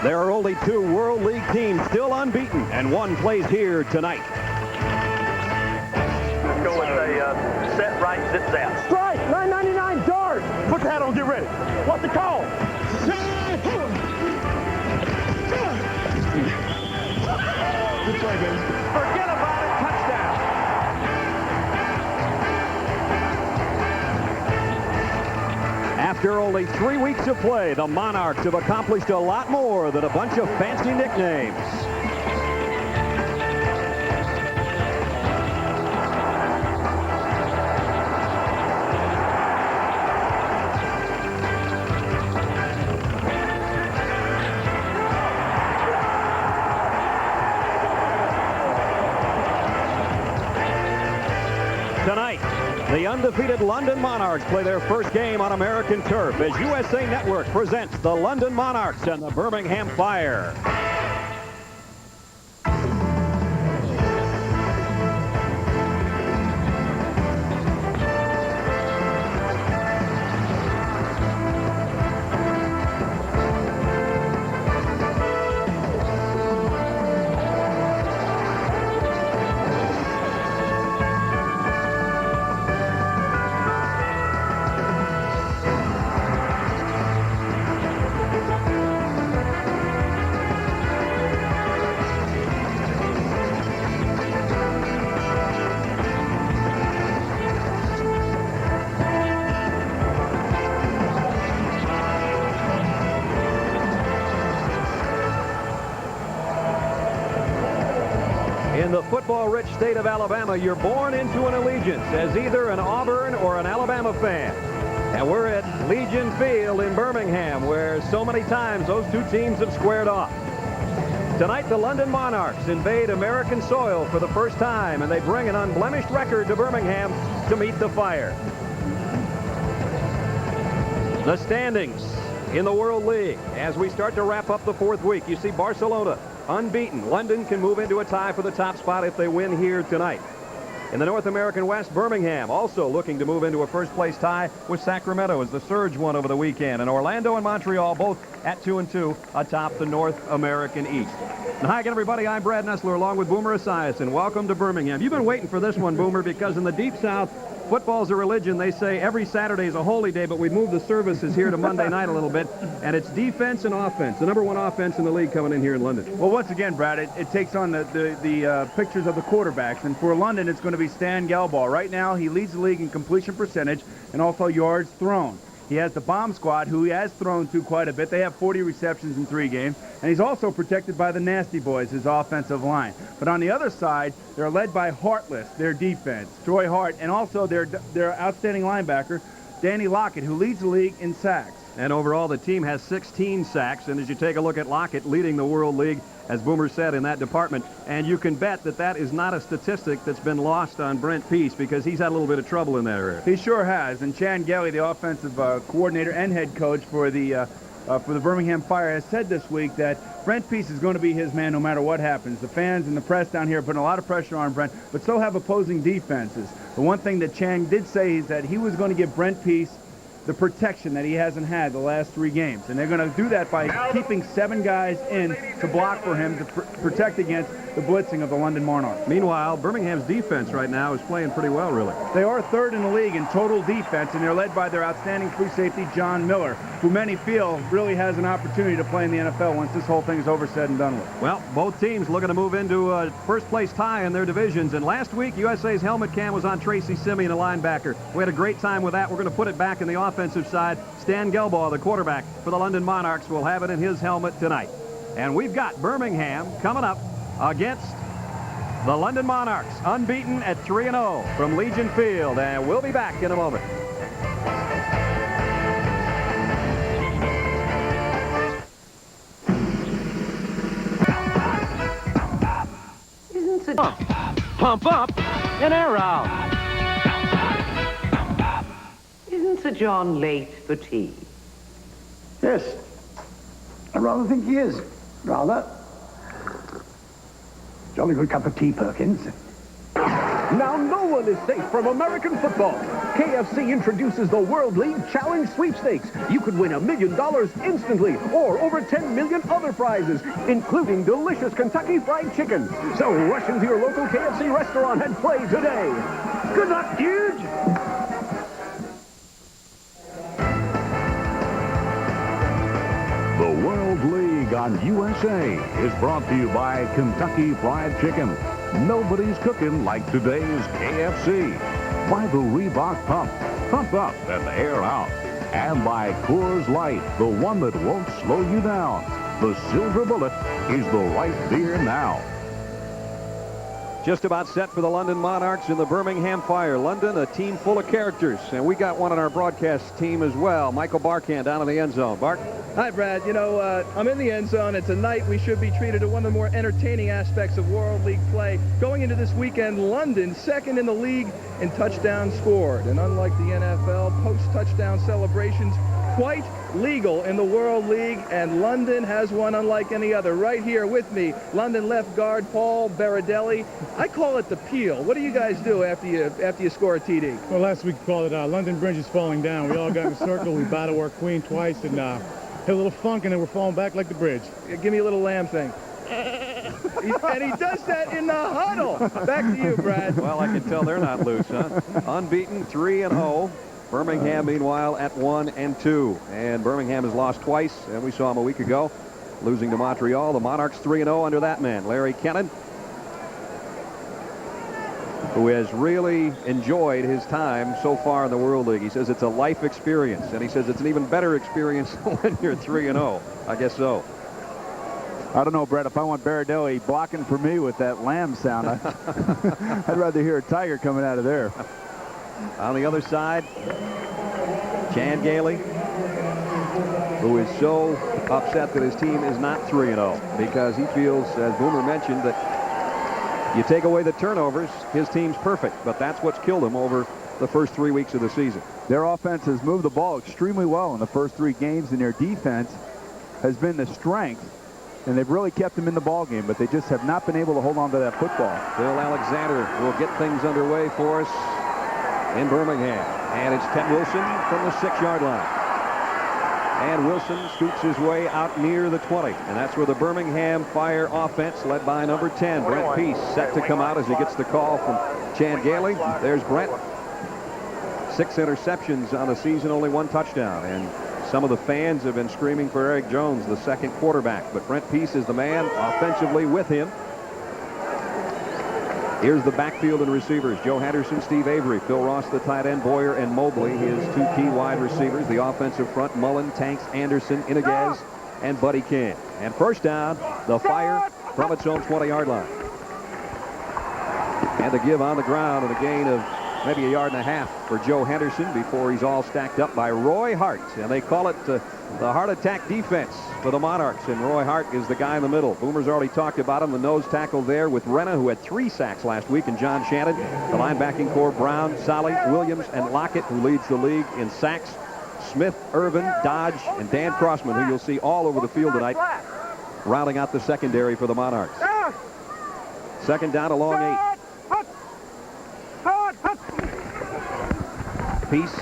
There are only 2 World League teams still unbeaten, and one plays here tonight. Let's go with a set right, zip zap. Strike, 999 dart. Put the hat on, get ready. What's the call? Good play, baby. Forget about it, touchdown. After only 3 weeks of play, the Monarchs have accomplished a lot more than a bunch of fancy nicknames. Tonight, the undefeated London Monarchs play their first game on American turf as USA Network presents the London Monarchs and the Birmingham Fire. In the football-rich state of Alabama, you're born into an allegiance as either an Auburn or an Alabama fan. And we're at Legion Field in Birmingham, where so many times those 2 teams have squared off. Tonight, the London Monarchs invade American soil for the first time, and they bring an unblemished record to Birmingham to meet the Fire. The standings in the World League as we start to wrap up the 4th week. You see Barcelona unbeaten. London can move into a tie for the top spot if they win here tonight. In the North American West, Birmingham also looking to move into a first-place tie with Sacramento as the Surge won over the weekend. And Orlando and Montreal both at 2-2 atop the North American East. And hi again, everybody. I'm Brad Nessler along with Boomer Esiason. Welcome to Birmingham. You've been waiting for this one, Boomer, because in the Deep South, football's a religion. They say every Saturday is a holy day, but we've moved the services here to Monday night a little bit, and it's defense and offense. The #1 offense in the league coming in here in London. Well, once again, Brad, it takes on the pictures of the quarterbacks, and for London, it's going to be Stan Gelbaugh. Right now, he leads the league in completion percentage and also yards thrown. He has the bomb squad, who he has thrown to quite a bit. They have 40 receptions in 3 games, and he's also protected by the Nasty Boys, his offensive line. But on the other side, they're led by Heartless, their defense, Troy Hart, and also their outstanding linebacker, Danny Lockett, who leads the league in sacks. And overall, the team has 16 sacks, and as you take a look at Lockett leading the World League, as Boomer said, in that department, and you can bet that that is not a statistic that's been lost on Brent Peace, because he's had a little bit of trouble in that area. He sure has, and Chan Gelly, the offensive coordinator and head coach for the Birmingham Fire, has said this week that Brent Peace is going to be his man no matter what happens. The fans and the press down here are putting a lot of pressure on Brent, but so have opposing defenses. The one thing that Chan did say is that he was going to give Brent Peace the protection that he hasn't had the last 3 games. And they're going to do that by keeping 7 guys in to block for him to protect against the blitzing of the London Monarchs. Meanwhile, Birmingham's defense right now is playing pretty well, really. They are 3rd in the league in total defense, and they're led by their outstanding free safety, John Miller, who many feel really has an opportunity to play in the NFL once this whole thing is over, said and done with. Well, both teams looking to move into a first-place tie in their divisions. And last week, USA's helmet cam was on Tracy Simeon, a linebacker. We had a great time with that. We're going to put it back in the offensive side. Stan Gelbaugh, the quarterback for the London Monarchs, will have it in his helmet tonight. And we've got Birmingham coming up against the London Monarchs, unbeaten at 3-0 from Legion Field. And we'll be back in a moment. Isn't it pump up and air out? Isn't Sir John late for tea? Yes. I rather think he is. Rather. Jolly good cup of tea, Perkins. Now no one is safe from American football. KFC introduces the World League Challenge Sweepstakes. You could win $1 million instantly, or over 10 million other prizes, including delicious Kentucky Fried Chicken. So rush into your local KFC restaurant and play today. Good luck, dude! The World League on USA is brought to you by Kentucky Fried Chicken. Nobody's cooking like today's KFC. By the Reebok Pump. Pump up and air out. And by Coors Light, the one that won't slow you down. The Silver Bullet is the right beer now. Just about set for the London Monarchs and the Birmingham Fire. London, a team full of characters, and we got one on our broadcast team as well. Michael Barkan down in the end zone. Bark? Hi, Brad. You know, I'm in the end zone, and tonight we should be treated to one of the more entertaining aspects of World League play. Going into this weekend, London, second in the league in touchdowns scored. And unlike the NFL, post-touchdown celebrations quite legal in the World League, and London has one unlike any other. Right here with me, London left guard Paul Baradelli. I call it the peel. What do you guys do after you score a TD? Well, last week we called it London Bridge is falling down. We all got in a circle. We battled our queen twice and hit a little funk, and then we're falling back like the bridge. Give me a little lamb thing. And he does that in the huddle. Back to you, Brad. Well, I can tell they're not loose, huh? Unbeaten, 3-0. Birmingham, meanwhile, at 1-2. And Birmingham has lost twice, and we saw him a week ago, losing to Montreal. The Monarchs 3-0 under that man, Larry Kennan, who has really enjoyed his time so far in the World League. He says it's a life experience, and he says it's an even better experience when you're 3-0. I guess so. I don't know, Brett, if I want Baradelli blocking for me with that lamb sound, I'd rather hear a tiger coming out of there. On the other side, Chan Gailey, who is so upset that his team is not 3-0 because he feels, as Boomer mentioned, that you take away the turnovers, his team's perfect. But that's what's killed him over the first 3 weeks of the season. Their offense has moved the ball extremely well in the first 3 games, and their defense has been the strength. And they've really kept them in the ball game, but they just have not been able to hold on to that football. Bill Alexander will get things underway for us in Birmingham. And it's Ted Wilson from the 6-yard line. And Wilson scoops his way out near the 20. And that's where the Birmingham Fire offense, led by number 10, Brent Peace, set to come out as he gets the call from Chan Gailey. There's Brent. 6 interceptions on the season, only 1 touchdown. And some of the fans have been screaming for Eric Jones, the second quarterback. But Brent Peace is the man offensively with him. Here's the backfield and receivers. Joe Henderson, Steve Avery, Phil Ross, the tight end, Boyer, and Mobley, his 2 key wide receivers. The offensive front, Mullen, Tanks, Anderson, Iniguez, and Buddy King. And first down, the Fire from its own 20-yard line. And the give on the ground and a gain of maybe 1.5 yards for Joe Henderson before he's all stacked up by Roy Hart. And they call it the heart attack defense for the Monarchs. And Roy Hart is the guy in the middle. Boomer's already talked about him. The nose tackle there with Renna, who had 3 sacks last week, and John Shannon. The linebacking core, Brown, Solly, Williams, and Lockett, who leads the league in sacks. Smith, Irvin, Dodge, and Dan Crossman, who you'll see all over the field tonight, rounding out the secondary for the Monarchs. Second down, a long 8. Peace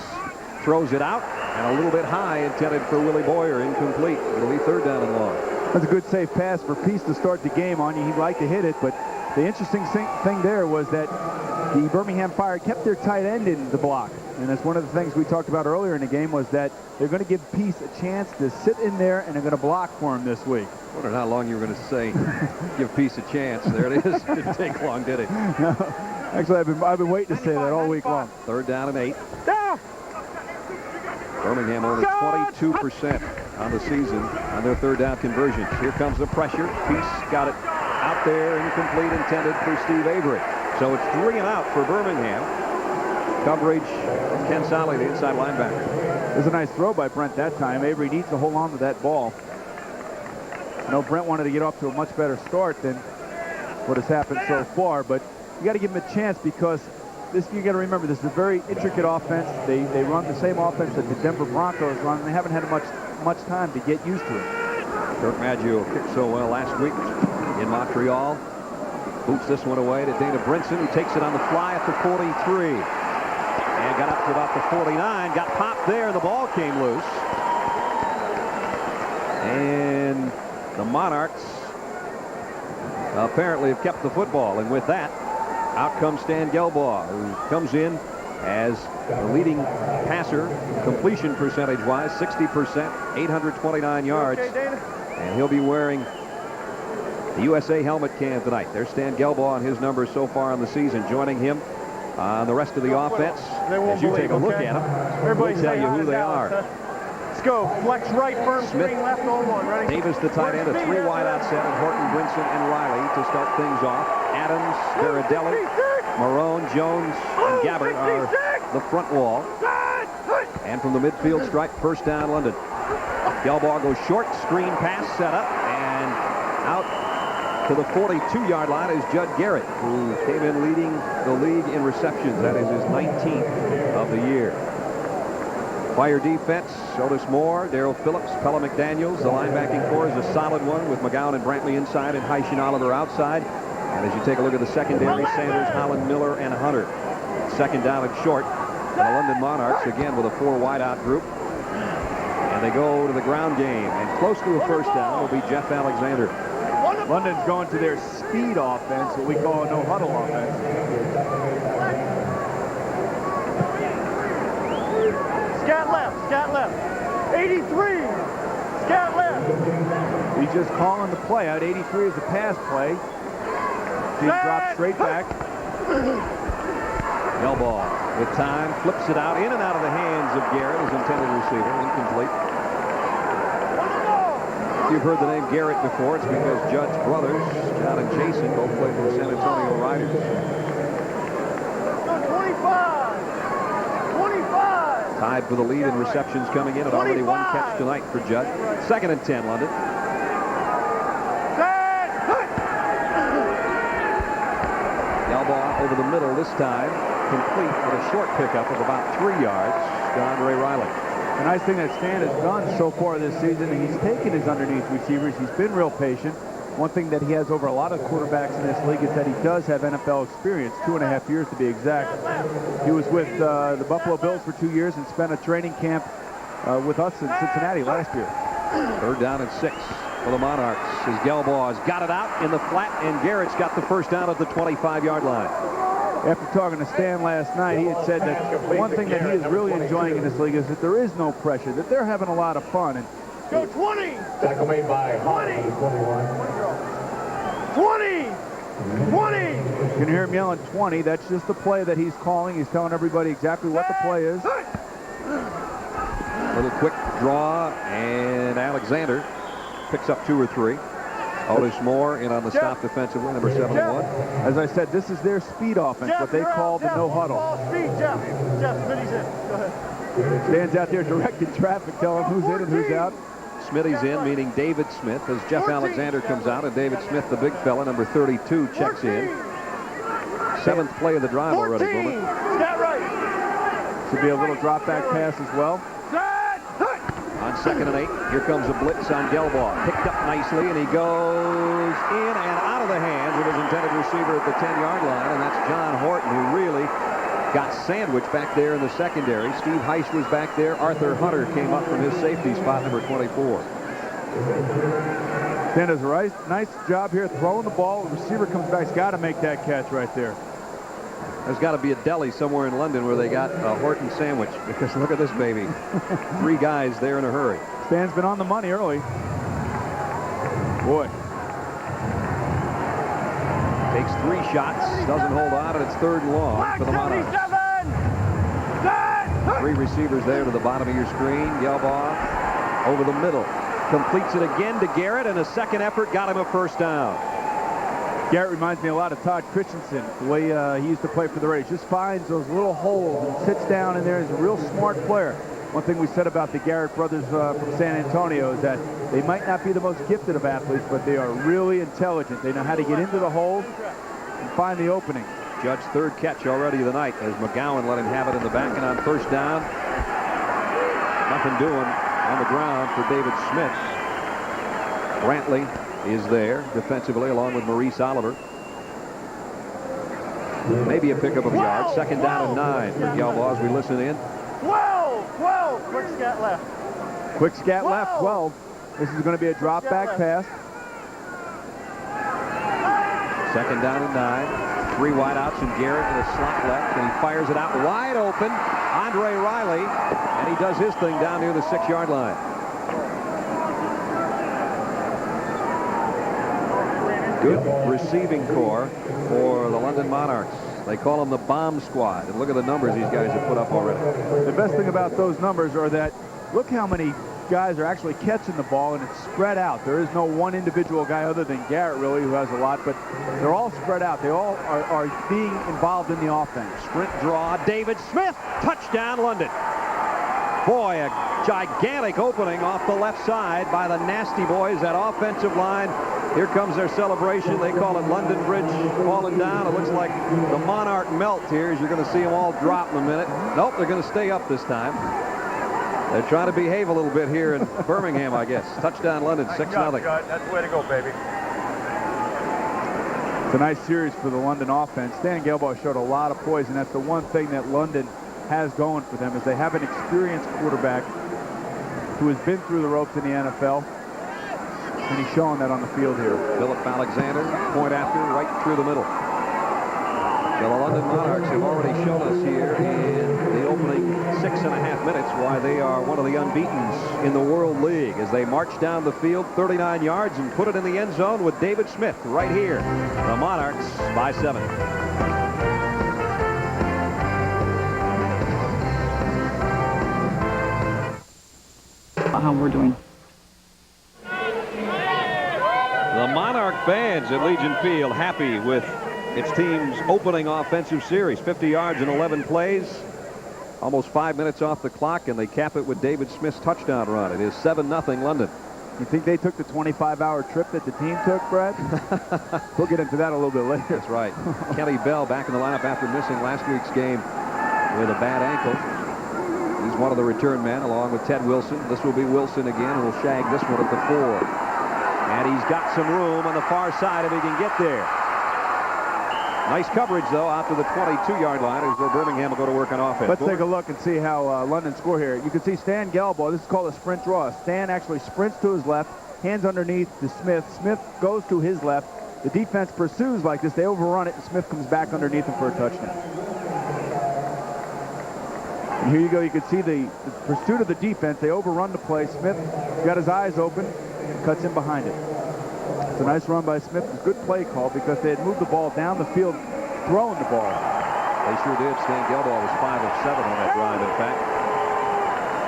throws it out, and a little bit high, intended for Willie Boyer, incomplete. It'll be 3rd down and long. That's a good safe pass for Peace to start the game on you. He'd like to hit it, but the interesting thing there was that the Birmingham Fire kept their tight end in the block. And that's one of the things we talked about earlier in the game, was that they're going to give Peace a chance to sit in there, and they're going to block for him this week. I wondered how long you were going to say, give Peace a chance. There it is. It didn't take long, did it? No. Actually, I've been waiting to say that all week long. 3rd down and 8. Birmingham only 22% on the season on their 3rd down conversions. Here comes the pressure. Peace got it out there, incomplete, intended for Steve Avery. So it's 3 and out for Birmingham. Coverage, Ken Solly, the inside linebacker. It was a nice throw by Brent that time. Avery needs to hold on to that ball. I know Brent wanted to get off to a much better start than what has happened so far, but you got to give him a chance, because you got to remember, this is a very intricate offense. They run the same offense that the Denver Broncos run, and they haven't had much time to get used to it. Kirk Maggio kicked so well last week in Montreal. Boots this one away to Dana Brinson, who takes it on the fly at the 43. And got up to about the 49. Got popped there, and the ball came loose. And the Monarchs apparently have kept the football. And with that, out comes Stan Gelbaugh, who comes in as the leading passer, completion percentage-wise, 60%, 829 yards. And he'll be wearing the USA helmet cam tonight. There's Stan Gelbaugh and his numbers so far in the season. Joining him on the rest of the offense, as you take a look at them, we'll tell you who they are. Let's go. Flex right, firm screen left on one. Ready? Davis, the tight end, a 3-wide-out set of Horton, Brinson, and Riley to start things off. Adams, Veridelli, Marone, Jones, and Gabbard are the front wall. And from the midfield stripe, first down, London. Gelbaugh goes short, screen pass set up, and out to the 42-yard line is Judd Garrett, who came in leading the league in receptions. That is his 19th of the year. Fire defense, Otis Moore, Darrell Phillips, Pella McDaniels. The linebacking core is a solid one with McGowan and Brantley inside and Heish and Oliver outside. And as you take a look at the secondary, Sanders, Holland, Miller, and Hunter. Second down and short. And the London Monarchs, again, with a 4-wide-out group. And they go to the ground game. And close to a first down will be Jeff Alexander. London's going to their speed offense, what we call a no-huddle offense. Scat left, scat left. 83, scat left. He's just calling the play out. 83 is a pass play. He drops straight back. Gelbaugh with time, flips it out, in and out of the hands of Garrett, his intended receiver, incomplete. If you've heard the name Garrett before, it's because Judd's brothers, John and Jason, both played for the San Antonio Riders. 25, 25. Tied for the lead in receptions coming in, and already one catch tonight for Judd. Second and 10, London. Gelbaugh over the middle this time, complete with a short pickup of about 3 yards to Andre Riley. The nice thing that Stan has done so far this season, he's taken his underneath receivers. He's been real patient. One thing that he has over a lot of quarterbacks in this league is that he does have NFL experience, 2.5 years to be exact. He was with the Buffalo Bills for 2 years and spent a training camp with us in Cincinnati last year. Third down and 6 for the Monarchs as Gelbaugh has got it out in the flat, and Garrett's got the first down at the 25-yard line. After talking to Stan last night, he had said that one thing that he is really enjoying in this league is that there is no pressure, that they're having a lot of fun. And go 20. Tackle made by 20. 20. You can hear him yelling 20. That's just the play that he's calling. He's telling everybody exactly what the play is. Little quick draw, and Alexander picks up 2 or 3. Otis Moore in on the stop defensively, number 71. As I said, this is their speed offense, what they call the no-huddle. Speed, Jeff. Jeff, Smitty's in. Go ahead. Stands out there directing traffic, telling who's in and who's out. Smitty's in, meaning David Smith, as Jeff Alexander comes out, and David Smith, the big fella, number 32, checks in. 7th play of the drive already, Bowman. Scat right. Should be a little drop-back pass as well. On 2nd and 8, here comes a blitz on Gelbaugh. Picked up nicely, and he goes in and out of the hands of his intended receiver at the 10-yard line, and that's John Horton, who really got sandwiched back there in the secondary. Steve Heish was back there. Arthur Hunter came up from his safety spot, number 24. Stan does a nice job here throwing the ball. The receiver comes back. He's got to make that catch right there. There's got to be a deli somewhere in London where they got a Horton sandwich, because look at this baby. 3 guys there in a hurry. Stan's been on the money early. Boy. Takes 3 shots, doesn't hold on, and it's 3rd and long for the Monarchs. 3 receivers there to the bottom of your screen. Gelbaugh over the middle. Completes it again to Garrett, and a second effort got him a first down. Garrett reminds me a lot of Todd Christensen, the way he used to play for the Rays. Just finds those little holes and sits down in there. He's a real smart player. One thing we said about the Garrett brothers from San Antonio is that they might not be the most gifted of athletes, but they are really intelligent. They know how to get into the holes and find the opening. Judge's 3rd catch already of the night as McGowan let him have it in the back, and on first down, nothing doing on the ground for David Smith. Brantley is there defensively along with Maurice Oliver. Maybe a pickup of yards. Second down and 9 for Galbaugh as we listen in. 12. Quick scat left. Quick scat left, 12. This is going to be a drop back pass. Second down and 9. 3 wideouts and Garrett in a slot left, and he fires it out wide open. Andre Riley, and he does his thing down near the 6-yard line. Good receiving core for the London Monarchs. They call them the bomb squad, and look at the numbers these guys have put up already. The best thing about those numbers are that look how many guys are actually catching the ball, and it's spread out. There is no one individual guy other than Garrett, really, who has a lot, but they're all spread out. They all are being involved in the offense. Sprint draw, David Smith, touchdown London. Boy, a gigantic opening off the left side by the Nasty Boys, that offensive line. Here comes their celebration. They call it London Bridge falling down. It looks like the Monarch melt here, as you're going to see them all drop in a minute. Nope, they're going to stay up this time. They're trying to behave a little bit here in Birmingham, I guess. Touchdown London, 6-0. That's the way to go, baby. It's a nice series for the London offense. Stan Galbaugh showed a lot of poise, and that's the one thing that London has going for them, is they have an experienced quarterback who has been through the ropes in the NFL, and he's showing that on the field here. Philip Alexander, point after, right through the middle. The London Monarchs have already shown us here in the opening 6.5 minutes why they are one of the unbeatens in the World League as they march down the field 39 yards and put it in the end zone with David Smith right here. The Monarchs by 7. How we're doing. The Monarch fans at Legion Field happy with its team's opening offensive series. 50 yards in 11 plays. Almost 5 minutes off the clock, and they cap it with David Smith's touchdown run. It is 7-0 London. You think they took the 25-hour trip that the team took, Brad? We'll get into that a little bit later. That's right. Kenny Bell back in the lineup after missing last week's game with a bad ankle. He's one of the return men along with Ted Wilson. This will be Wilson again, who will shag this one at the 4. And he's got some room on the far side if he can get there. Nice coverage, though, out to the 22-yard line is where Birmingham will go to work on offense. Let's take a look and see how London score here. You can see Stan Galbaugh. This is called a sprint draw. Stan actually sprints to his left, hands underneath to Smith. Smith goes to his left. The defense pursues like this. They overrun it, and Smith comes back underneath him for a touchdown. And here you go. You can see the pursuit of the defense. They overrun the play. Smith got his eyes open, cuts in behind it. It's a nice run by Smith. It's a good play call because they had moved the ball down the field, throwing the ball. They sure did. Stan Galbaugh was 5 of 7 on that drive, in fact.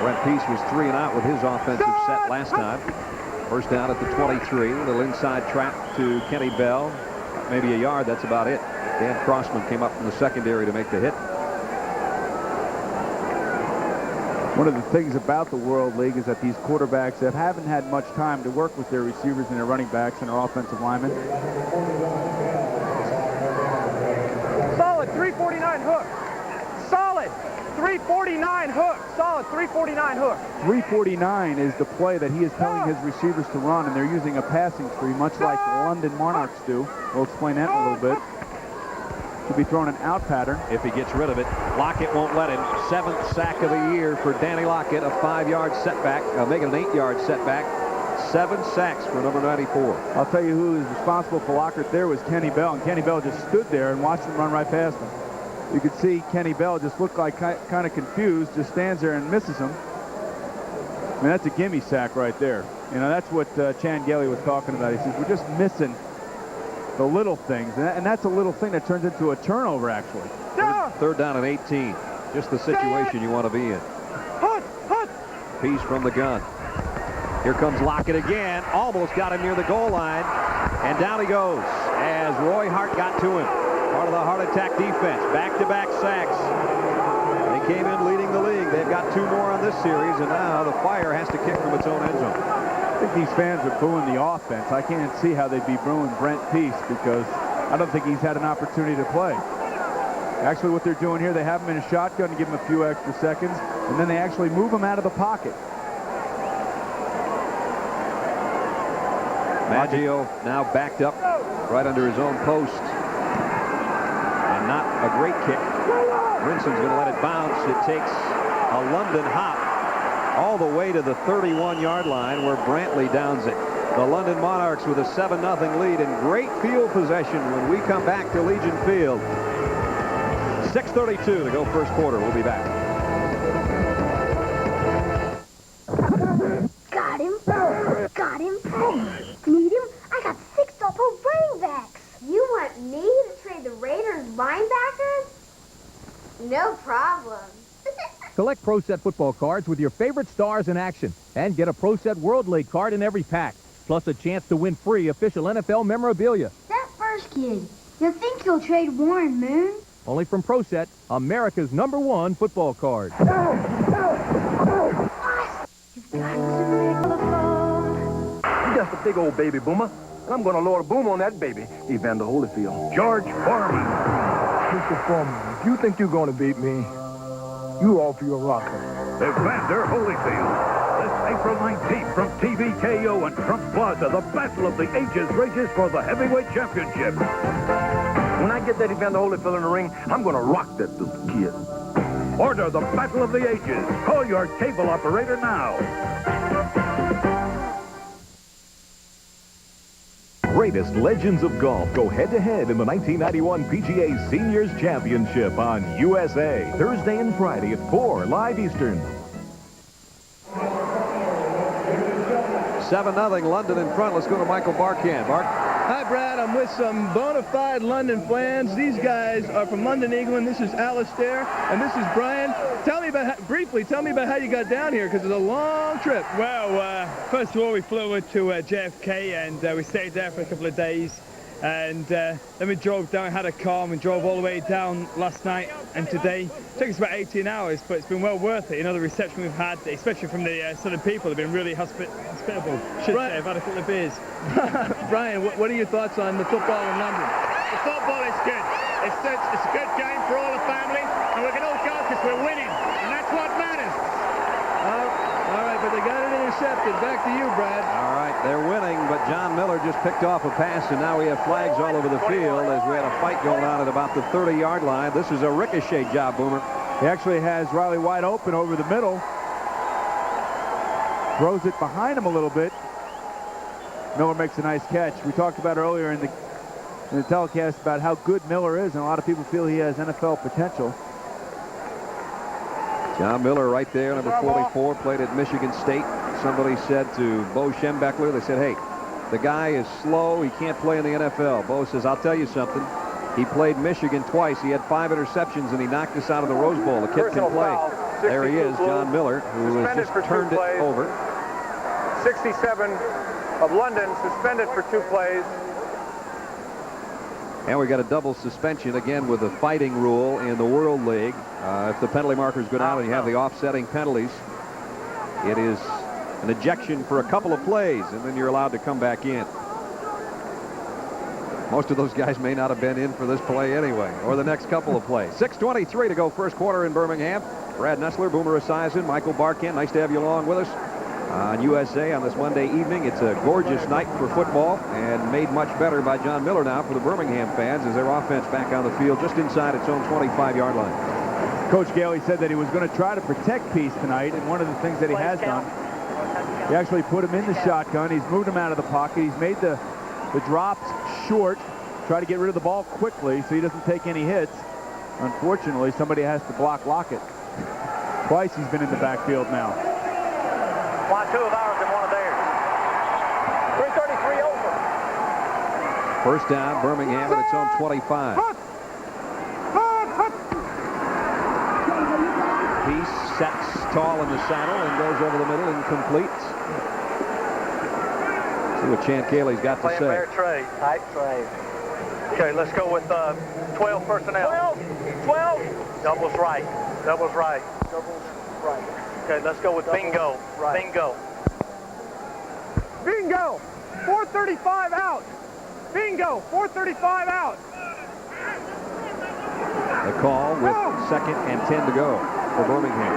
Brent Peace was 3 and out with his offensive set last time. First down at the 23. A little inside trap to Kenny Bell. Maybe a yard, that's about it. Dan Crossman came up from the secondary to make the hit. One of the things about the World League is that these quarterbacks haven't had much time to work with their receivers and their running backs and their offensive linemen. Solid 349 hook. Solid 349 hook. Solid 349 hook. 349 is the play that he is telling his receivers to run, and they're using a passing tree, much like the London Monarchs do. We'll explain that in a little bit. Should be throwing an out pattern. If he gets rid of it, Lockett won't let him. 7th sack of the year for Danny Lockett. A 5-yard setback, making an 8-yard setback. 7 sacks for number 94. I'll tell you who is responsible for Lockett there was Kenny Bell, and Kenny Bell just stood there and watched him run right past him. You could see Kenny Bell just looked like kind of confused, just stands there and misses him. I mean, that's a gimme sack right there. You know, that's what Chan Gelly was talking about. He says, we're just missing the little things, and that's a little thing that turns into a turnover, actually. Third down and 18. Just the situation you want to be in. Peace from the gun. Here comes Lockett again. Almost got him near the goal line. And down he goes as Roy Hart got to him. Part of the heart attack defense. Back-to-back sacks. They came in leading the league. They've got 2 more on this series, and now the Fire has to kick from its own end zone. I think these fans are booing the offense. I can't see how they'd be booing Brent Peace because I don't think he's had an opportunity to play. Actually, what they're doing here, they have him in a shotgun to give him a few extra seconds, and then they actually move him out of the pocket. Maggio now backed up right under his own post. And not a great kick. Rinson's going to let it bounce. It takes a London hop all the way to the 31-yard line where Brantley downs it. The London Monarchs with a 7-0 lead and great field possession when we come back to Legion Field. 6:32 to go first quarter. We'll be back. Got him. Got him. Need him? I got 6 double running backs. You want me to trade the Raiders linebackers? No problem. Collect Pro Set football cards with your favorite stars in action and get a Pro Set World League card in every pack, plus a chance to win free official NFL memorabilia. That first kid, you think he'll trade Warren Moon? Only from Pro Set, America's #1 football card. You've got to make the phone. You're just a big old baby boomer, and I'm going to load a boom on that baby, Evander Holyfield. George Foreman. Mr. Foreman, if you think you're going to beat me, you off your rocker. Evander Holyfield. This April 19th from TVKO and Trump Plaza, the Battle of the Ages rages for the Heavyweight Championship. When I get that Evander Holyfield in the ring, I'm going to rock that little kid. Order the Battle of the Ages. Call your cable operator now. Greatest legends of golf go head-to-head in the 1991 PGA Seniors Championship on USA. Thursday and Friday at 4 live Eastern. 7-0 London in front. Let's go to Michael Barkan. Mark. Hi, Brad. I'm with some bona fide London fans. These guys are from London, England. This is Alistair, and this is Brian. Tell me about how you got down here, because it's a long trip. Well, first of all, we flew to JFK, and we stayed there for a couple of days. And then we drove down, had a car, and drove all the way down last night and today. It took us about 18 hours, but it's been well worth it. You know, the reception we've had, especially from the southern people, have been really hospitable. Should say, I've had a couple of beers. Brian, what are your thoughts on the football in London? The football is good. It's a good game for all the family, and we can all go because we're winning, and that's what matters. All right, but they got it intercepted. Back to you, Brad. All right, they're winning, but John Miller just picked off a pass, and now we have flags all over the field as we had a fight going on at about the 30-yard line. This is a ricochet job, Boomer. He actually has Riley wide open over the middle. Throws it behind him a little bit. Miller makes a nice catch. We talked about earlier in the telecast about how good Miller is, and a lot of people feel he has NFL potential. John Miller right there, number 44, played at Michigan State. Somebody said to Bo Schembechler, they said, hey, the guy is slow. He can't play in the NFL. Bo says, I'll tell you something. He played Michigan twice. He had 5 interceptions, and he knocked us out of the Rose Bowl. The kid can play. There he is, John Miller, who has just turned it over. 67 of London suspended for 2 plays. And we got a double suspension again with the fighting rule in the World League. If the penalty markers go down and you have the offsetting penalties, it is an ejection for a couple of plays, and then you're allowed to come back in. Most of those guys may not have been in for this play anyway, or the next couple of plays. 6:23 to go first quarter in Birmingham. Brad Nessler, Boomer Esiason, Michael Barkan. Nice to have you along with us on USA on this Monday evening. It's a gorgeous night for football, and made much better by John Miller now for the Birmingham fans as their offense back on the field just inside its own 25-yard line. Coach Gailey said that he was going to try to protect Peace tonight, and one of the things that he has done, he actually put him in the shotgun. He's moved him out of the pocket. He's made the drops short, try to get rid of the ball quickly so he doesn't take any hits. Unfortunately, somebody has to block Lockett. Twice he's been in the backfield now. 2 of ours and 1 of theirs. 3:33 over. First down, Birmingham at its own 25. Peace sets tall in the saddle and goes over the middle, incomplete. See what Chan Cayley's got to say. Fair trade, tight trade. Okay, let's go with 12 personnel. 12? Doubles right. Doubles right. Doubles right. Okay, let's go with bingo. Right. Bingo. Bingo! 4:35 out. Bingo! 4:35 out. The call with 2nd and 10 to go for Birmingham.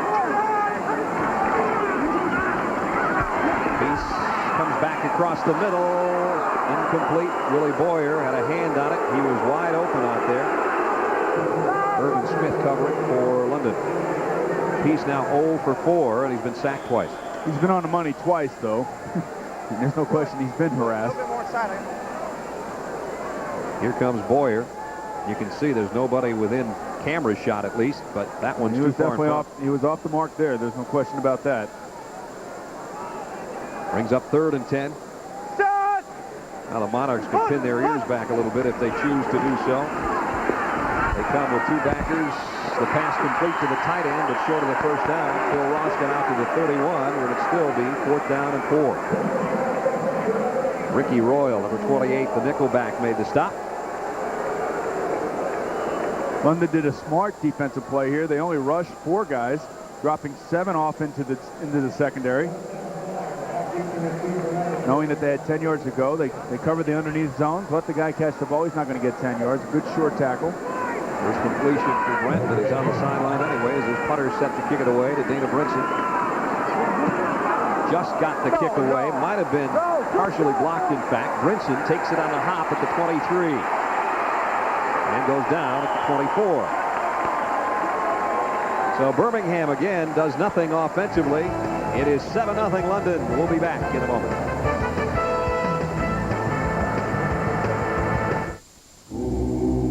Peace comes back across the middle. Incomplete. Willie Boyer had a hand on it. He was wide open out there. Irvin Smith covering for London. He's now 0 for 4, and he's been sacked twice. He's been on the money twice, though. There's no question he's been harassed. Here comes Boyer. You can see there's nobody within camera shot at least, but that one's too far in front. He was off the mark there. There's no question about that. Brings up 3rd and 10. Now the Monarchs can pin their ears back a little bit if they choose to do so. They come with 2 backers. The pass complete to the tight end, but short of the first down. Phil Ross got out to the 31, where it'd still be 4th down and 4. Ricky Royal, number 28, the nickelback, made the stop. London did a smart defensive play here. They only rushed 4 guys, dropping 7 off into the secondary. Knowing that they had 10 yards to go, they covered the underneath zones, let the guy catch the ball. He's not going to get 10 yards. Good short tackle. First completion for Brent, but he's on the sideline anyway as his punter set to kick it away to Dana Brinson. Just got the kick away. Might have been partially blocked, in fact. Brinson takes it on the hop at the 23 and goes down at the 24. So Birmingham again does nothing offensively. It is 7-0 London. We'll be back in a moment.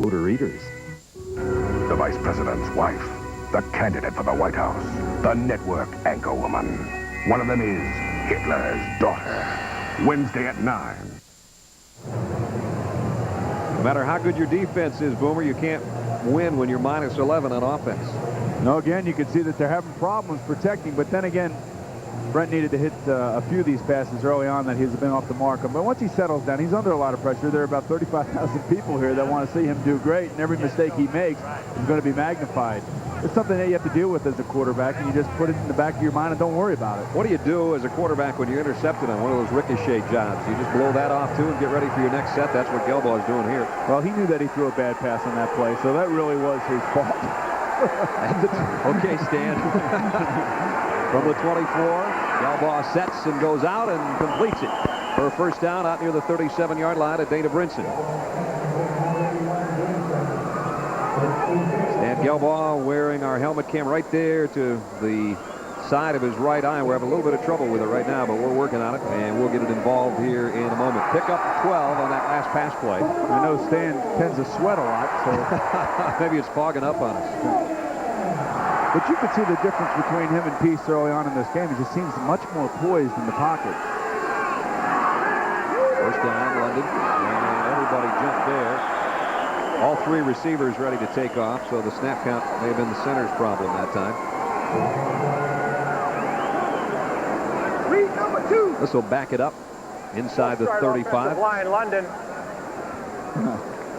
Motor eaters. The Vice President's wife, the candidate for the White House, the network anchor woman. One of them is Hitler's daughter. Wednesday at 9. No matter how good your defense is, Boomer, you can't win when you're minus 11 on offense. No, again, you can see that they're having problems protecting, but then again, Brent needed to hit a few of these passes early on that he's been off the mark. But once he settles down, he's under a lot of pressure. There are about 35,000 people here that want to see him do great, and every mistake he makes is going to be magnified. It's something that you have to deal with as a quarterback, and you just put it in the back of your mind and don't worry about it. What do you do as a quarterback when you're intercepted on one of those ricochet jobs? You just blow that off, too, and get ready for your next set? That's what Gelbaugh is doing here. Well, he knew that he threw a bad pass on that play, so that really was his fault. Okay, Stan. From the 24, Gelbaugh sets and goes out and completes it for a first down out near the 37-yard line at Dana Brinson. Stan Gelbaugh wearing our helmet cam right there to the side of his right eye. We're having a little bit of trouble with it right now, but we're working on it, and we'll get it involved here in a moment. Pick up 12 on that last pass play. I know Stan tends to sweat a lot, so maybe it's fogging up on us. But you can see the difference between him and Peace early on in this game. He just seems much more poised in the pocket. First down, London, and everybody jumped there. All 3 receivers ready to take off, so the snap count may have been the center's problem that time. Read number 2. This will back it up inside the 35. Line, London.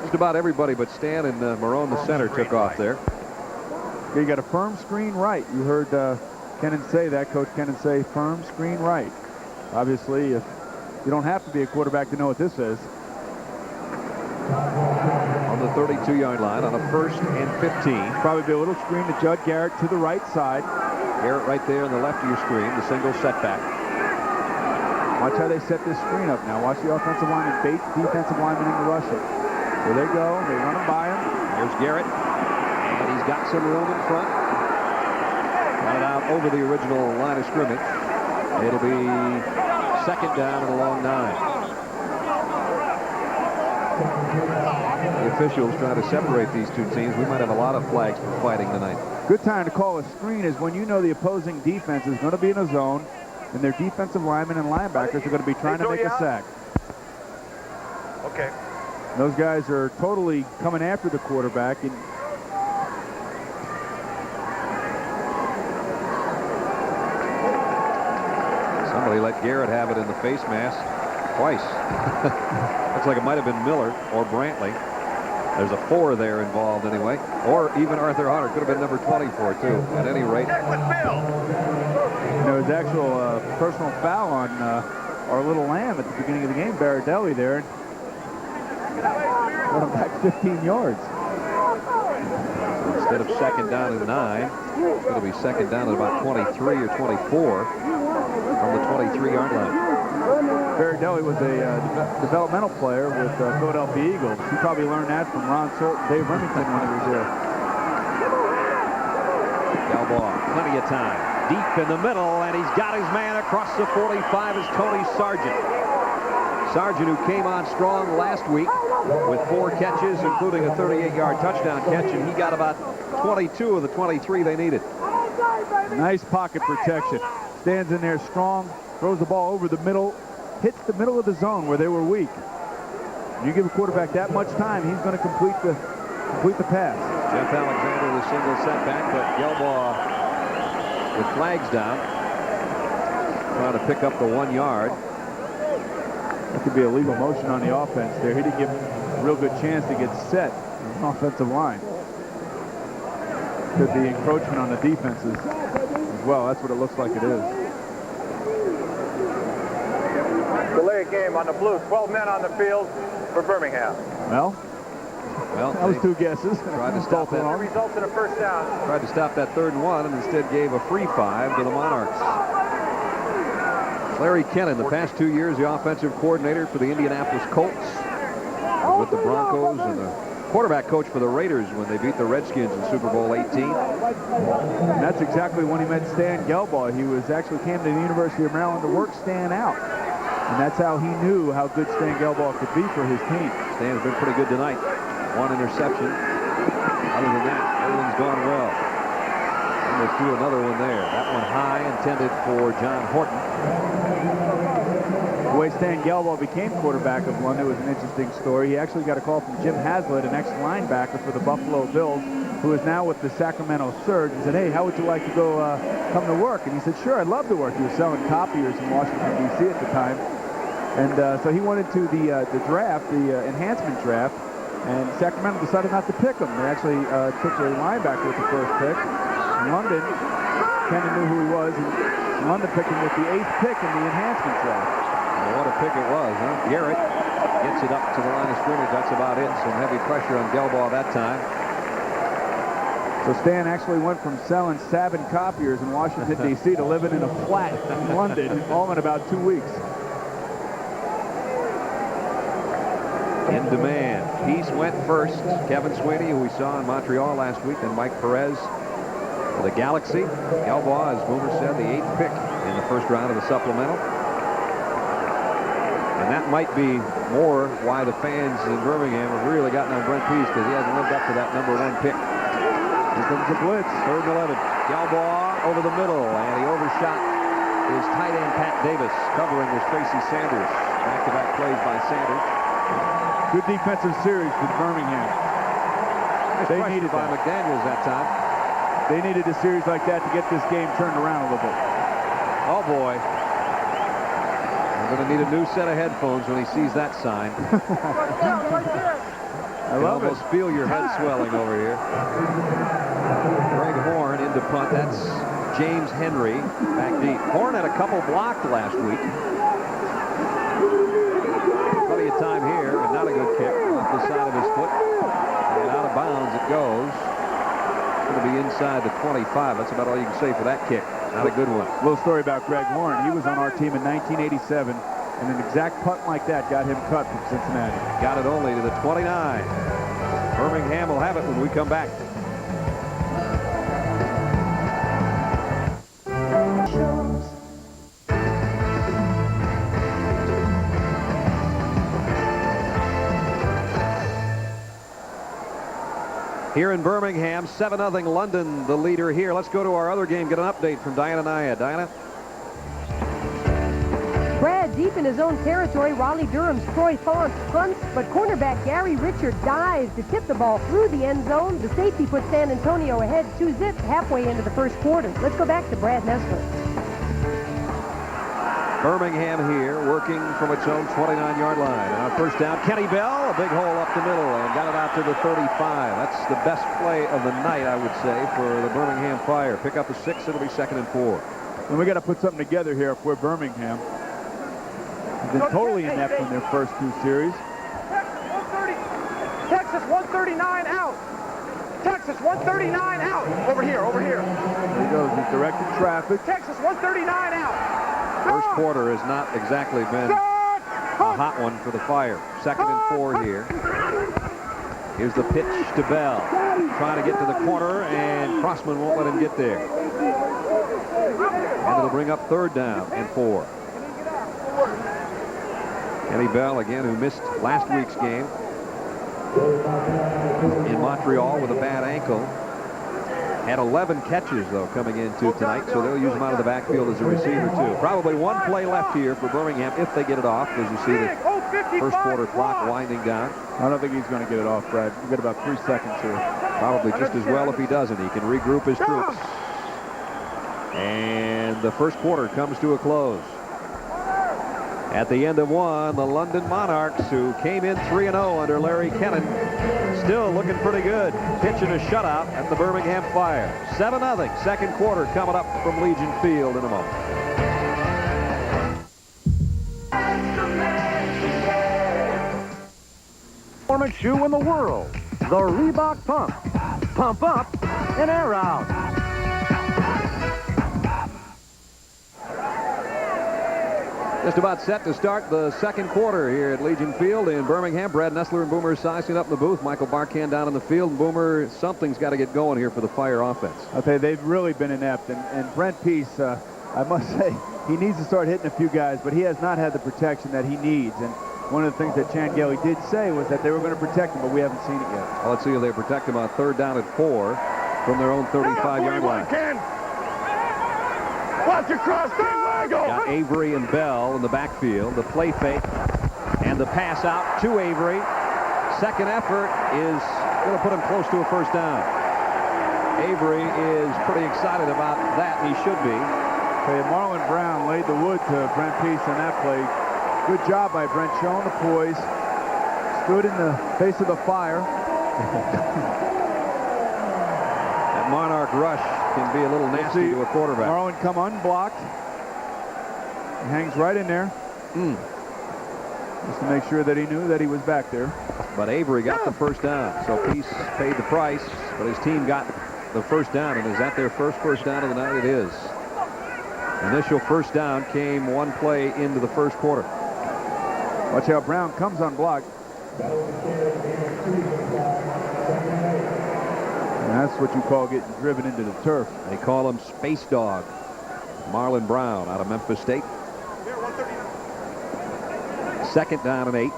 Just about everybody but Stan and Marone, the center, took off there. Okay, you got a firm screen right. You heard Kennan say that. Coach Kennan say firm screen right. Obviously, if you don't have to be a quarterback to know what this is. On the 32-yard line on a 1st and 15. Probably be a little screen to Judd Garrett to the right side. Garrett right there on the left of your screen, the single setback. Watch how they set this screen up now. Watch the offensive lineman bait the defensive lineman into rushing. Here they go. They run him by him. There's Garrett. And he's got some room in front. Got it out over the original line of scrimmage. It'll be 2nd down and a long 9. The officials trying to separate these 2 teams. We might have a lot of flags for fighting tonight. Good time to call a screen is when you know the opposing defense is going to be in a zone and their defensive linemen and linebackers are going to be trying to make a sack. Okay. Those guys are totally coming after the quarterback. And somebody let Garrett have it in the face mask twice. Looks like it might have been Miller or Brantley. There's a 4 there involved anyway. Or even Arthur Hunter. Could have been number 24, too. At any rate. There was actual personal foul on our little lamb at the beginning of the game, Baradelli there. Got him back 15 yards. So instead of 2nd down and 9, it's going to be 2nd down at about 23 or 24 from the 23-yard line. Berardelli was a developmental player with Philadelphia Eagles. He probably learned that from Ron Solt and Dave Remington when he was there. Gelbaugh, plenty of time. Deep in the middle, and he's got his man across the 45 is Tony Sargent. Sargent, who came on strong last week with 4 catches, including a 38-yard touchdown catch, and he got about 22 of the 23 they needed. Nice pocket protection. Stands in there strong, throws the ball over the middle, hits the middle of the zone where they were weak. You give a quarterback that much time, he's going to complete the pass. Jeff Alexander, the single setback, but Gelbaugh with flags down, trying to pick up the 1 yard. That could be a legal motion on the offense there. He didn't give a real good chance to get set on the offensive line. Could be encroachment on the defenses as well. That's what it looks like it is. Delay game on the Blues. 12 men on the field for Birmingham. Well, that was 2 guesses. Tried to stop that. That results in a first down. Tried to stop that 3rd and 1 and instead gave a free 5 to the Monarchs. Larry Kennan, the past 2 years, the offensive coordinator for the Indianapolis Colts, with the Broncos, and the quarterback coach for the Raiders when they beat the Redskins in Super Bowl 18. And that's exactly when he met Stan Gelbaugh. He actually came to the University of Maryland to work Stan out. And that's how he knew how good Stan Gelbaugh could be for his team. Stan's been pretty good tonight. 1 interception. Other than that, everything's gone well. And they threw another one there. That one high, intended for John Horton. The way Stan Gelbaugh became quarterback of London was an interesting story. He actually got a call from Jim Haslett, an ex-linebacker for the Buffalo Bills, who is now with the Sacramento Surge, and said, "Hey, how would you like to go come to work?" And he said, "Sure, I'd love to work." He was selling copiers in Washington, D.C. at the time. And so he went into the draft, the enhancement draft, and Sacramento decided not to pick him. They actually took a linebacker with the 1st pick. And London kind of knew who he was, and London picked him with the 8th pick in the enhancement draft. Well, what a pick it was, huh? Garrett gets it up to the line of scrimmage. That's about it. Some heavy pressure on Gelbaugh that time. So Stan actually went from selling Savin copiers in Washington, D.C. to living in a flat in London, all in about 2 weeks. In demand. Peace went first. Kevin Sweeney, who we saw in Montreal last week, and Mike Perez for the Galaxy. Gelbaugh, as Boomer said, the 8th pick in the 1st round of the supplemental. And that might be more why the fans in Birmingham have really gotten on Brent Pease, because he hasn't lived up to that number 1 pick. Here comes the blitz. 3rd and 11. Gelbaugh over the middle, and he overshot his tight end Pat Davis. Covering was Tracy Sanders. Back-to-back plays by Sanders. Good defensive series for Birmingham. They needed by McDaniels that time. They needed a series like that to get this game turned around a little bit. Oh boy. I'm going to need a new set of headphones when he sees that sign. I love it. Almost feel your head swelling over here. Greg Horn into punt. That's James Henry back deep. Horn had a couple blocked last week. Plenty of time here, and not a good kick off the side of his foot. And out of bounds it goes. It's going to be inside the 25. That's about all you can say for that kick. Not a good one. A little story about Greg Horn. He was on our team in 1987, and an exact punt like that got him cut from Cincinnati. Got it only to the 29. Birmingham will have it when we come back. Here in Birmingham, 7-0 London, the leader here. Let's go to our other game, get an update from Diana Naya. Diana? Brad, deep in his own territory, Raleigh Durham's Troy Font punts, but cornerback Gary Richard dives to tip the ball through the end zone. The safety puts San Antonio ahead 2-zip halfway into the 1st quarter. Let's go back to Brad Nessler. Birmingham here, working from its own 29-yard line. And on 1st down, Kenny Bell, a big hole up the middle, and got it out to the 35. That's the best play of the night, I would say, for the Birmingham Fire. Pick up a 6, it'll be 2nd and 4. And we got to put something together here if we're Birmingham. They've been totally inept in their first 2 series. Texas 139 out. Texas 139 out. Over here, over here. There he goes. He's directing traffic. Texas 139 out. First quarter has not exactly been hot one for the Fire. 2nd and 4 here. Here's the pitch to Bell. Trying to get to the corner, and Crossman won't let him get there. And it'll bring up 3rd down and 4. Kenny Bell, again, who missed last week's game in Montreal with a bad ankle. Had 11 catches, though, coming into tonight, so they'll use him out of the backfield as a receiver, too. Probably one play left here for Birmingham if they get it off, as you see the first quarter clock winding down. I don't think he's going to get it off, Brad. We've got about 3 seconds here. Probably just as well if he doesn't. He can regroup his troops. And the first quarter comes to a close. At the end of one, the London Monarchs, who came in 3-0 under Larry Kennan, still looking pretty good. Pitching a shutout at the Birmingham Fire. 7-0. Second quarter coming up from Legion Field in a moment. Performance shoe in the world, the Reebok Pump. Pump up and air out. Just about set to start the second quarter here at Legion Field in Birmingham. Brad Nessler and Boomer Esiason up in the booth. Michael Barkan down in the field. And Boomer, something's got to get going here for the Fire offense. I'll tell you, they've really been inept. And Brent Peace, I must say, he needs to start hitting a few guys, but he has not had the protection that he needs. And one of the things that Chan Gailey did say was that they were going to protect him, but we haven't seen it yet. Well, let's see if they protect him on 3rd down and 4 from their own 35-yard line. Watch across the waggle. Got Avery and Bell in the backfield. The play fake and the pass out to Avery. Second effort is going to put him close to a first down. Avery is pretty excited about that, and he should be. Okay, Marlon Brown laid the wood to Brent Peace on that play. Good job by Brent, showing the poise. Stood in the face of the fire. That Monarch rush can be a little nasty to a quarterback. Marlon come unblocked. He hangs right in there. Just to make sure that he knew that he was back there. But Avery got the first down, so Peace paid the price, but his team got the first down, and is that their first down of the night? It is. Initial first down came one play into the first quarter. Watch how Brown comes unblocked. And that's what you call getting driven into the turf. They call him Space Dog. Marlon Brown out of Memphis State. 2nd down and 8.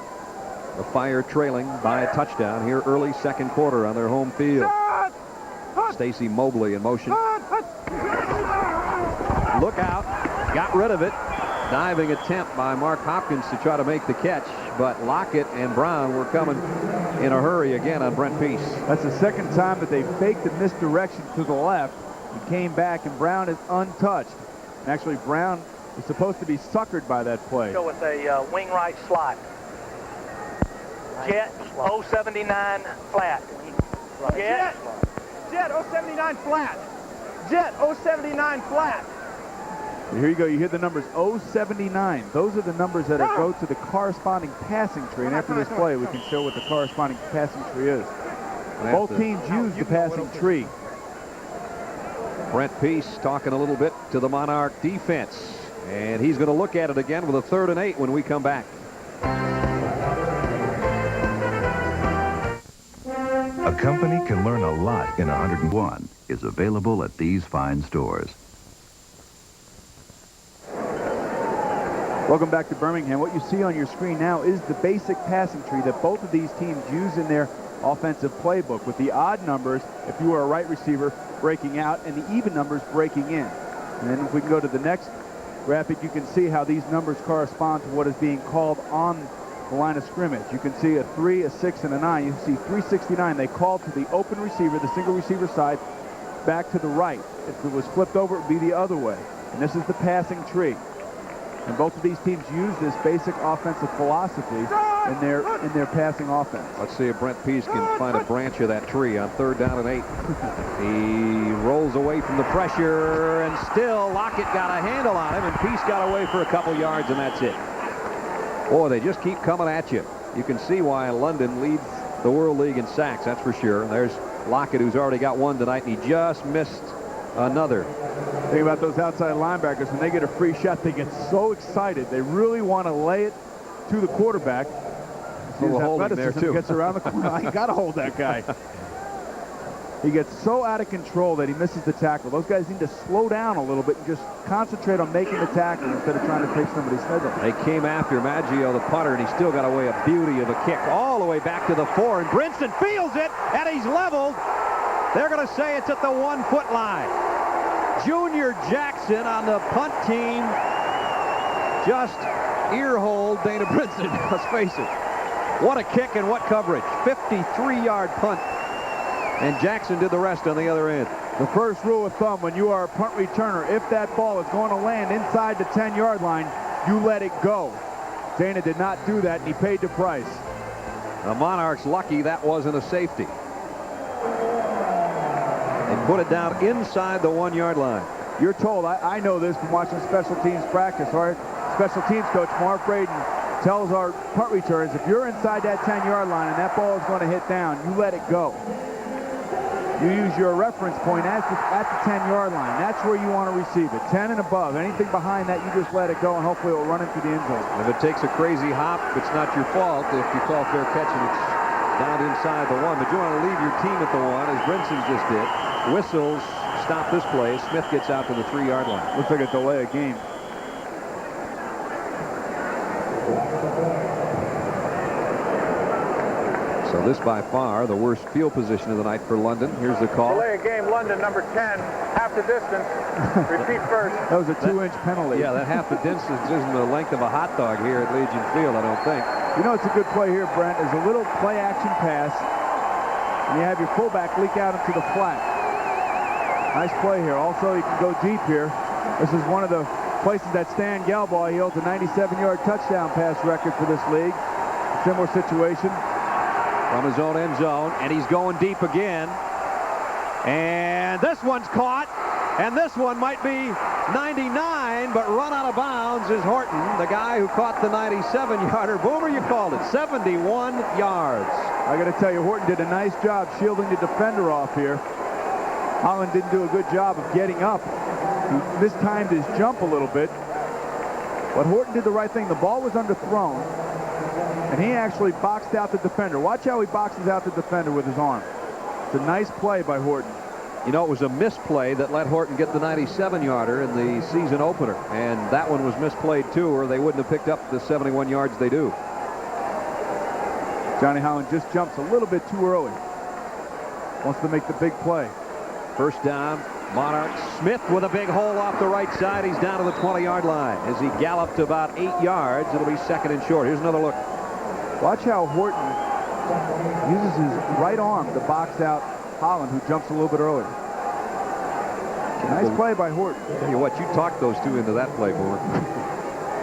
The Fire trailing by a touchdown here early second quarter on their home field. Stacy Mobley in motion. Look out. Got rid of it. Diving attempt by Mark Hopkins to try to make the catch, but Lockett and Brown were coming in a hurry again on Brent Peace. That's the second time that they faked the misdirection to the left. He came back, and Brown is untouched. And actually, Brown is supposed to be suckered by that play. Go with a wing right slot. Jet 079 flat. Jet 079 flat. Jet 079 flat. Here you go. You hear the numbers 079. Those are the numbers that go to the corresponding passing tree. And after this play, we can show what the corresponding passing tree is. Both teams use the passing tree. Brent Peace talking a little bit to the Monarch defense. And he's going to look at it again with a 3rd and 8 when we come back. A company can learn a lot in 101 is available at these fine stores. Welcome back to Birmingham. What you see on your screen now is the basic passing tree that both of these teams use in their offensive playbook, with the odd numbers if you are a right receiver breaking out and the even numbers breaking in. And then if we can go to the next graphic, you can see how these numbers correspond to what is being called on the line of scrimmage. You can see a 3, a 6, and a 9. You see 369. They call to the open receiver, the single receiver side, back to the right. If it was flipped over, it would be the other way. And this is the passing tree. And both of these teams use this basic offensive philosophy in their passing offense. Let's see if Brent Peace can find a branch of that tree on 3rd down and 8. He rolls away from the pressure, and still Lockett got a handle on him, and Peace got away for a couple yards, and that's it. Boy, they just keep coming at you. You can see why London leads the World League in sacks, that's for sure. There's Lockett, who's already got one tonight, and he just missed another. Think about those outside linebackers. When they get a free shot, they get so excited. They really want to lay it to the quarterback. A little holding there, too. Gets around the corner. I got to hold that guy. He gets so out of control that he misses the tackle. Those guys need to slow down a little bit and just concentrate on making the tackle instead of trying to take somebody's head off. They came after Maggio, the punter, and he still got away a beauty of a kick all the way back to the 4. And Brinson feels it, and he's leveled. They're going to say it's at the 1-foot line. Junior Jackson on the punt team just earholed Dana Brinson. Let's face it. What a kick and what coverage. 53-yard punt. And Jackson did the rest on the other end. The first rule of thumb when you are a punt returner, if that ball is going to land inside the 10-yard line, you let it go. Dana did not do that, and he paid the price. The Monarchs lucky that wasn't a safety. They put it down inside the 1-yard line. You're told, I know this from watching special teams practice. Our special teams coach, Mark Braden, tells our punt returners, if you're inside that 10-yard line and that ball is going to hit down, you let it go. You use your reference point at the 10-yard line. That's where you want to receive it. 10 and above. Anything behind that, you just let it go, and hopefully it will run into the end zone. If it takes a crazy hop, it's not your fault. If you call fair catch and it's down inside the 1. But you want to leave your team at the 1, as Brinson just did. Whistles stop this play. Smith gets out to the 3-yard line. Looks like a delay of game. So this by far the worst field position of the night for London. Here's the call. Delay of game, London, number 10, half the distance. Repeat first. That was a 2-inch penalty. Yeah, that half the distance isn't the length of a hot dog here at Legion Field, I don't think. You know, it's a good play here, Brent. There's a little play-action pass, and you have your fullback leak out into the flat. Nice play here. Also, you can go deep here. This is one of the places that Stan Galbaugh, he holds a 97-yard touchdown pass record for this league. Similar situation. From his own end zone, and he's going deep again. And this one's caught, and this one might be 99, but run out of bounds is Horton, the guy who caught the 97-yarder. Boomer, you called it. 71 yards. I got to tell you, Horton did a nice job shielding the defender off here. Holland didn't do a good job of getting up. He mistimed his jump a little bit, but Horton did the right thing. The ball was underthrown, and he actually boxed out the defender. Watch how he boxes out the defender with his arm. It's a nice play by Horton. You know, it was a misplay that let Horton get the 97-yarder in the season opener, and that one was misplayed too, or they wouldn't have picked up the 71 yards they do. Johnny Holland just jumps a little bit too early. Wants to make the big play. First down, Monarchs. Smith with a big hole off the right side. He's down to the 20-yard line. As he galloped about 8 yards, it'll be second and short. Here's another look. Watch how Horton uses his right arm to box out Holland, who jumps a little bit earlier. Nice play by Horton. Tell you what, you talked those two into that play, Boomer.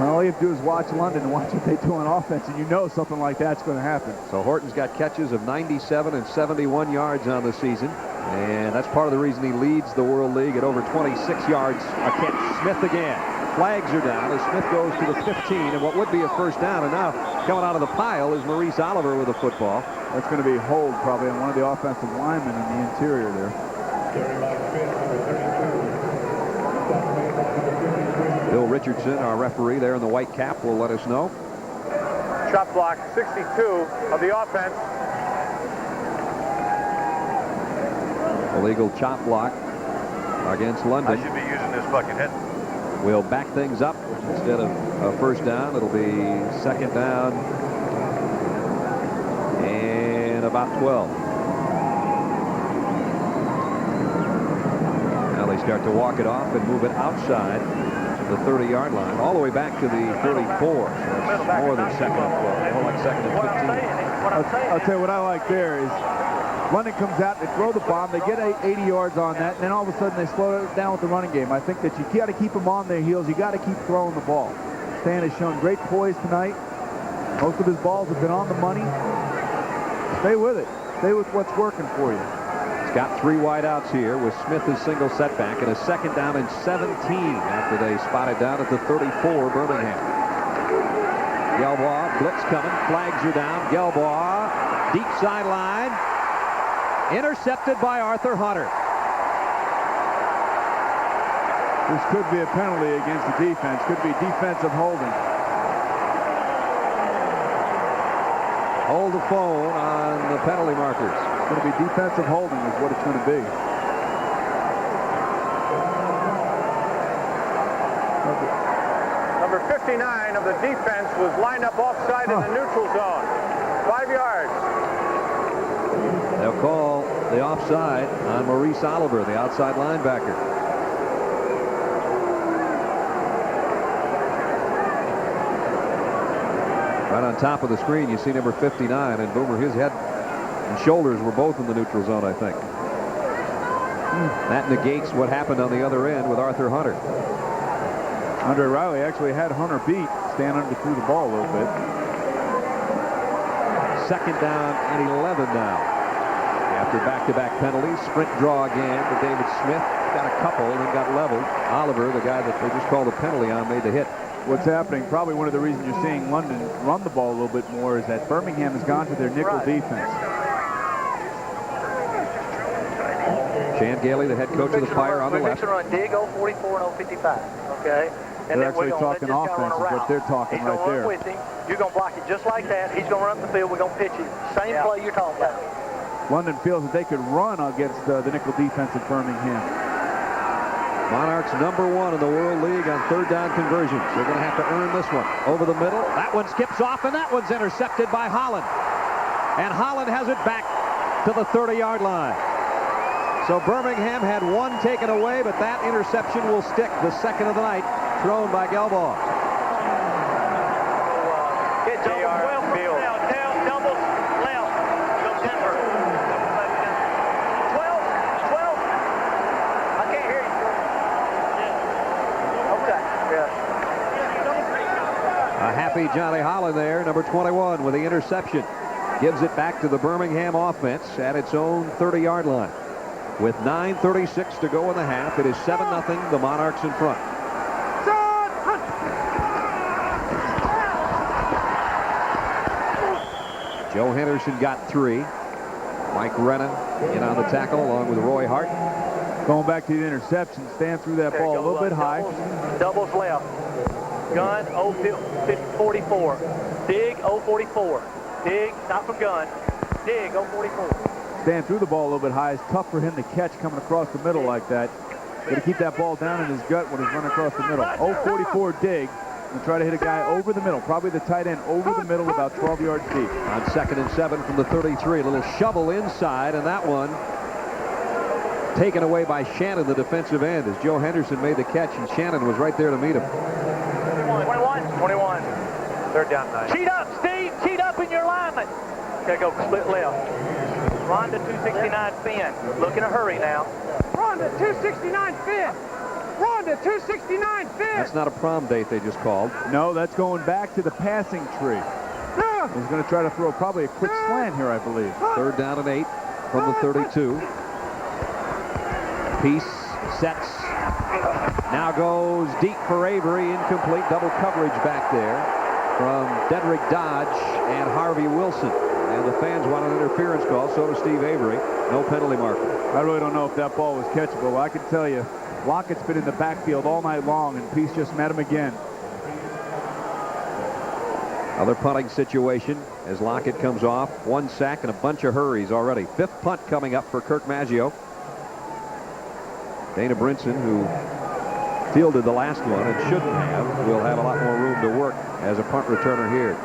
Well, all you have to do is watch London and watch what they do on offense, and you know something like that's going to happen. So Horton's got catches of 97 and 71 yards on the season, and that's part of the reason he leads the World League at over 26 yards a catch. Smith again. Flags are down as Smith goes to the 15, and what would be a first down, and now coming out of the pile is Maurice Oliver with a football. That's going to be a hold probably on one of the offensive linemen in the interior there. Bill Richardson, our referee there in the white cap, will let us know. Shot block 62 of the offense. Illegal chop block against London. I should be using this fucking hit. We'll back things up. Instead of a first down, it'll be second down and about 12. Now they start to walk it off and move it outside the 30-yard line, all the way back to the 34. So it's more than second and 12, more like second and 15. I'll tell you what I like there is London comes out, they throw the bomb, they get 80 yards on that, and then all of a sudden they slow it down with the running game. I think that you got to keep them on their heels. You got to keep throwing the ball. Stan has shown great poise tonight. Most of his balls have been on the money. Stay with it. Stay with what's working for you. He's got 3 wideouts here with Smith as single setback and a second down and 17 after they spotted down at the 34 Birmingham. Gelbaugh, blitz coming, flags are down. Gelbaugh, deep sideline. Intercepted by Arthur Hunter. This could be a penalty against the defense. Could be defensive holding. hold the phone on the penalty markers. It's going to be defensive holding is what it's going to be. Number 59 of the defense was lined up offside in the neutral zone. 5 yards. They'll call the offside on Maurice Oliver, the outside linebacker. Right on top of the screen, you see number 59, and Boomer, his head and shoulders were both in the neutral zone, I think. That negates what happened on the other end with Arthur Hunter. Andre Riley actually had Hunter beat. Stan under threw the ball a little bit. Second down and 11 now. After back-to-back penalties, sprint draw again to David Smith. Got a couple and then got leveled. Oliver, the guy that they just called a penalty on, made the hit. What's happening, probably one of the reasons you're seeing London run the ball a little bit more, is that Birmingham has gone to their nickel defense. Shan Gailey, the head coach of the Fire, on the left. We're going to run dig 044 and 055, okay? And they're actually talking offense is what they're talking right there. With him. You're going to block it just like that. He's going to run up the field. We're going to pitch it. Same play you're talking about. London feels that they could run against the nickel defense at Birmingham. Monarchs #1 in the World League on third down conversions. They're going to have to earn this one. Over the middle. That one skips off, and that one's intercepted by Holland. And Holland has it back to the 30-yard line. So Birmingham had one taken away, but that interception will stick. The second of the night, thrown by Gelbaugh. Get double left, doubles left. Go Denver. 12. I can't hear you. Okay. Yeah. A happy Johnny Holland there, number 21, with the interception. Gives it back to the Birmingham offense at its own 30-yard line. With 9:36 to go in the half, it is 7-0, the Monarchs in front. Joe Henderson got 3. Mike Renna in on the tackle along with Roy Hart. Going back to the interception, Stan threw that ball a little bit high. Doubles left. Gun 044. Dig 044. Dig, not from gun. Dig 044. Stan threw the ball a little bit high. It's tough for him to catch coming across the middle like that. Got to keep that ball down in his gut when he's running across the middle. 044 dig. And try to hit a guy over the middle. Probably the tight end over the middle, about 12 yards deep. On 2nd and 7 from the 33. A little shovel inside, and that one taken away by Shannon, the defensive end, as Joe Henderson made the catch, and Shannon was right there to meet him. 21. Third down 9. Cheat up, Steve. Cheat up in your alignment. Okay, go split left. Rhonda 269 Finn. Look in a hurry now. Rhonda 269 Finn. Rhonda 269 Finn. That's not a prom date they just called. No, that's going back to the passing tree. He's going to try to throw probably a quick slant here, I believe. Third down and 8 from the 32. Peace sets. Now goes deep for Avery. Incomplete. Double coverage back there from Dedrick Dodge and Harvey Wilson. And the fans want an interference call. So does Steve Avery. No penalty marker. I really don't know if that ball was catchable. I can tell you, Lockett's been in the backfield all night long, and Peace just met him again. Another punting situation as Lockett comes off. 1 sack and a bunch of hurries already. 5th punt coming up for Kirk Maggio. Dana Brinson, who fielded the last one and shouldn't have, will have a lot more room to work as a punt returner here.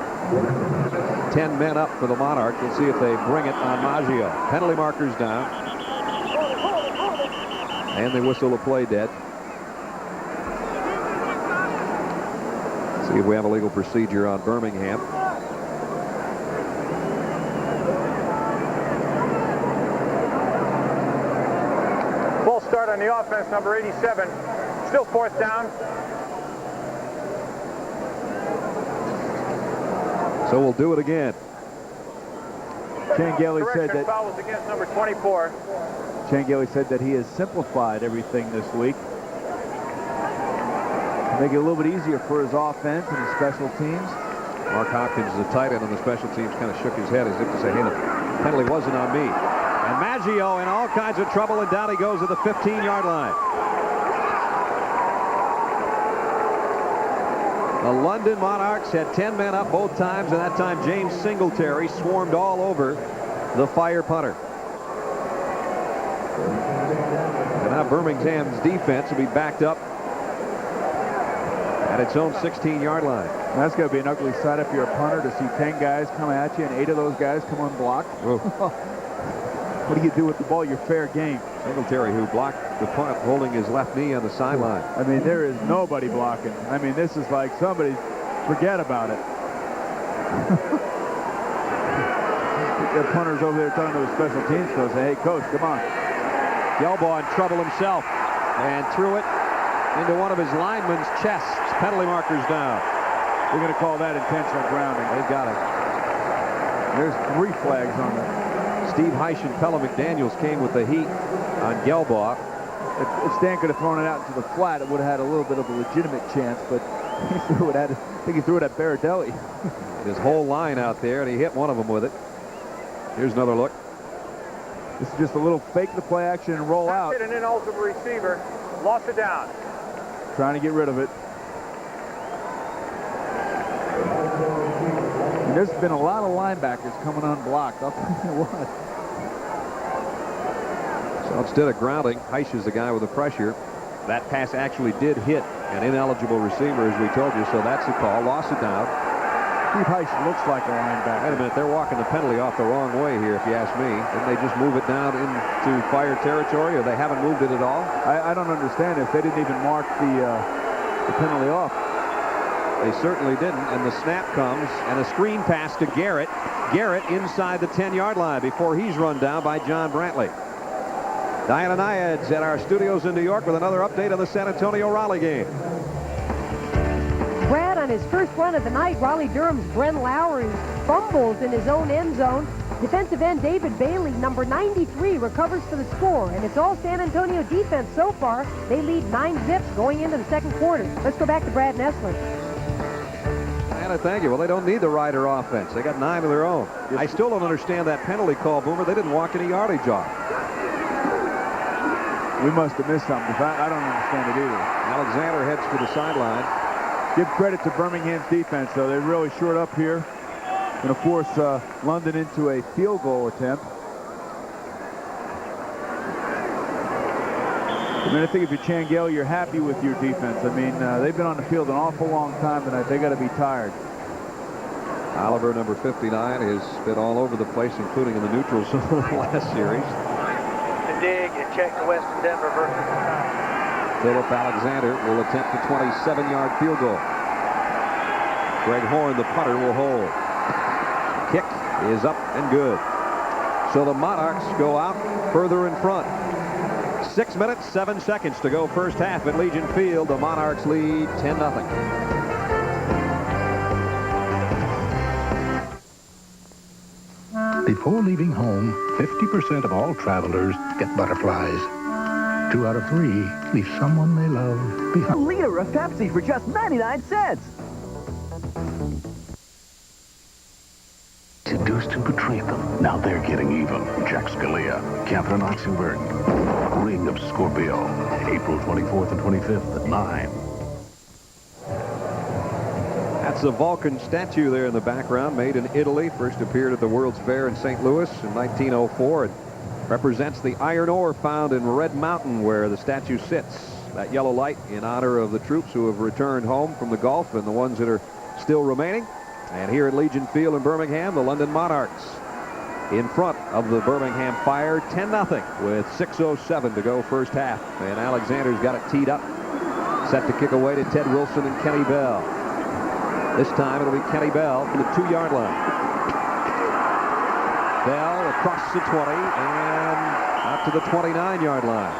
10 men up for the Monarchs. We'll see if they bring it on Maggio. Penalty markers down. And they whistle a play dead. See if we have a legal procedure on Birmingham. Full start on the offense, number 87. Still 4th down. So we'll do it again. Chan Gailey said that foul was against number 24. Chan Gailey said that he has simplified everything this week. Make it a little bit easier for his offense and his special teams. Mark Hopkins, the tight end on the special teams, kind of shook his head as if to say, hey, the penalty wasn't on me. And Maggio in all kinds of trouble, and down he goes to the 15-yard line. The London Monarchs had 10 men up both times, and that time James Singletary swarmed all over the Fire punter. And now Birmingham's defense will be backed up at its own 16-yard line. That's going to be an ugly sight if you're a punter to see 10 guys come at you and 8 of those guys come unblocked. What do you do with the ball? You're fair game. Singletary, who blocked the punt, holding his left knee on the sideline. I mean, there is nobody blocking. I mean, this is like somebody forget about it. The punter's over there talking to the special teams coach. Say, hey, coach, come on. Gelbaugh in trouble himself and threw it into one of his linemen's chests. Penalty markers down. We're going to call that intentional grounding. They've got it. There's 3 flags on it. Steve Heisch and Pella McDaniels came with the heat on Gelbaugh. If Stan could have thrown it out into the flat, it would have had a little bit of a legitimate chance, but he threw it at, I think he threw it at Baradelli. His whole line out there, and he hit one of them with it. Here's another look. This is just a little fake the play action and roll out. Hit an ineligible receiver. Lost it down. Trying to get rid of it. And there's been a lot of linebackers coming unblocked. I'll tell you what. So instead of grounding, Heisch is the guy with the pressure. That pass actually did hit an ineligible receiver, as we told you, so that's the call. Lost it down. Steve Heisch looks like a linebacker. Wait a minute, they're walking the penalty off the wrong way here, if you ask me. Didn't they just move it down into Fire territory, or they haven't moved it at all? I don't understand if they didn't even mark the penalty off. They certainly didn't, and the snap comes, and a screen pass to Garrett. Garrett inside the 10-yard line before he's run down by John Brantley. Diana Nyad's at our studios in New York with another update on the San Antonio-Raleigh game. Brad, on his first run of the night, Raleigh-Durham's Bren Lowry fumbles in his own end zone. Defensive end David Bailey, number 93, recovers for the score, and it's all San Antonio defense so far. They lead 9-0 going into the second quarter. Let's go back to Brad Nessler. Anna, thank you. Well, they don't need the Ryder offense. They got 9 of their own. I still don't understand that penalty call, Boomer. They didn't walk any yardage off. We must have missed something. I don't understand it either. Alexander heads to the sideline. Give credit to Birmingham's defense, though. They're really short up here. Going to force London into a field goal attempt. I mean, I think if you're Changel, you're happy with your defense. I mean, they've been on the field an awful long time tonight. They got to be tired. Oliver, number 59, has been all over the place, including in the neutral zone last series. To dig and check the Western Denver versus Philip Alexander will attempt a 27-yard field goal. Greg Horn, the punter, will hold. Kick is up and good. So the Monarchs go out further in front. 6 minutes, 7 seconds to go first half at Legion Field. The Monarchs lead 10-0. Before leaving home, 50% of all travelers get butterflies. 2 out of 3 leave someone they love behind. A liter of Pepsi for just 99 cents. Seduced and betrayed them. Now they're getting even. Jack Scalia, Catherine Oxenberg, Ring of Scorpio, April 24th and 25th at 9. That's the Vulcan statue there in the background, made in Italy. First appeared at the World's Fair in St. Louis in 1904. It represents the iron ore found in Red Mountain, where the statue sits. That yellow light in honor of the troops who have returned home from the Gulf and the ones that are still remaining. And here at Legion Field in Birmingham, the London Monarchs in front of the Birmingham Fire, 10-0 with 6:07 to go first half. And Alexander's got it teed up, set to kick away to Ted Wilson and Kenny Bell. This time it'll be Kenny Bell from the 2-yard line. Bell across the 20 and out to the 29-yard line.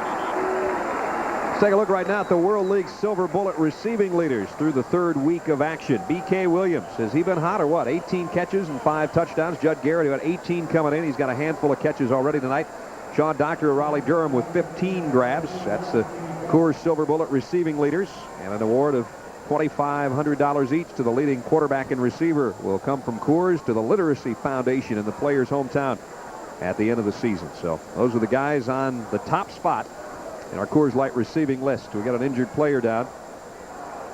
Let's take a look right now at the World League Silver Bullet receiving leaders through the third week of action. B.K. Williams, has he been hot or what? 18 catches and 5 touchdowns. Judd Garrett, who had 18 coming in, he's got a handful of catches already tonight. Sean Doctor of Raleigh-Durham with 15 grabs. That's the Coors Silver Bullet receiving leaders, and an award of $2,500 each to the leading quarterback and receiver will come from Coors to the Literacy Foundation in the player's hometown at the end of the season. So those are the guys on the top spot in our Coors Light receiving list. We got an injured player down.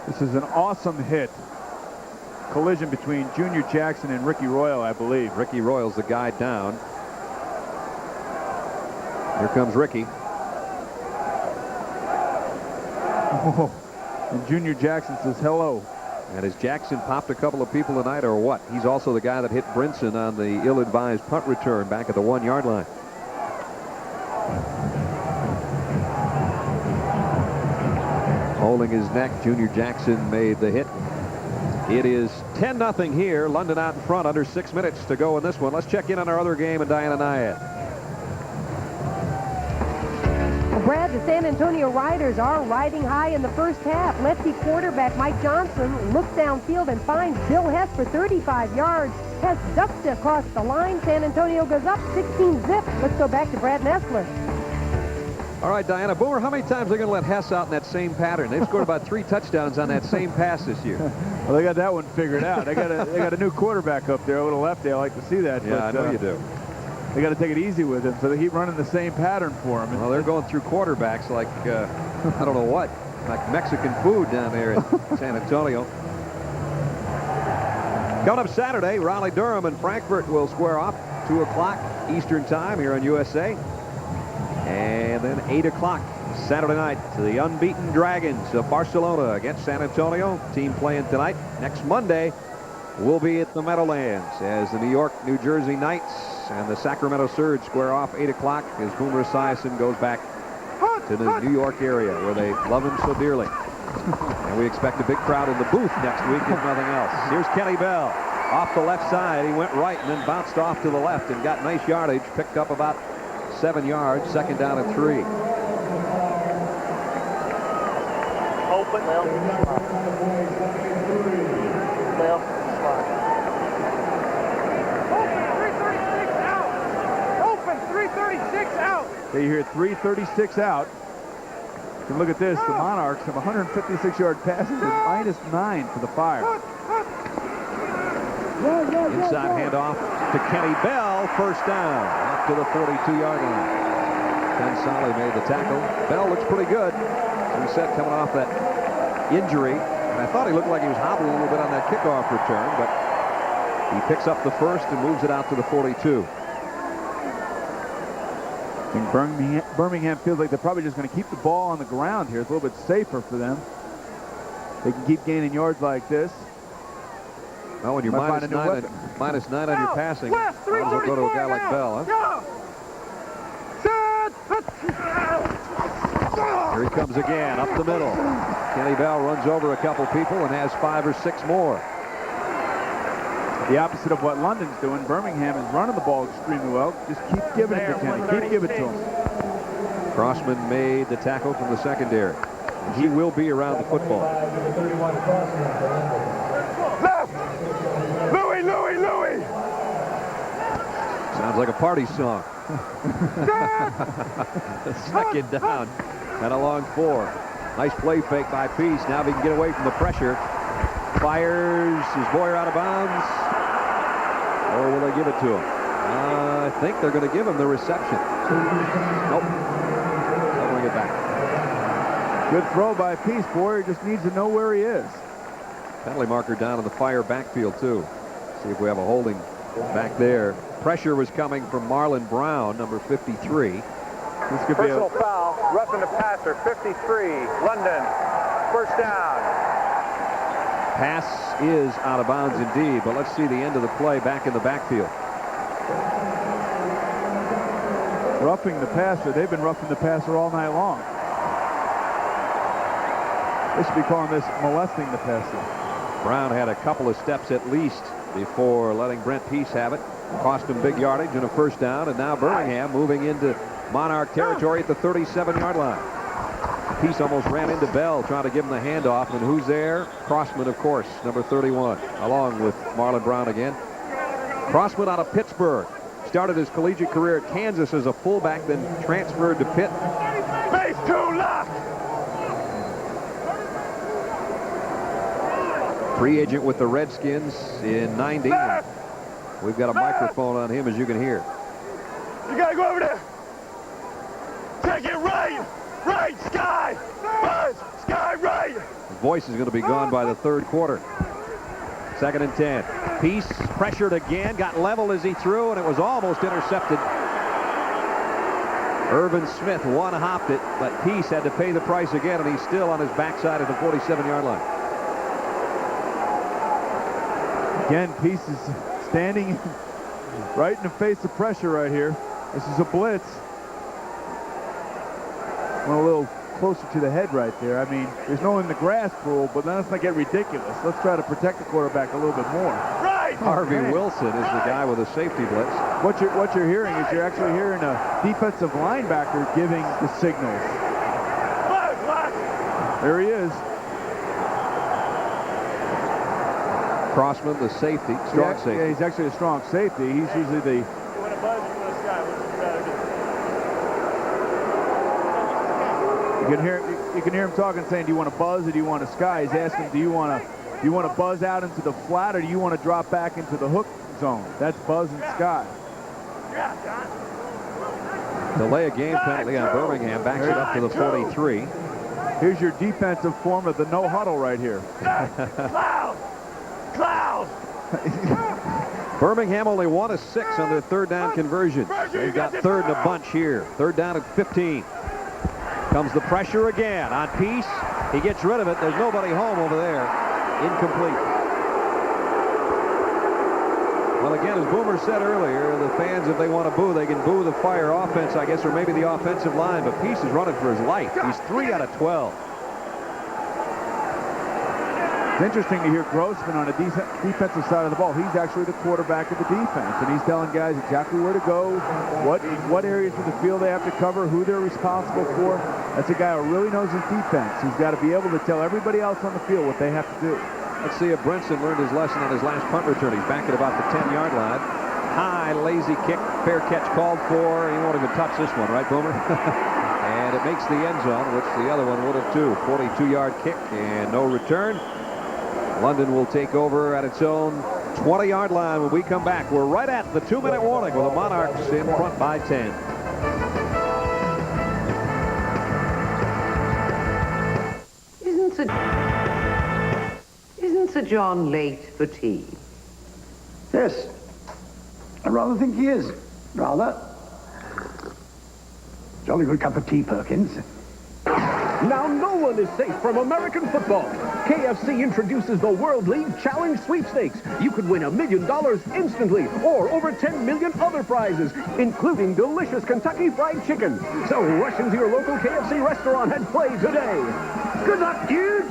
This is an awesome hit collision between Junior Jackson and Ricky Royal, I believe. Ricky Royal's the guy down. Here comes Ricky. Oh, and Junior Jackson says hello. And has Jackson popped a couple of people tonight or what? He's also the guy that hit Brinson on the ill-advised punt return back at the 1-yard line. Holding his neck, Junior Jackson made the hit. It is 10-0 here. London out in front, under 6 minutes to go in this one. Let's check in on our other game in Diana Nyad. Brad, the San Antonio Riders are riding high in the first half. Lefty quarterback Mike Johnson looks downfield and finds Bill Hess for 35 yards. Hess ducks across the line. San Antonio goes up 16-zip. Let's go back to Brad Nessler. All right, Diana. Boomer, how many times are they going to let Hess out in that same pattern? They've scored about 3 touchdowns on that same pass this year. Well, they got that one figured out. They got a new quarterback up there over the lefty. I like to see that. Yeah, but, I know you do. They got to take it easy with him, so they keep running the same pattern for him. Well, they're going through quarterbacks like, I don't know what, like Mexican food down there in San Antonio. Coming up Saturday, Raleigh-Durham and Frankfurt will square off 2 o'clock Eastern time here on USA. And then 8 o'clock Saturday night, the unbeaten Dragons of Barcelona against San Antonio. Team playing tonight. Next Monday, we'll be at the Meadowlands as the New York, New Jersey Knights and the Sacramento Surge square off 8 o'clock as Boomer Esiason goes back to the New York area where they love him so dearly. And we expect a big crowd in the booth next week, if nothing else. Here's Kenny Bell off the left side. He went right and then bounced off to the left and got nice yardage. Picked up about 7 yards. 2nd down and 3. Open. Left. Okay, you hear 3:36 out. You can look at this. The Monarchs have 156-yard passes and -9 for the Fire. Inside handoff to Kenny Bell. 1st down. Up to the 42-yard line. Ken Solly made the tackle. Bell looks pretty good. As we said, coming off that injury. And I thought he looked like he was hobbling a little bit on that kickoff return, but he picks up the 1st and moves it out to the 42. I think Birmingham feels like they're probably just going to keep the ball on the ground here. It's a little bit safer for them. They can keep gaining yards like this. Well, when you're -9 on your passing, might as well go to a guy like Bell, huh? Here he comes again, up the middle. Kenny Bell runs over a couple people and has 5 or 6 more. The opposite of what London's doing. Birmingham is running the ball extremely well. Just keep giving it to Kenny. Keep giving it to him. Crossman made the tackle from the secondary. He will be around the football. Left! Louis, Louis, Louis! Sounds like a party song. 2nd down and a long 4. Nice play fake by Peace. Now if he can get away from the pressure. Fires his Boyer out of bounds. Or will they give it to him? I think they're going to give him the reception. Nope. They'll bring it back. Good throw by Peace. Boyer just needs to know where he is. Penalty marker down in the Fire backfield, too. See if we have a holding back there. Pressure was coming from Marlon Brown, number 53. This could Personal foul, roughing the passer, 53. London, 1st down. Pass is out of bounds indeed, but let's see the end of the play back in the backfield. Roughing the passer. They've been roughing the passer all night long. They should be calling this molesting the passer. Brown had a couple of steps at least before letting Brent Peace have it. Cost him big yardage and a 1st down, and now Birmingham moving into Monarch territory at the 37-yard line. Peace almost ran into Bell trying to give him the handoff, and who's there? Crossman, of course, number 31, along with Marlon Brown again. Crossman out of Pittsburgh. Started his collegiate career at Kansas as a fullback, then transferred to Pitt. Base 2 left! Free agent with the Redskins in 90. We've got a microphone on him, as you can hear. You gotta go over there! Take it right! Right, Sky! Buzz! Sky, right! His voice is going to be gone by the 3rd quarter. 2nd and 10. Peace pressured again, got level as he threw, and it was almost intercepted. Irvin Smith one-hopped it, but Peace had to pay the price again, and he's still on his backside of the 47-yard line. Again, Peace is standing right in the face of pressure right here. This is a blitz. Went a little closer to the head right there. I mean, there's no in the grass rule, but let's not get ridiculous. Let's try to protect the quarterback a little bit more. Right. Harvey Wilson is the guy with a safety blitz. What you're hearing is you're actually hearing a defensive linebacker giving the signals. There he is. Crossman, the safety, strong safety. Yeah, he's actually a strong safety. He's usually the... You can hear him talking, saying, "Do you want to buzz or do you want to sky?" He's asking, "Do you want to buzz out into the flat or do you want to drop back into the hook zone?" That's buzz and sky. Delay a game penalty on Birmingham, backs it up to the 43. Here's your defensive form of the no huddle right here. Cloud! Birmingham only 1 of 6 on their 3rd down conversions. They've got 3rd and a bunch here. 3rd down at 15. Comes the pressure again on Peace. He gets rid of it. There's nobody home over there. Incomplete. Well, again, as Boomer said earlier, the fans, if they want to boo, they can boo the Fire offense, I guess, or maybe the offensive line. But Peace is running for his life. He's 3 out of 12. It's interesting to hear Grossman on the defensive side of the ball. He's actually the quarterback of the defense, and he's telling guys exactly where to go, what areas of the field they have to cover, who they're responsible for. That's a guy who really knows his defense. He's got to be able to tell everybody else on the field what they have to do. Let's see if Brinson learned his lesson on his last punt return. He's back at about the 10-yard line. High, lazy kick, fair catch called for. He won't even touch this one, right, Boomer? And it makes the end zone, which the other one would have too. 42-yard kick and no return. London will take over at its own 20-yard line when we come back. We're right at the 2-minute warning with the Monarchs in front by 10. Isn't Sir John late for tea? Yes. I rather think he is. Rather. Jolly good cup of tea, Perkins. Now no one is safe from American football. KFC introduces the World League Challenge Sweepstakes. You could win $1 million instantly or over 10 million other prizes, including delicious Kentucky Fried Chicken. So rush into your local KFC restaurant and play today. Good luck, dude!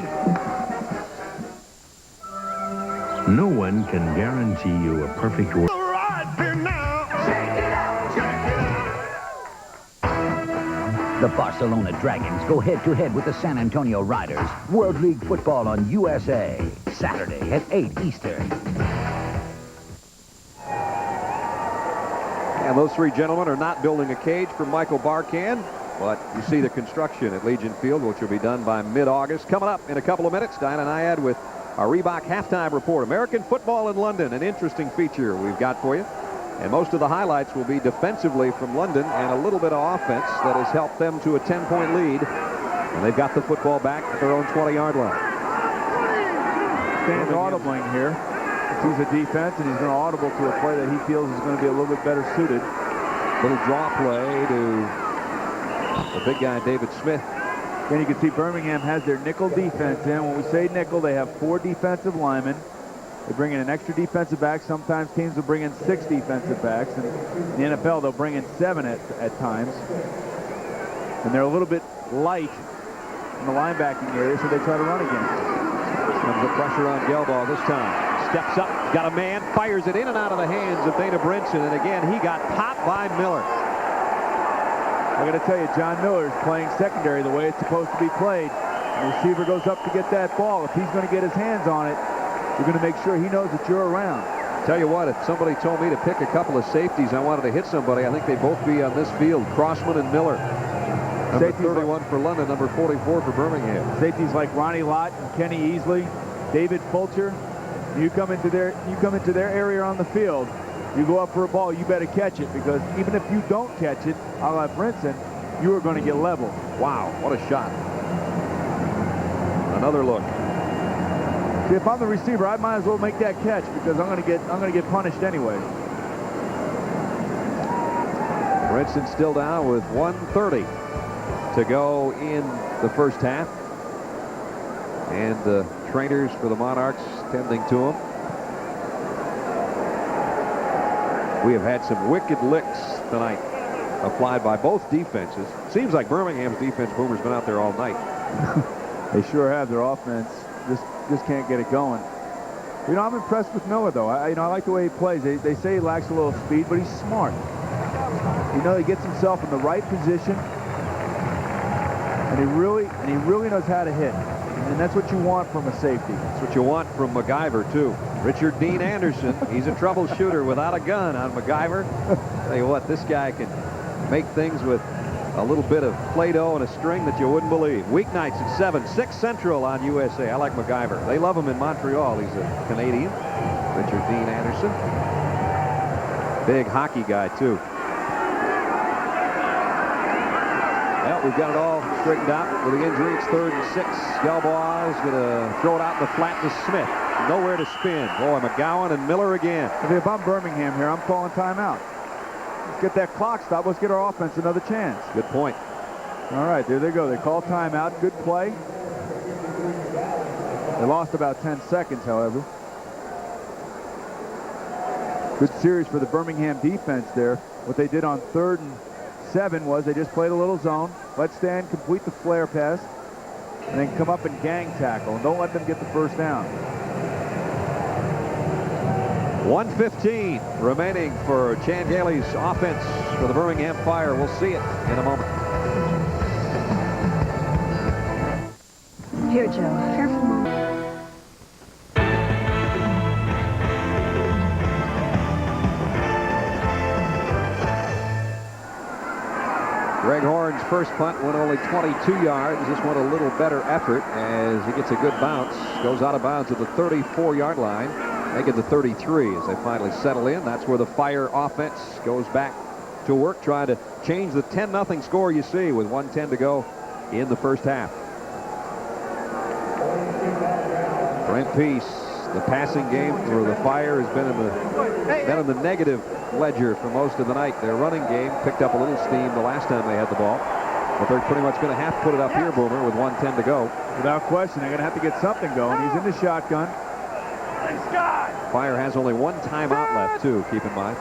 No one can guarantee you a perfect world. The Barcelona Dragons go head-to-head with the San Antonio Riders. World League football on USA. Saturday at 8 Eastern. And those 3 gentlemen are not building a cage for Michael Barkan, but you see the construction at Legion Field, which will be done by mid-August. Coming up in a couple of minutes, Diana Nyad with our Reebok halftime report. American football in London, an interesting feature we've got for you. And most of the highlights will be defensively from London and a little bit of offense that has helped them to a 10-point lead. And they've got the football back at their own 20-yard line. Stan's audibling here. He's a defense, and he's going to audible to a play that he feels is going to be a little bit better suited. Little draw play to the big guy, David Smith. And you can see Birmingham has their nickel defense in. When we say nickel, they have 4 defensive linemen. They bring in an extra defensive back. Sometimes teams will bring in 6 defensive backs. And in the NFL, they'll bring in 7 at times. And they're a little bit light in the linebacking area, so they try to run against it. Comes the pressure on Gelbaugh this time. Steps up, got a man, fires it in and out of the hands of Dana Brinson. And again, he got popped by Miller. I got to tell you, John Miller is playing secondary the way it's supposed to be played. The receiver goes up to get that ball. If he's going to get his hands on it, you're going to make sure he knows that you're around. Tell you what, if somebody told me to pick a couple of safeties, I wanted to hit somebody, I think they'd both be on this field, Crossman and Miller. Number 31 for London, number 44 for Birmingham. Safeties like Ronnie Lott and Kenny Easley, David Fulcher. You come into their area on the field, you go up for a ball, you better catch it, because even if you don't catch it, a la Brinson, you are going to get leveled. Wow, what a shot. Another look. See, if I'm the receiver, I might as well make that catch because I'm gonna get punished anyway. Princeton still down with 1:30 to go in the first half. And the trainers for the Monarchs tending to him. We have had some wicked licks tonight applied by both defenses. Seems like Birmingham's defense, Boomer's been out there all night. They sure have. Their offense just can't get it going. You know, I'm impressed with Miller, though. I like the way he plays. They say he lacks a little speed, but he's smart. You know, he gets himself in the right position, and he really knows how to hit. And that's what you want from a safety. That's what you want from MacGyver, too. Richard Dean Anderson, he's a troubleshooter without a gun on MacGyver. Tell you what, this guy can make things with a little bit of Play-Doh and a string that you wouldn't believe. Weeknights at 7, 6 Central on USA. I like MacGyver. They love him in Montreal. He's a Canadian. Richard Dean Anderson. Big hockey guy, too. Well, we've got it all straightened out with the injury. It's 3rd and 6. Gelbaugh's going to throw it out in the flat to Smith. Nowhere to spin. Boy, McGowan and Miller again. If I'm Birmingham here, I'm calling timeout. Let's get that clock stopped. Let's get our offense another chance. Good point. All right, there they go. They call timeout. Good play. They lost about 10 seconds, however. Good series for the Birmingham defense there. What they did on 3rd and 7 was they just played a little zone, let Stan complete the flare pass, and then come up and gang tackle, and don't let them get the first down. 1:15 remaining for Chan Gailey's offense for the Birmingham Fire. We'll see it in a moment. Here, Joe. Careful, Mom. Greg Horn's first punt went only 22 yards. This one a little better effort as he gets a good bounce. Goes out of bounds at the 34-yard line. Make it the 33 as they finally settle in. That's where the Fire offense goes back to work, trying to change the 10-0 score you see with 1:10 to go in the first half. Brent Peace, the passing game for the Fire has been in the negative ledger for most of the night. Their running game picked up a little steam the last time they had the ball, but they're pretty much going to have to put it up here, Boomer, with 1:10 to go. Without question, they're going to have to get something going. He's in the shotgun. Fire has only one timeout left, too, keep in mind.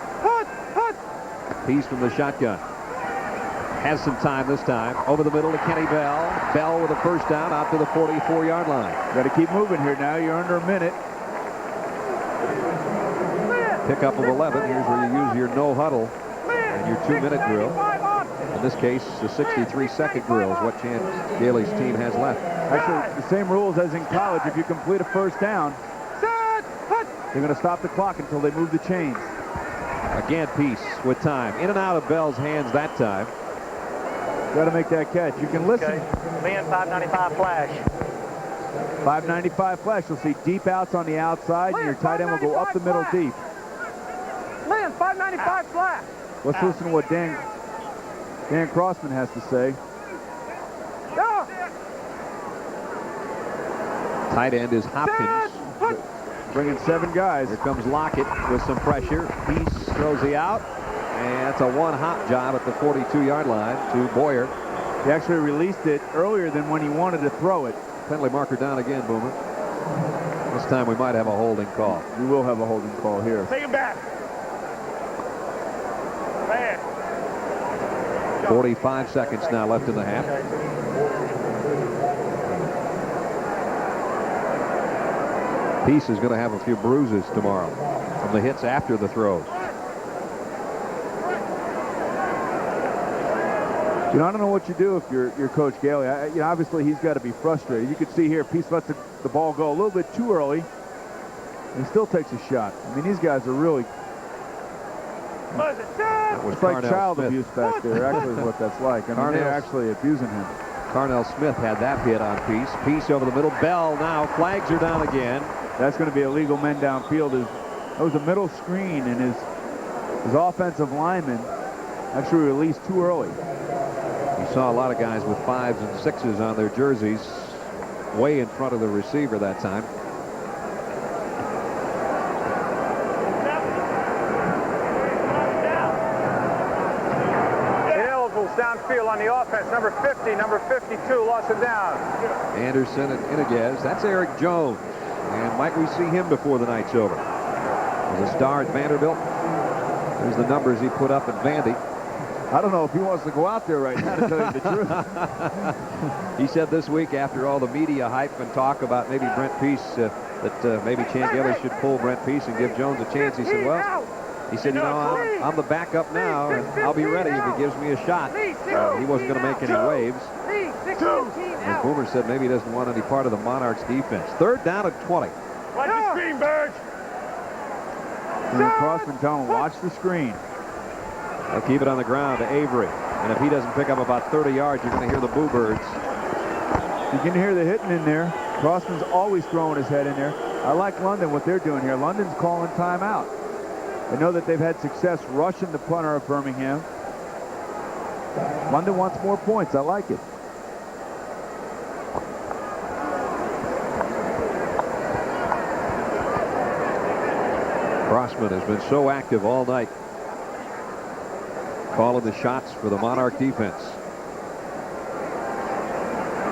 Peace from the shotgun. Has some time this time. Over the middle to Kenny Bell. Bell with a first down out to the 44-yard line. Got to keep moving here now. You're under a minute. Pickup of 11. Here's where you use your no huddle and your 2-minute drill. In this case, the 63-second drill is what Chan Gailey's team has left. Actually, the same rules as in college. If you complete a first down, they're going to stop the clock until they move the chains. Again, Peace with time. In and out of Bell's hands that time. Got to make that catch. You can listen. Okay. Man, 595 flash. 595 flash. You'll see deep outs on the outside, and your tight end will go up the middle deep. Lynn, 595 flash. Let's listen to what Dan Crossman has to say. Tight end is Hopkins. Bringing 7 guys. Here comes Lockett with some pressure. Peace throws the out. And it's a one-hop job at the 42-yard line to Boyer. He actually released it earlier than when he wanted to throw it. Penalty marker down again, Boomer. This time we might have a holding call. We will have a holding call here. Take him back. Man. 45 seconds now left in the half. Peace is going to have a few bruises tomorrow from the hits after the throws. You know, I don't know what you do if you're Coach Gailey. You know, obviously he's got to be frustrated. You can see here, Peace lets the ball go a little bit too early. And he still takes a shot. I mean, these guys are really... It's like child abuse back there, actually, is what that's like. I mean, they're actually abusing him. Carnell Smith had that hit on Peace. Peace over the middle. Bell now. Flags are down again. That's going to be illegal men downfield. That was a middle screen, and his offensive lineman actually released too early. You saw a lot of guys with 5s and 6s on their jerseys way in front of the receiver that time. downfield on the offense. Number 50, number 52 lost it down. Anderson and Iniguez. That's Eric Jones. And might we see him before the night's over? As a star at Vanderbilt. There's the numbers he put up at Vandy. I don't know if he wants to go out there right now, to tell you the truth. He said this week, after all the media hype and talk about maybe Brent Peace, that maybe Chan should pull Brent Peace and give Jones a chance. He said, well, you know, I'm the backup now, and I'll be ready if he gives me a shot. He wasn't going to make any waves. And Boomer said maybe he doesn't want any part of the Monarchs defense. 3rd down at 20. Watch the screen, Birch. Crossman telling him, watch the screen. They'll keep it on the ground to Avery. And if he doesn't pick up about 30 yards, you're going to hear the Boo Birds. You can hear the hitting in there. Crossman's always throwing his head in there. I like London, what they're doing here. London's calling timeout. I know that they've had success rushing the punter of Birmingham. London wants more points. I like it. Crossman has been so active all night, calling the shots for the Monarch defense.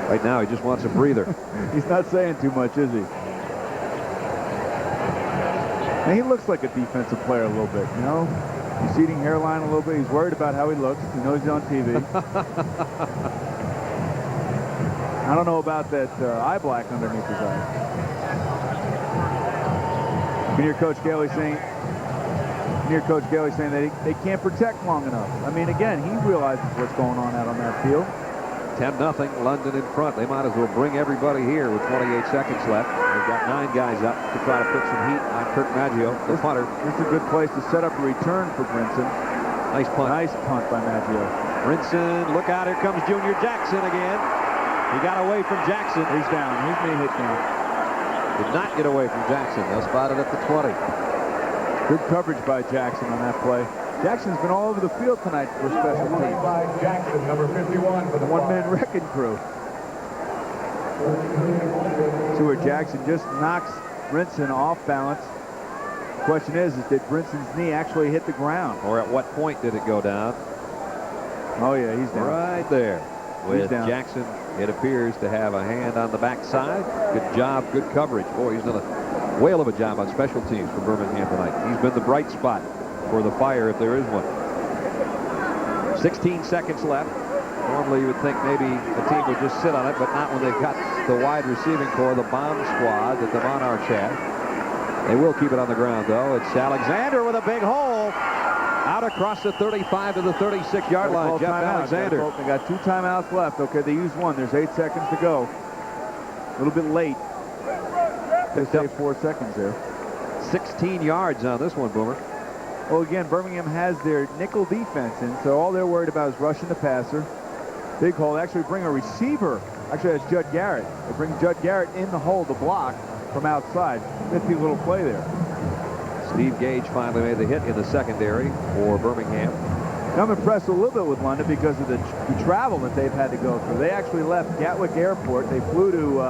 Right now, he just wants a breather. He's not saying too much, is he? And he looks like a defensive player a little bit, you know? Receding hairline a little bit. He's worried about how he looks. He knows he's on TV. I don't know about that eye black underneath his eye. You can hear Coach Gailey saying, that they can't protect long enough. I mean, again, he realizes what's going on out on that field. 10-0, London in front. They might as well bring everybody here with 28 seconds left. They've got 9 guys up to try to put some heat on Kirk Maggio, the punter. This is a good place to set up a return for Brinson. Nice punt. Nice punt by Maggio. Brinson, look out, here comes Junior Jackson again. He got away from Jackson. He's down. He's being hit down. Did not get away from Jackson. They'll spot it at the 20. Good coverage by Jackson on that play. Jackson's been all over the field tonight for special teams. By Jackson, number 51 for the one-man wrecking crew. See where Jackson just knocks Brinson off balance. The question is did Brinson's knee actually hit the ground? Or at what point did it go down? Oh, yeah, he's down. Right there. With Jackson, it appears to have a hand on the backside. Good job, good coverage. Boy, he's done a whale of a job on special teams for Birmingham tonight. He's been the bright spot for the Fire, if there is one. 16 seconds left. Normally you would think maybe the team would just sit on it, but not when they've got the wide receiving core, the bomb squad that the Monarchs have. They will keep it on the ground, though. It's Alexander with a big hole. Out across the 35 to the 36-yard line. Jeff Alexander. They got 2 timeouts left. Okay, they used 1. There's 8 seconds to go. A little bit late. They say 4 seconds there. 16 yards on this one, Boomer. Well, again, Birmingham has their nickel defense, and so all they're worried about is rushing the passer. Big hole. They actually bring a receiver. Actually, that's Judd Garrett. They bring Judd Garrett in the hole to block from outside. 50 little play there. Steve Gage finally made the hit in the secondary for Birmingham. I'm impressed a little bit with London because of the travel that they've had to go through. They actually left Gatwick Airport. They flew to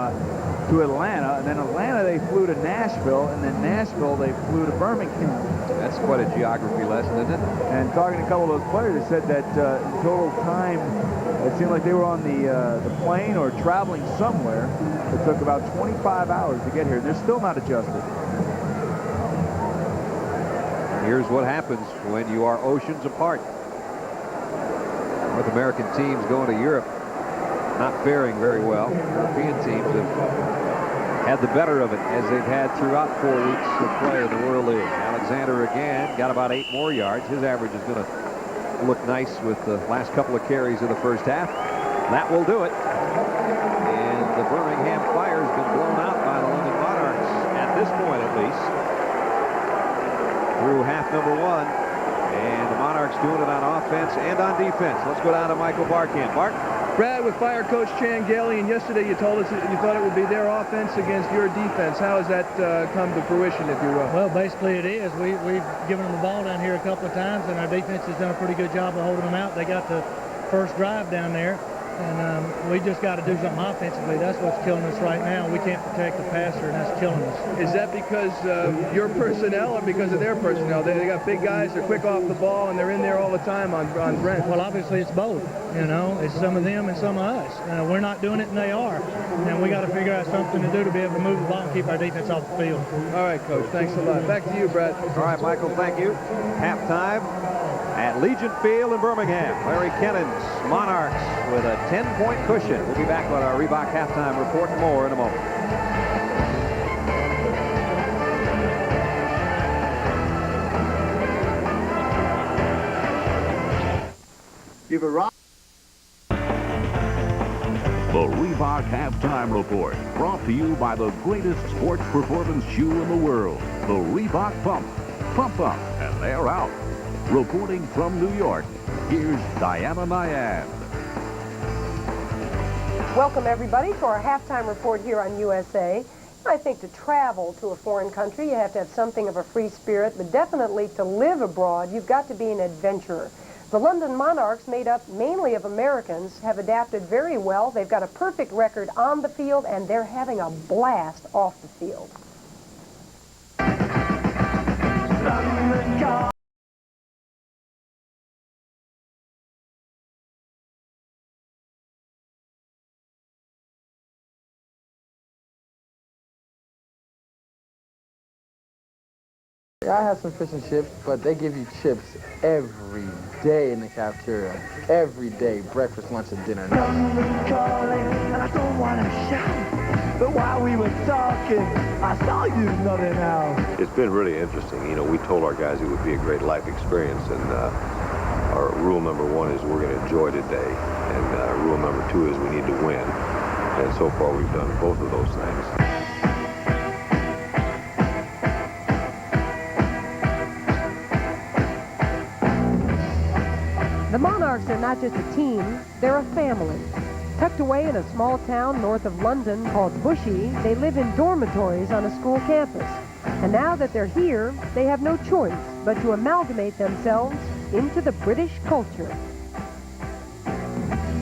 Atlanta, and then Atlanta they flew to Nashville, and then Nashville they flew to Birmingham. That's quite a geography lesson, isn't it? And talking to a couple of those players, they said that in total time, it seemed like they were on the plane or traveling somewhere. It took about 25 hours to get here. They're still not adjusted. Here's what happens when you are oceans apart. North American teams going to Europe not faring very well. European teams have had the better of it as they've had throughout 4 weeks of play in the World League. Alexander again got about 8 more yards. His average is going to look nice with the last couple of carries of the first half. That will do it. And the Birmingham Fire has been blown out by the London Monarchs at this point at least. Through half number 1, and the Monarchs doing it on offense and on defense. Let's go down to Michael Barkan. Bart? Brad, with Fire coach Chan Gailey, and yesterday you told us that you thought it would be their offense against your defense. How has that come to fruition, if you will? Well, basically it is. We've given them the ball down here a couple of times, and our defense has done a pretty good job of holding them out. They got the first drive down there, And we just got to do something offensively. That's what's killing us right now. We can't protect the passer, and that's killing us. Is that because of your personnel or because of their personnel? They got big guys, they're quick off the ball, and they're in there all the time on Brent. Well, obviously it's both. You know, it's some of them and some of us. We're not doing it, and they are. And we got to figure out something to do to be able to move the ball and keep our defense off the field. All right, Coach. Thanks a lot. Back to you, Brad. All right, Michael, thank you. Halftime at Legion Field in Birmingham. Larry Kennan's Monarchs with a 10-point cushion. We'll be back with our Reebok halftime report and more in a moment. Give a rock. The Reebok Halftime Report, brought to you by the greatest sports performance shoe in the world, the Reebok Pump. Pump up, and they're out. Reporting from New York, here's Diana Nyad. Welcome, everybody, to our halftime report here on USA. I think to travel to a foreign country, you have to have something of a free spirit, but definitely to live abroad, you've got to be an adventurer. The London Monarchs, made up mainly of Americans, have adapted very well. They've got a perfect record on the field, and they're having a blast off the field. I have some fish and chips, but they give you chips every day in the cafeteria. Every day, breakfast, lunch, and dinner. And I don't want to shout, but while we were talking, I saw you nothing else. It's been really interesting. You know, we told our guys it would be a great life experience, and our rule number one is we're going to enjoy today, and rule number two is we need to win. And so far, we've done both of those things. The Monarchs are not just a team, they're a family. Tucked away in a small town north of London called Bushy, they live in dormitories on a school campus. And now that they're here, they have no choice but to amalgamate themselves into the British culture.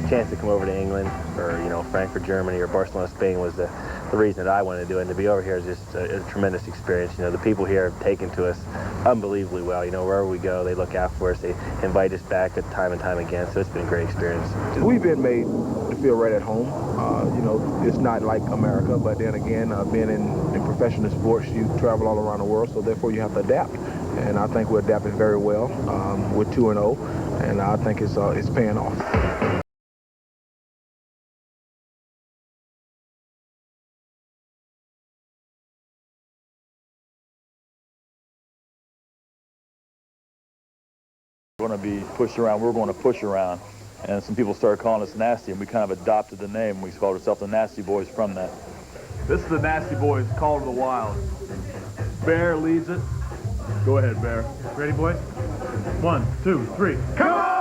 Chance to come over to England or, you know, Frankfurt, Germany or Barcelona, Spain was the reason that I wanted to do it. And to be over here is just a tremendous experience. You know, the people here have taken to us unbelievably well. You know, wherever we go, they look out for us. They invite us back time and time again. So it's been a great experience. We've been made to feel right at home. You know, it's not like America, but then again, being in professional sports, you travel all around the world, so therefore you have to adapt. And I think we're adapting very well. We're 2-0, and I think it's paying off. We're going to be pushed around. We're going to push around. And some people started calling us Nasty, and we kind of adopted the name. We called ourselves the Nasty Boys from that. This is the Nasty Boys, Call to the Wild. Bear leads it. Go ahead, Bear. Ready, boys? 1, 2, 3. Come on!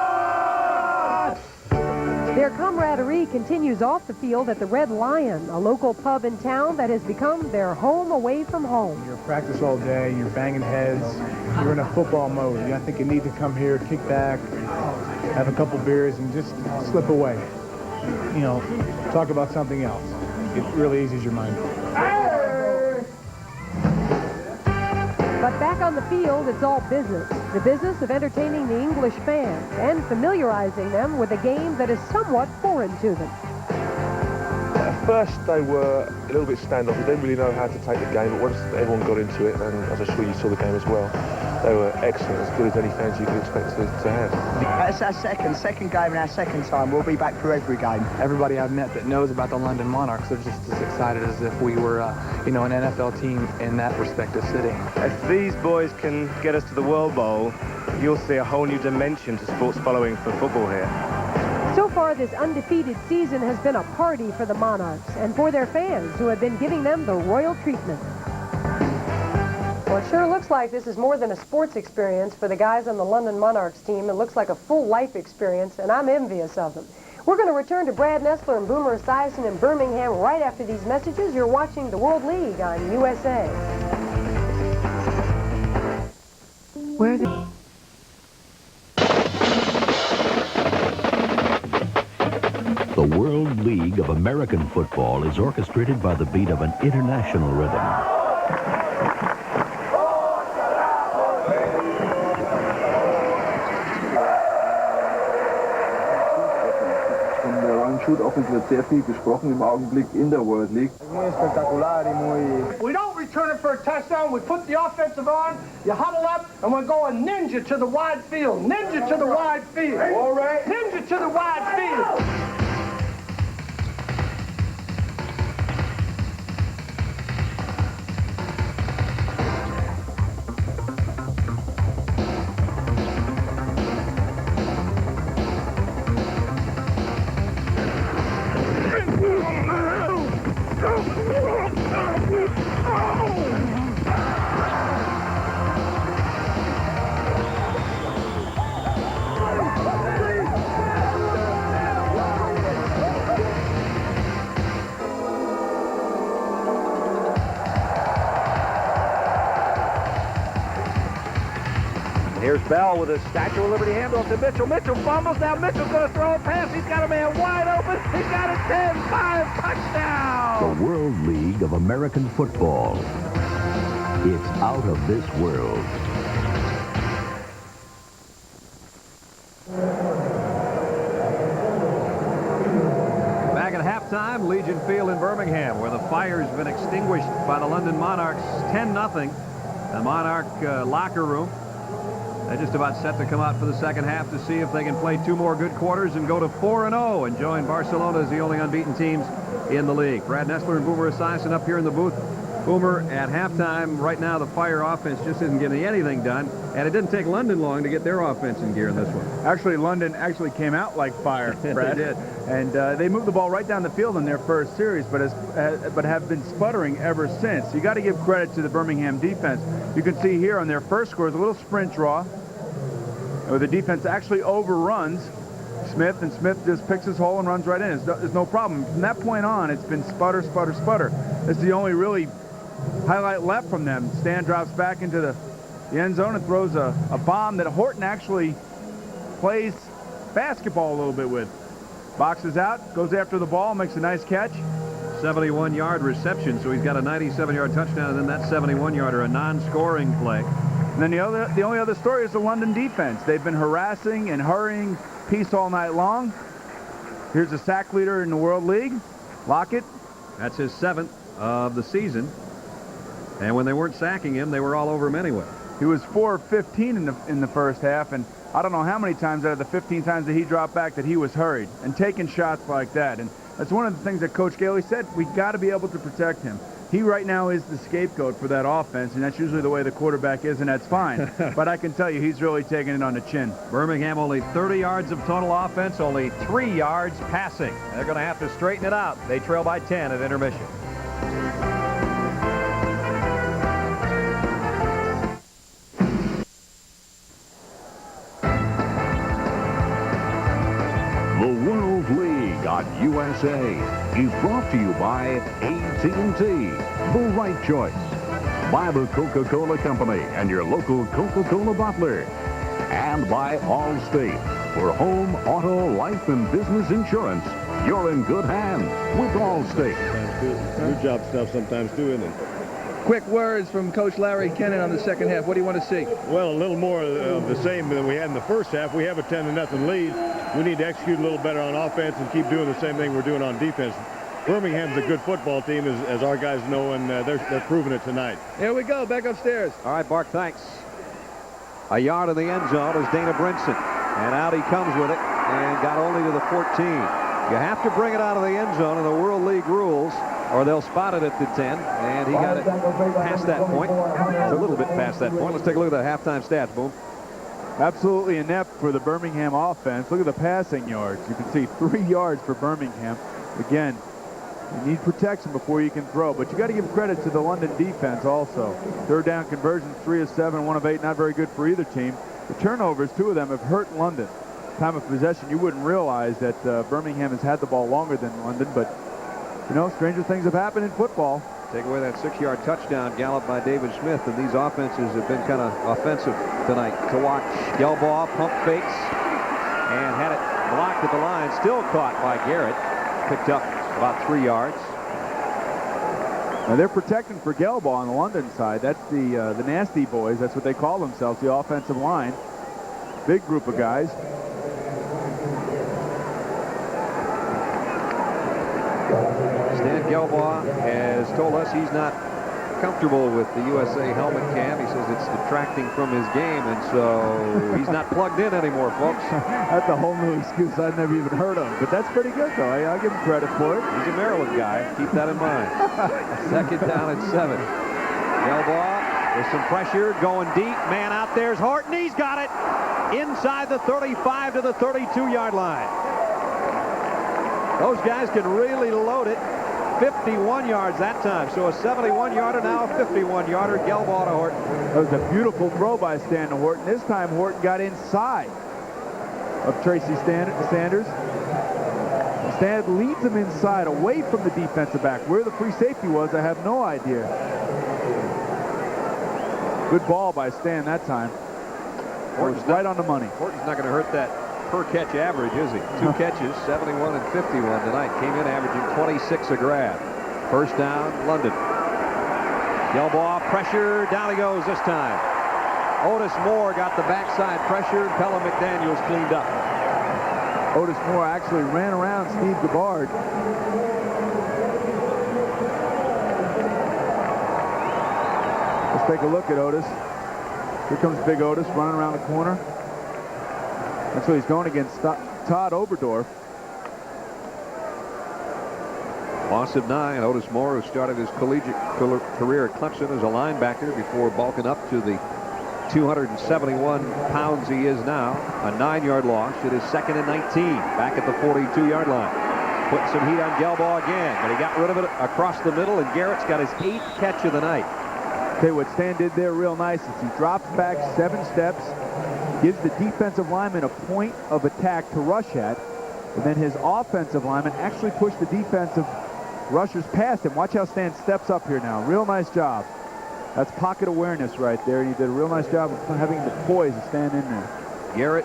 Their camaraderie continues off the field at the Red Lion, a local pub in town that has become their home away from home. You're practice all day, you're banging heads, you're in a football mode. I think you need to come here, kick back, have a couple beers, and just slip away. You know, talk about something else. It really eases your mind. But back on the field, it's all business. The business of entertaining the English fans and familiarizing them with a game that is somewhat foreign to them. At first they were a little bit standoffish. They didn't really know how to take the game, but once everyone got into it, and as I'm sure you saw the game as well, they were excellent, as good as any fans you could expect to have. That's our second game and our second time. We'll be back for every game. Everybody I've met that knows about the London Monarchs are just as excited as if we were, you know, an NFL team in that respective city. If these boys can get us to the World Bowl, you'll see a whole new dimension to sports following for football here. So far, this undefeated season has been a party for the Monarchs and for their fans who have been giving them the royal treatment. Well, it sure looks like this is more than a sports experience for the guys on the London Monarchs team. It looks like a full life experience, and I'm envious of them. We're going to return to Brad Nessler and Boomer Esiason in Birmingham right after these messages. You're watching the World League on USA. Where the... The The World League of American Football is orchestrated by the beat of an international rhythm. Offensive wird sehr viel gesprochen im Augenblick in der World League. We don't return it for a touchdown. We put the offensive on, you huddle up, and we're going ninja to the wide field. Ninja to the wide field. All right. Ninja to the wide field. Here's Bell with a Statue of Liberty handoff to Mitchell. Mitchell fumbles. Now Mitchell's going to throw a pass. He's got a man wide open. He's got a 10-5 touchdown. The World League of American Football. It's out of this world. Back at halftime, Legion Field in Birmingham, where the fire's been extinguished by the London Monarchs 10-0. The Monarch locker room. They're just about set to come out for the second half to see if they can play 2 more good quarters and go to 4-0 and join Barcelona as the only unbeaten teams in the league. Brad Nessler and Boomer Esiason up here in the booth. Boomer, at halftime, right now the Fire offense just isn't getting anything done, and it didn't take London long to get their offense in gear in this one. Actually, London actually came out like fire, Brad. They did. And they moved the ball right down the field in their first series, but have been sputtering ever since. You got to give credit to the Birmingham defense. You can see here on their first score, the little sprint draw, where the defense actually overruns Smith, and Smith just picks his hole and runs right in. There's no problem. From that point on, it's been sputter, sputter, sputter. That's the only really highlight left from them. Stan drops back into the end zone and throws a bomb that Horton actually plays basketball a little bit with. Boxes out, goes after the ball, makes a nice catch. 71-yard reception, so he's got a 97-yard touchdown, and then that 71-yarder, a non-scoring play. And then the only other story is the London defense. They've been harassing and hurrying Peace all night long. Here's the sack leader in the World League, Lockett. That's his 7th of the season. And when they weren't sacking him, they were all over him anyway. He was 4 of 15 in the first half, and I don't know how many times out of the 15 times that he dropped back that he was hurried and taking shots like that. And that's one of the things that Coach Gailey said. We got to be able to protect him. He right now is the scapegoat for that offense, and that's usually the way the quarterback is, and that's fine. But I can tell you, he's really taking it on the chin. Birmingham only 30 yards of total offense, only 3 yards passing. They're going to have to straighten it out. They trail by 10 at intermission. The World League on USA is brought to you by AT&T, the right choice, by the Coca-Cola Company and your local Coca-Cola bottler, and by Allstate. For home, auto, life, and business insurance, you're in good hands with Allstate. Your job stuff sometimes too, isn't it? Quick words from Coach Larry Kennan on the second half. What do you want to see? Well, a little more of the same than we had in the first half. We have a 10-0 lead. We need to execute a little better on offense and keep doing the same thing we're doing on defense. Birmingham's a good football team, as our guys know, and they're proving it tonight. Here we go, back upstairs. All right, Bart, thanks. A yard in the end zone is Dana Brinson. And out he comes with it, and got only to the 14. You have to bring it out of the end zone in the World League rules, or they'll spot it at the 10, and he got it past that point. It's a little bit past that point. Let's take a look at the halftime stats, Boom. Absolutely inept for the Birmingham offense. Look at the passing yards. You can see 3 yards for Birmingham. Again, you need protection before you can throw, but you got to give credit to the London defense also. Third down conversions, 3 of 7, 1 of 8, not very good for either team. The turnovers, 2 of them, have hurt London. Time of possession, you wouldn't realize that Birmingham has had the ball longer than London, but, you know, stranger things have happened in football. Take away that 6-yard touchdown gallop by David Smith, and these offenses have been kind of offensive tonight to watch. Gelbaugh pump fakes and had it blocked at the line, still caught by Garrett. picked up about 3 yards. Now they're protecting for Gelbaugh on the London side. That's the nasty boys. That's what they call themselves, the offensive line. Big group of guys. Stan Gelbaugh has told us he's not comfortable with the USA helmet cam. He says it's detracting from his game, and so he's not plugged in anymore, folks. That's a whole new excuse I've never even heard of, but that's pretty good, though. I'll give him credit for it. He's a Maryland guy. Keep that in mind. 2nd down and 7. Gelbaugh with some pressure, going deep. Man out there's Horton. He's got it inside the 35 to the 32-yard line. Those guys can really load it. 51 yards that time. So a 71-yarder, now a 51-yarder. Gelbaugh to Horton. That was a beautiful throw by Stan to Horton. This time Horton got inside of Tracy Sanders. Stan leads him inside, away from the defensive back. Where the free safety was, I have no idea. Good ball by Stan that time. Horton's right on the money. Horton's not going to hurt that per-catch average, is he? 2 catches, 71 and 51 tonight. Came in averaging 26 a grab. First down, London. Gelbaugh, pressure, down he goes this time. Otis Moore got the backside pressure. Pella McDaniels cleaned up. Otis Moore actually ran around Steve Gabbard. Let's take a look at Otis. Here comes Big Otis running around the corner. And so he's going against Todd Oberdorf. Loss of 9. Otis Moore, who started his collegiate career at Clemson as a linebacker before bulking up to the 271 pounds he is now. A 9-yard loss. It is 2nd and 19. Back at the 42-yard line. Putting some heat on Gelbaugh again, but he got rid of it across the middle, and Garrett's got his 8th catch of the night. Okay, what Stan did there real nice is he drops back 7 steps, gives the defensive lineman a point of attack to rush at, and then his offensive lineman actually pushed the defensive rushers past him. Watch how Stan steps up here now. Real nice job. That's pocket awareness right there, and he did a real nice job of having the poise to stand in there. Garrett,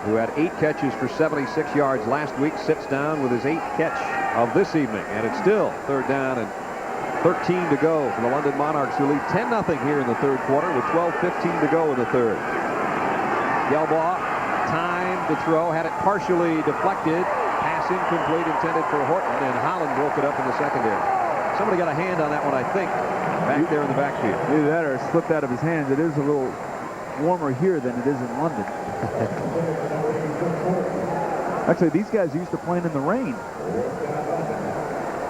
who had 8 catches for 76 yards last week, sits down with his 8th catch of this evening, and it's still 3rd down and 13 to go for the London Monarchs, who lead 10-0 here in the 3rd quarter with 12:15 to go in the 3rd. Gelbaugh, time to throw, had it partially deflected. Pass incomplete, intended for Horton, and Holland broke it up in the secondary. Somebody got a hand on that one, I think, back there in the backfield. Either that or it slipped out of his hands. It is a little warmer here than it is in London. Actually, these guys used to playing in the rain.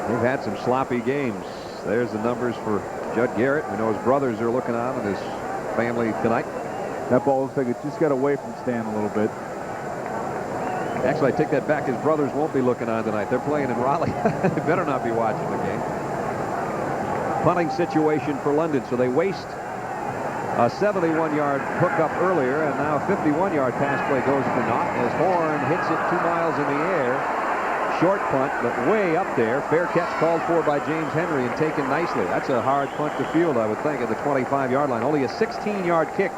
They've had some sloppy games. There's the numbers for Judd Garrett. We know his brothers are looking on and his family tonight. That ball looks like it just got away from Stan a little bit. Actually, I take that back. His brothers won't be looking on tonight. They're playing in Raleigh. They better not be watching the game. Punting situation for London, so they waste a 71-yard hookup earlier, and now a 51-yard pass play goes for naught as Horn hits it 2 miles in the air. Short punt, but way up there. Fair catch called for by James Henry and taken nicely. That's a hard punt to field, I would think, at the 25-yard line. Only a 16-yard kick.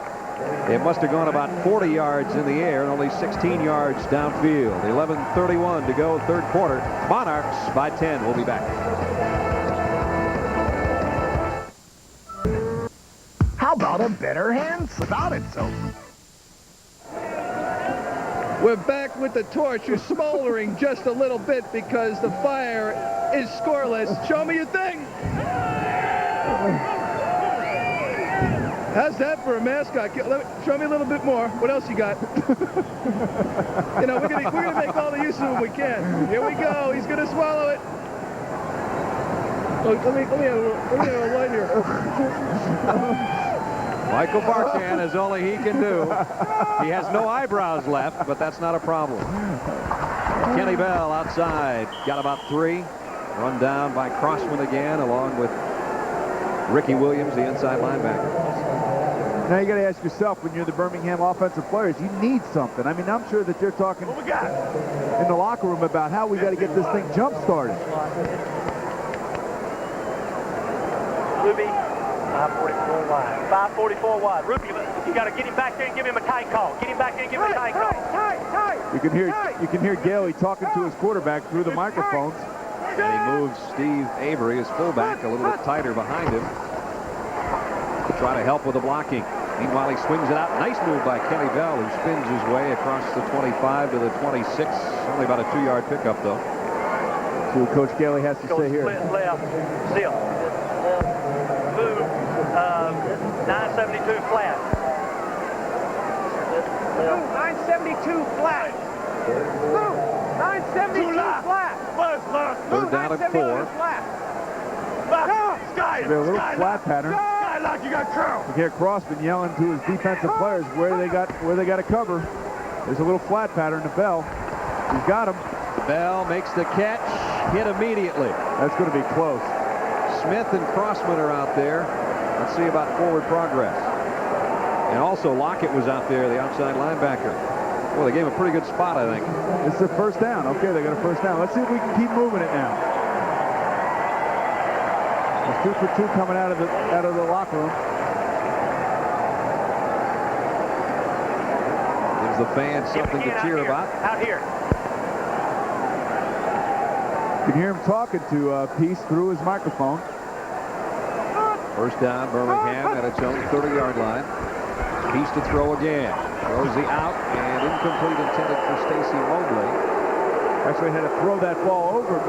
It must have gone about 40 yards in the air and only 16 yards downfield. 11:31 to go, 3rd quarter. Monarchs by 10. We'll be back. How about a better hand spouted soap? We're back with the torch, who's smoldering just a little bit because the fire is scoreless. Show me your thing. How's that for a mascot? Show me a little bit more. What else you got? You know, we're gonna make all the use of him we can. Here we go. He's gonna swallow it. Oh, let me have a light here. Michael Barkan is only he can do. He has no eyebrows left, but that's not a problem. Kenny Bell outside. Got about 3. Run down by Crossman again, along with Ricky Williams, the inside linebacker. Now you got to ask yourself, when you're the Birmingham offensive players, you need something. I mean, I'm sure that they're talking in the locker room about how we got to get this thing jump-started. Ruby, 544 wide. 544 wide. Ruby, you got to get him back there and give him a tight call. Get him back there and give him a tight call. Tight. You can hear Gailey talking to his quarterback through the microphones. And he moves Steve Avery, his fullback, a little bit tighter behind him to try to help with the blocking. Meanwhile, he swings it out. Nice move by Kenny Bell, who spins his way across the 25 to the 26. Only about a 2-yard pickup, though. See what Coach Gailey has to say here. Split left, zip. Move, 972 flat. 972 flat. 972 flat. Third down and 4. A little flat pattern. You hear Crossman yelling to his defensive players where they got to cover. There's a little flat pattern to Bell. He's got him. Bell makes the catch, hit immediately. That's going to be close. Smith and Crossman are out there. Let's see about forward progress. And also Lockett was out there, the outside linebacker. Well, they gave him a pretty good spot, I think. It's a first down. Okay, they got a first down. Let's see if we can keep moving it now. There's 2 for 2 coming out of the locker room. Gives the fans something to cheer about. Out here. You can hear him talking to Peace through his microphone. First down, Birmingham at its own 30-yard line. Peace to throw again. Throws the out and incomplete, intended for Stacy Mobley. Actually had to throw that ball over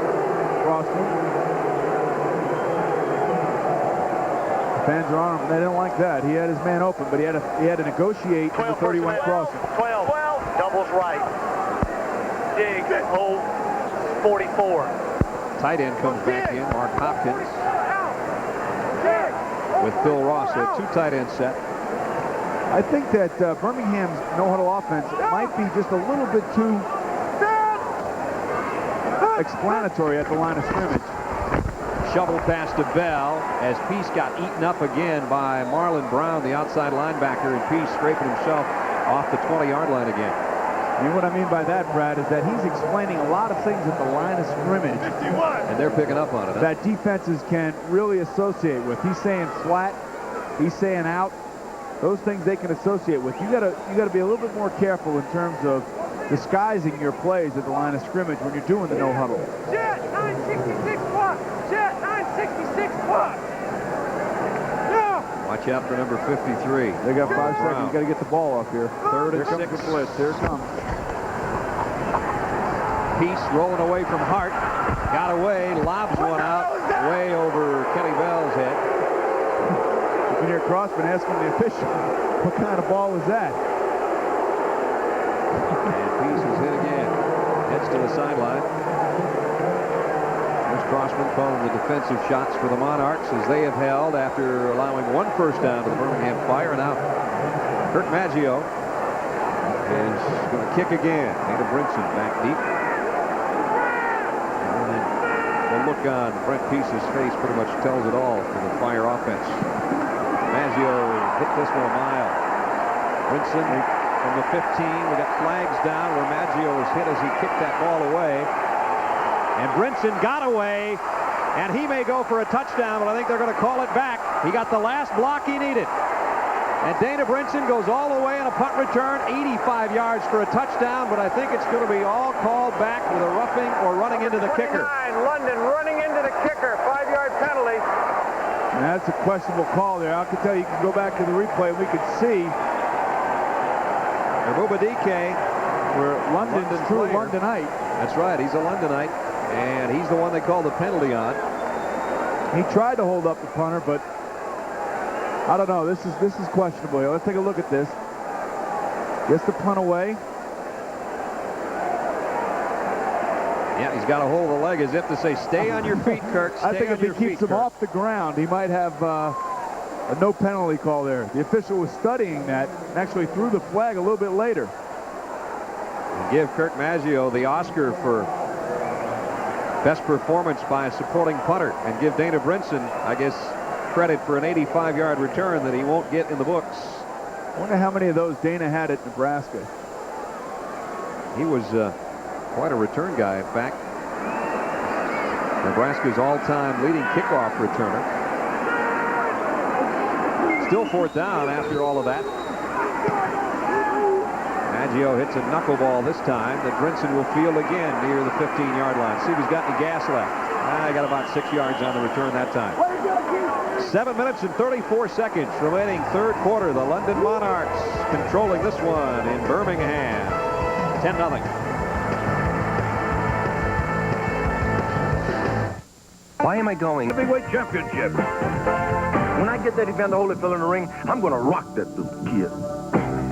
Crossman. The fans are on him. They didn't like that. He had his man open, but he had to negotiate in the 31 crossing. 12. Doubles right. Dig. Hold. 44. Tight end comes back in. Mark Hopkins with Phil Ross. So 2 tight end set. I think that Birmingham's no-huddle offense might be just a little bit too explanatory at the line of scrimmage. Shovel pass to Bell as Peace got eaten up again by Marlon Brown, the outside linebacker, and Peace scraping himself off the 20-yard line again. You know what I mean by that, Brad, is that he's explaining a lot of things at the line of scrimmage. And they're picking up on it. Huh? That defenses can really associate with. He's saying flat. He's saying out. Those things they can associate with. You gotta be a little bit more careful in terms of disguising your plays at the line of scrimmage when you're doing the no huddle. Jet 966 plus. Jet 966 plus. Watch out for number 53. They got 5 seconds. You got to get the ball up here. Third and 6. The blitz. Here it comes. Peace rolling away from Hart. Got away. Lobs one out. Way over Kenny Bell's head. You can hear Crossman asking the official, what kind of ball was that? And Peace was hit again. Heads to the sideline. There's Crossman calling the defensive shots for the Monarchs as they have held after allowing 1 first down to the Birmingham Fire. And now Kirk Maggio is going to kick again. Dana Brinson back deep. And the look on Brent Peace's face pretty much tells it all for the Fire offense. Maggio hit this one a mile. Brinson from the 15. We got flags down where Maggio was hit as he kicked that ball away. And Brinson got away, and he may go for a touchdown, but I think they're going to call it back. He got the last block he needed. And Dana Brinson goes all the way on a punt return, 85 yards for a touchdown, but I think it's going to be all called back with a roughing or running into the kicker. London running into the kicker, 5-yard penalty. And that's a questionable call there. I can tell you can go back to the replay and we could see Mubadike, where London's true Londonite. That's right, he's a Londonite, and he's the one they called the penalty on. He tried to hold up the punter, but I don't know. This is questionable. Let's take a look at this. Gets the punt away. Yeah, he's got a hold of the leg as if to say, stay on your feet, Kirk. Stay I think if he keeps him off the ground, he might have a no penalty call there. The official was studying that and actually threw the flag a little bit later. And give Kirk Maggio the Oscar for best performance by a supporting punter, and give Dana Brinson, I guess, credit for an 85-yard return that he won't get in the books. I wonder how many of those Dana had at Nebraska. He was quite a return guy, in fact. Nebraska's all-time leading kickoff returner. Still 4th down after all of that. Maggio hits a knuckleball this time that Brinson will field again near the 15-yard line. See if he's got any gas left. I got about 6 yards on the return that time. 7 minutes and 34 seconds remaining third quarter. The London Monarchs controlling this one in Birmingham. 10-0. Why am I going? The Big Weight Championship. When I get that Evander Holyfield in the ring, I'm going to rock that little kid.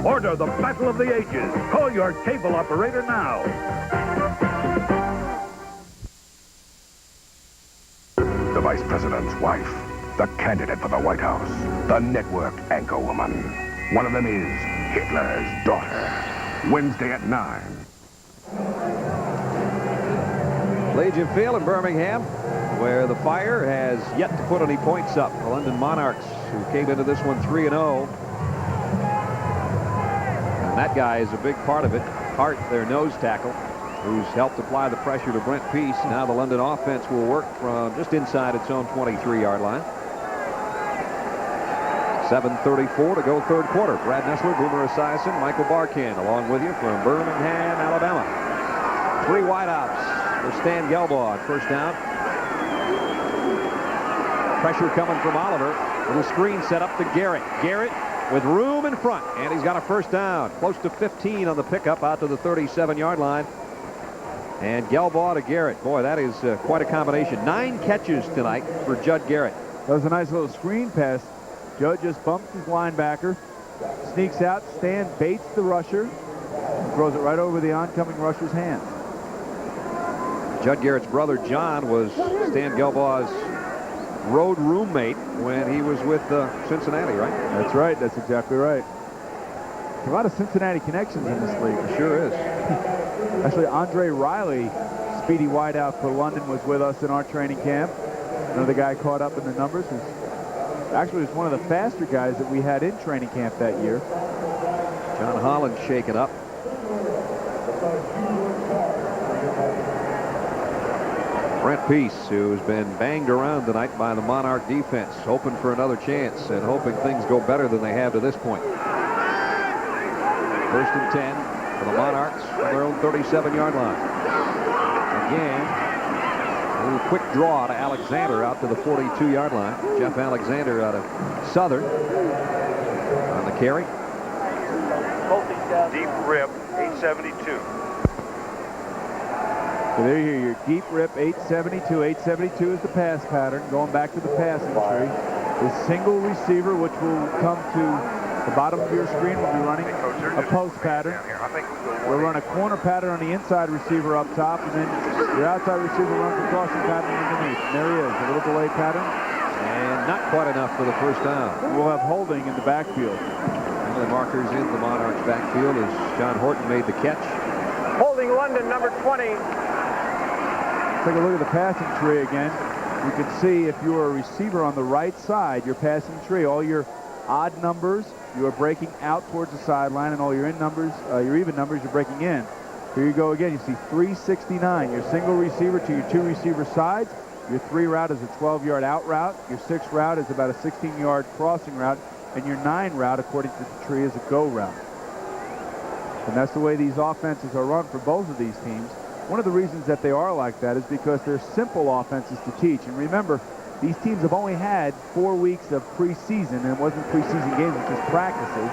Order the Battle of the Ages. Call your cable operator now. The Vice President's wife, the candidate for the White House, the network anchor woman. One of them is Hitler's daughter. Wednesday at 9. Legion Field in Birmingham, where the Fire has yet to put any points up. The London Monarchs, who came into this one 3-0. And that guy is a big part of it. Hart, their nose tackle, who's helped apply the pressure to Brent Peace. Now the London offense will work from just inside its own 23-yard line. 7:34 to go third quarter. Brad Nessler, Boomer Esiason, Michael Barkin along with you from Birmingham, Alabama. 3 wideouts for Stan Gelbaugh on first down. Pressure coming from Oliver. Little screen set up to Garrett. Garrett with room in front, and he's got a first down. Close to 15 on the pickup out to the 37-yard line. And Gelbaugh to Garrett. Boy, that is quite a combination. 9 catches tonight for Judd Garrett. That was a nice little screen pass. Judd just bumps his linebacker, sneaks out. Stan baits the rusher, and throws it right over the oncoming rusher's hands. Judd Garrett's brother John was Stan Gelbaugh's road roommate when he was with Cincinnati, right? That's right. That's exactly right. A lot of Cincinnati connections in this league. It sure is. Actually, Andre Riley, speedy wideout for London, was with us in our training camp. Another guy caught up in the numbers. Actually, was one of the faster guys that we had in training camp that year. John Holland shaken up. Brent Peace, who's been banged around tonight by the Monarch defense, hoping for another chance and hoping things go better than they have to this point. First and 10 for the Monarchs on their own 37-yard line. Again, a little quick draw to Alexander out to the 42-yard line. Jeff Alexander out of Southern on the carry. Deep rip, 872. So there you hear your deep rip, 872. 872 is the pass pattern. Going back to the passing tree. The single receiver, which will come to the bottom of your screen, will be running a post pattern. We'll run a corner pattern on the inside receiver up top, and then your outside receiver runs a crossing pattern underneath. And there he is, a little delay pattern. And not quite enough for the first down. We'll have holding in the backfield. One of the markers in the Monarchs backfield as John Horton made the catch. Holding London, number 20. Take a look at the passing tree again. You can see if you're a receiver on the right side, your passing tree, all your odd numbers, you are breaking out towards the sideline, and all your numbers, your even numbers, you're breaking in. Here you go again. You see 369. Your single receiver to your 2 receiver sides. Your 3 route is a 12-yard out route. Your 6 route is about a 16-yard crossing route. And your 9 route, according to the tree, is a go route. And that's the way these offenses are run for both of these teams. One of the reasons that they are like that is because they're simple offenses to teach. And remember, these teams have only had 4 weeks of preseason, and it wasn't preseason games, it was just practices.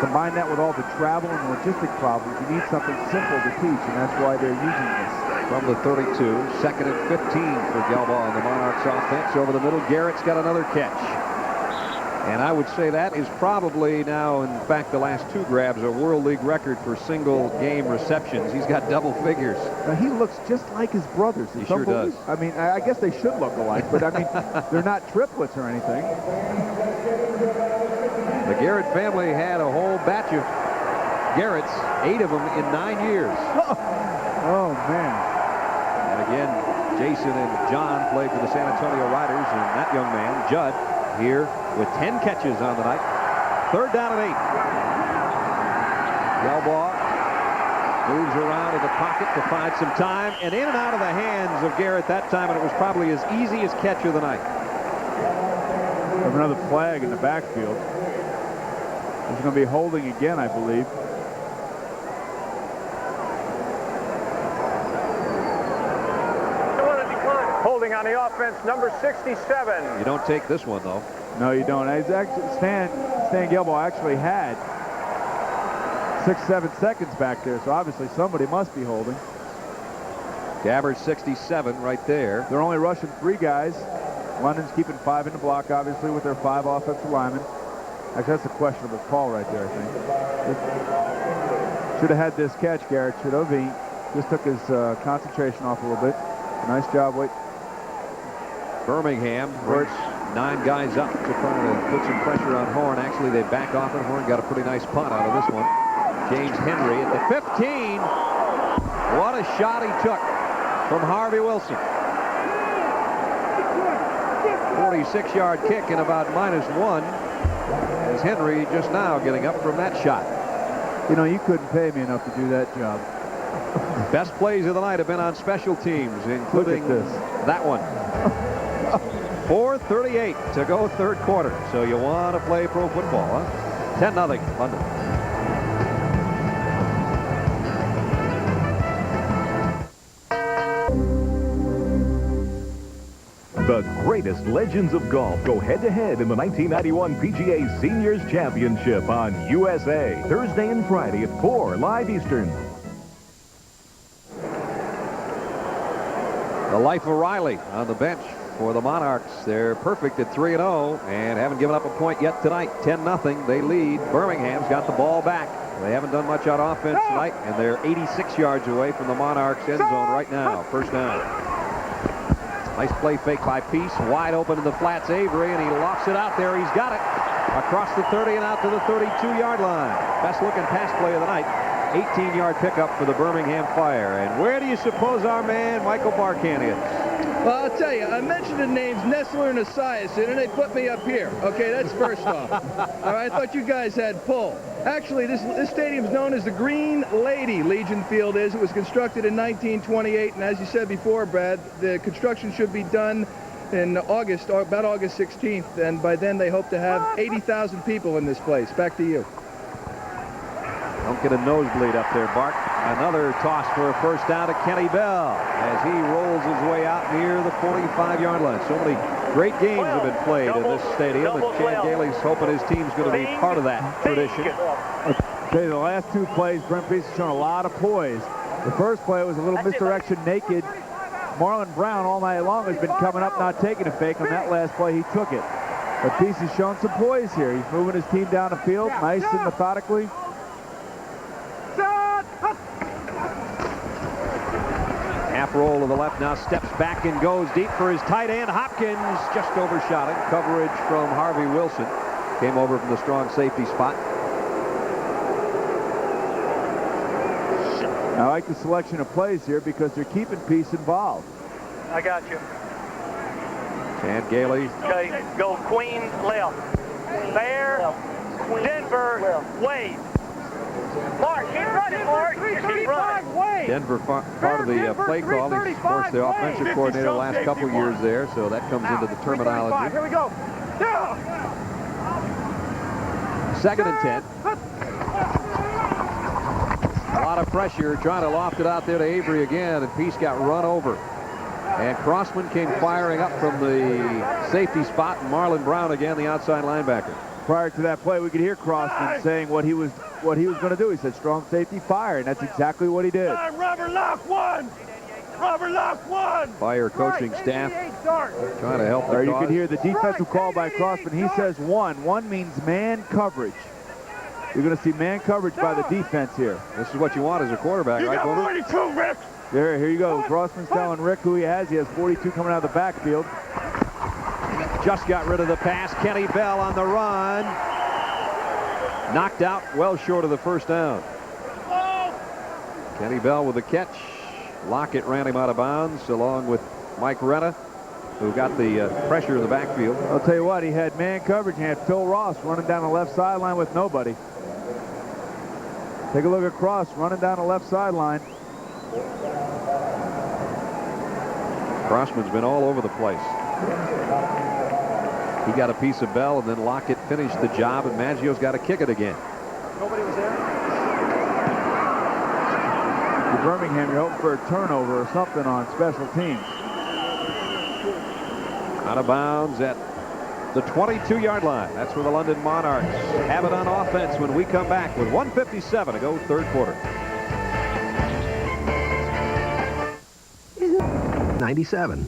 Combine that with all the travel and logistic problems, you need something simple to teach, and that's why they're using this. From the 32, second and 15 for Gelbaugh on the Monarchs offense. Over the middle, Garrett's got another catch. And I would say that is probably now, in fact, the last 2 grabs, a World League record for single game receptions. He's got double figures. Now, he looks just like his brothers. He sure does. I mean, I guess they should look alike, but I mean, they're not triplets or anything. The Garrett family had a whole batch of Garretts, 8 of them in 9 years. Oh, man. And again, Jason and John played for the San Antonio Riders, and that young man, Judd, here with 10 catches on the night. Third down and 8. Gelbaugh moves around in the pocket to find some time, and in and out of the hands of Garrett that time, and it was probably his easiest catch of the night. We have another flag in the backfield. There's going to be holding again, I believe. holding on the offense, number 67. You don't take this one, though. No, you don't. It's actually, Stan Gelbaugh actually had 6-7 seconds back there, so obviously somebody must be holding. Gabbard 67 right there. They're only rushing 3 guys. London's keeping 5 in the block, obviously, with their 5 offensive linemen. Actually, that's a questionable call right there, I think. Should have had this catch, Garrett. Should have. He just took his concentration off a little bit. Nice job. Wait. Birmingham works 9 guys up to try to put some pressure on Horn. Actually, they back off, and Horn got a pretty nice punt out of this one. James Henry at the 15. What a shot he took from Harvey Wilson. 46-yard kick and about -1. As Henry just now getting up from that shot. You know, you couldn't pay me enough to do that job. Best plays of the night have been on special teams, including that one. 4:38 to go, third quarter. So you want to play pro football, huh? 10-0 London. The greatest legends of golf go head-to-head in the 1991 PGA Seniors Championship on USA. Thursday and Friday at 4 live Eastern. The life of Riley on the bench for the Monarchs. They're perfect at 3-0 and haven't given up a point yet tonight. 10-0. They lead. Birmingham's got the ball back. They haven't done much on offense tonight, and they're 86 yards away from the Monarchs' end zone right now. First down. Nice play fake by Peace. Wide open in the flats, Avery, and he lofts it out there. He's got it. Across the 30 and out to the 32-yard line. Best looking pass play of the night. 18-yard pickup for the Birmingham Fire. And where do you suppose our man Michael Barkan is? Well, I'll tell you, I mentioned the names Nestler and Esiason, and they put me up here. Okay, that's first off. All right, I thought you guys had pull. Actually, this stadium's known as the Green Lady, Legion Field is. It was constructed in 1928, and as you said before, Brad, the construction should be done in August, or about August 16th, and by then they hope to have 80,000 people in this place. Back to you. Don't get a nosebleed up there, Bart. Another toss for a first down to Kenny Bell as he rolls his way out near the 45-yard line. So many great games have been played in this stadium, and Chan Gailey's hoping his team's going to be part of that tradition. Okay, the last 2 plays, Brent Peace has shown a lot of poise. The first play was a little misdirection naked. Marlon Brown all night long has been coming up, not taking a fake. On that last play, he took it. But Peace has shown some poise here. He's moving his team down the field nice and methodically. Half roll to the left, now steps back and goes deep for his tight end. Hopkins just overshot it. Coverage from Harvey Wilson. Came over from the strong safety spot. I like the selection of plays here because they're keeping Peace involved. I got you. Chan Gailey. Okay, go Queen left. Bear, Denver, Wade. Mark, keep running, Mark. Keep running. Denver part of the play call. He's, of course, the offensive coordinator the last couple years there, so that comes into the terminology. Here we go. Second and 10. A lot of pressure, trying to loft it out there to Avery again, and Peace got run over. And Crossman came firing up from the safety spot, and Marlon Brown again, the outside linebacker. Prior to that play, we could hear Crossman saying what he was going to do. He said strong safety fire, and that's exactly what he did. Robert Lock one. Robert Lock one. Fire coaching staff trying to help the You cause. can hear the defensive call by Crossman. He says one. One means man coverage. You're going to see man coverage by the defense here. This is what you want as a quarterback, right, Boomer? 42, Rick. Here you go. Crossman's telling Rick who he has. He has 42 coming out of the backfield. Just got rid of the pass. Kenny Bell on the run. Knocked out well short of the first down. Kenny Bell with the catch. Lockett ran him out of bounds along with Mike Retta, who got the pressure in the backfield. I'll tell you what, he had man coverage. He had Phil Ross running down the left sideline with nobody. Take a look at Cross running down the left sideline. Crossman's been all over the place. He got a piece of Bell, and then Lockett finished the job, and Maggio's got to kick it again. Nobody was there. For Birmingham, you're hoping for a turnover or something on special teams. Out of bounds at the 22-yard line. That's where the London Monarchs have it on offense when we come back with 1:57 to go, third quarter. 97.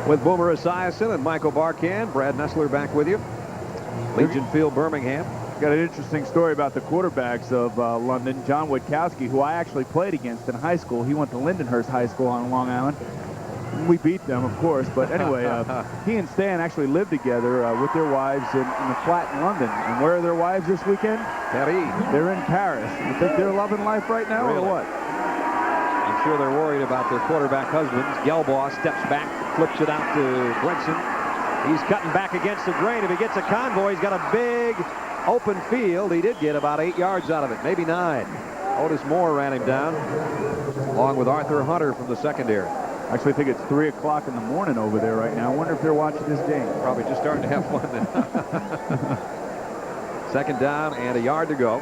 With Boomer Esiason and Michael Barkan, Brad Nessler back with you. Legion Field, Birmingham. Got an interesting story about the quarterbacks of London. John Witkowski, who I actually played against in high school. He went to Lindenhurst High School on Long Island. We beat them, of course, but anyway, he and Stan actually lived together with their wives in the flat in London. And where are their wives this weekend? Paris. They're in Paris. You think they're loving life right now, really? or what? I'm sure they're worried about their quarterback husbands. Gelbaugh steps back, flips it out to Brinson. He's cutting back against the grain. If he gets a convoy, he's got a big open field. He did get about 8 yards out of it, maybe 9. Otis Moore ran him down, along with Arthur Hunter from the secondary. I actually think it's 3 o'clock in the morning over there right now. I wonder if they're watching this game. Probably just starting to have fun then. Second down and a yard to go.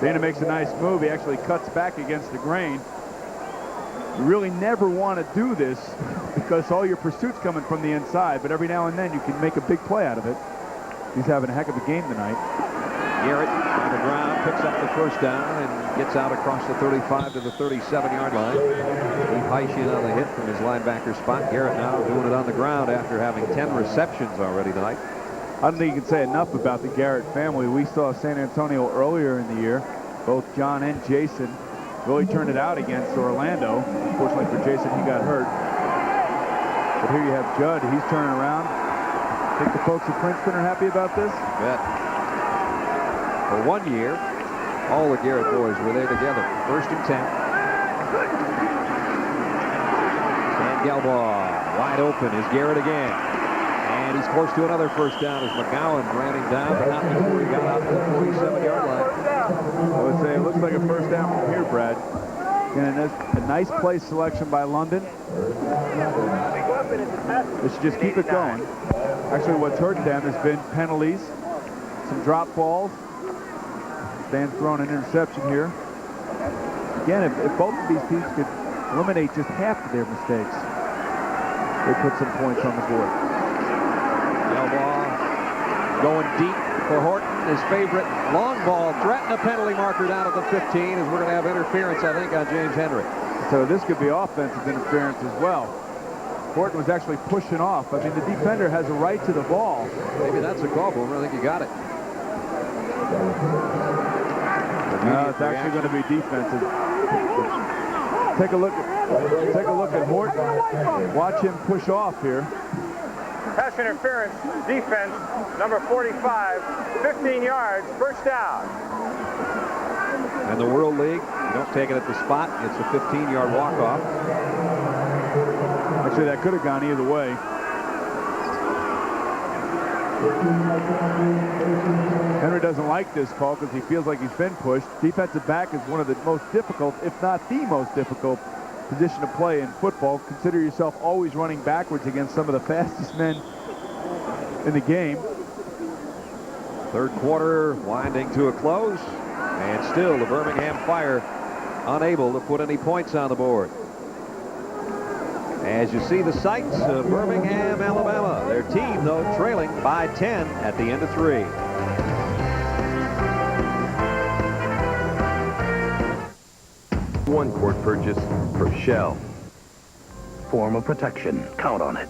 Dana makes a nice move. He actually cuts back against the grain. You really never want to do this because all your pursuit's coming from the inside, but every now and then you can make a big play out of it. He's having a heck of a game tonight. Garrett on the ground, picks up the first down and gets out across the 35 to the 37-yard line. Steve Heishin on the hit from his linebacker spot. Garrett now doing it on the ground after having 10 receptions already tonight. I don't think you can say enough about the Garrett family. We saw San Antonio earlier in the year. Both John and Jason really turned it out against Orlando. Unfortunately for Jason, he got hurt. But here you have Judd. He's turning around. Think the folks at Princeton are happy about this? Bet. For 1 year, all the Garrett boys were there together. First and 10. And Gelbaugh wide open is Garrett again. And he's close to another first down as McGowan ran him down, but not before he got out to the 47-yard line. I would say it looks like a first down from here, Brad. And a nice play selection by London. They should just keep it going. Actually, what's hurt them has been penalties, some drop balls. Stan's thrown an interception here. Again, if both of these teams could eliminate just half of their mistakes, they put some points on the board. Gelbaugh going deep for Horton, his favorite long ball, threatening a penalty marker down at the 15 as we're going to have interference, I think, on James Henry. So this could be offensive interference as well. Horton was actually pushing off. I mean, the defender has a right to the ball. Maybe that's a call, Boomer. I think you got it. No, it's actually going to be defensive. Take a look at Horton. Watch him push off here. Pass interference, defense, number 45, 15 yards, first down. And the World League, you don't take it at the spot. It's a 15-yard walk-off. Actually, that could have gone either way. Henry doesn't like this call because he feels like he's been pushed. Defensive back is one of the most difficult, if not the most difficult, position to play in football. Consider yourself always running backwards against some of the fastest men in the game. Third quarter winding to a close, and still the Birmingham Fire unable to put any points on the board. As you see the sights of Birmingham, Alabama. Their team, though, trailing by 10 at the end of 3. One quart purchase from Shell. Form of protection. Count on it.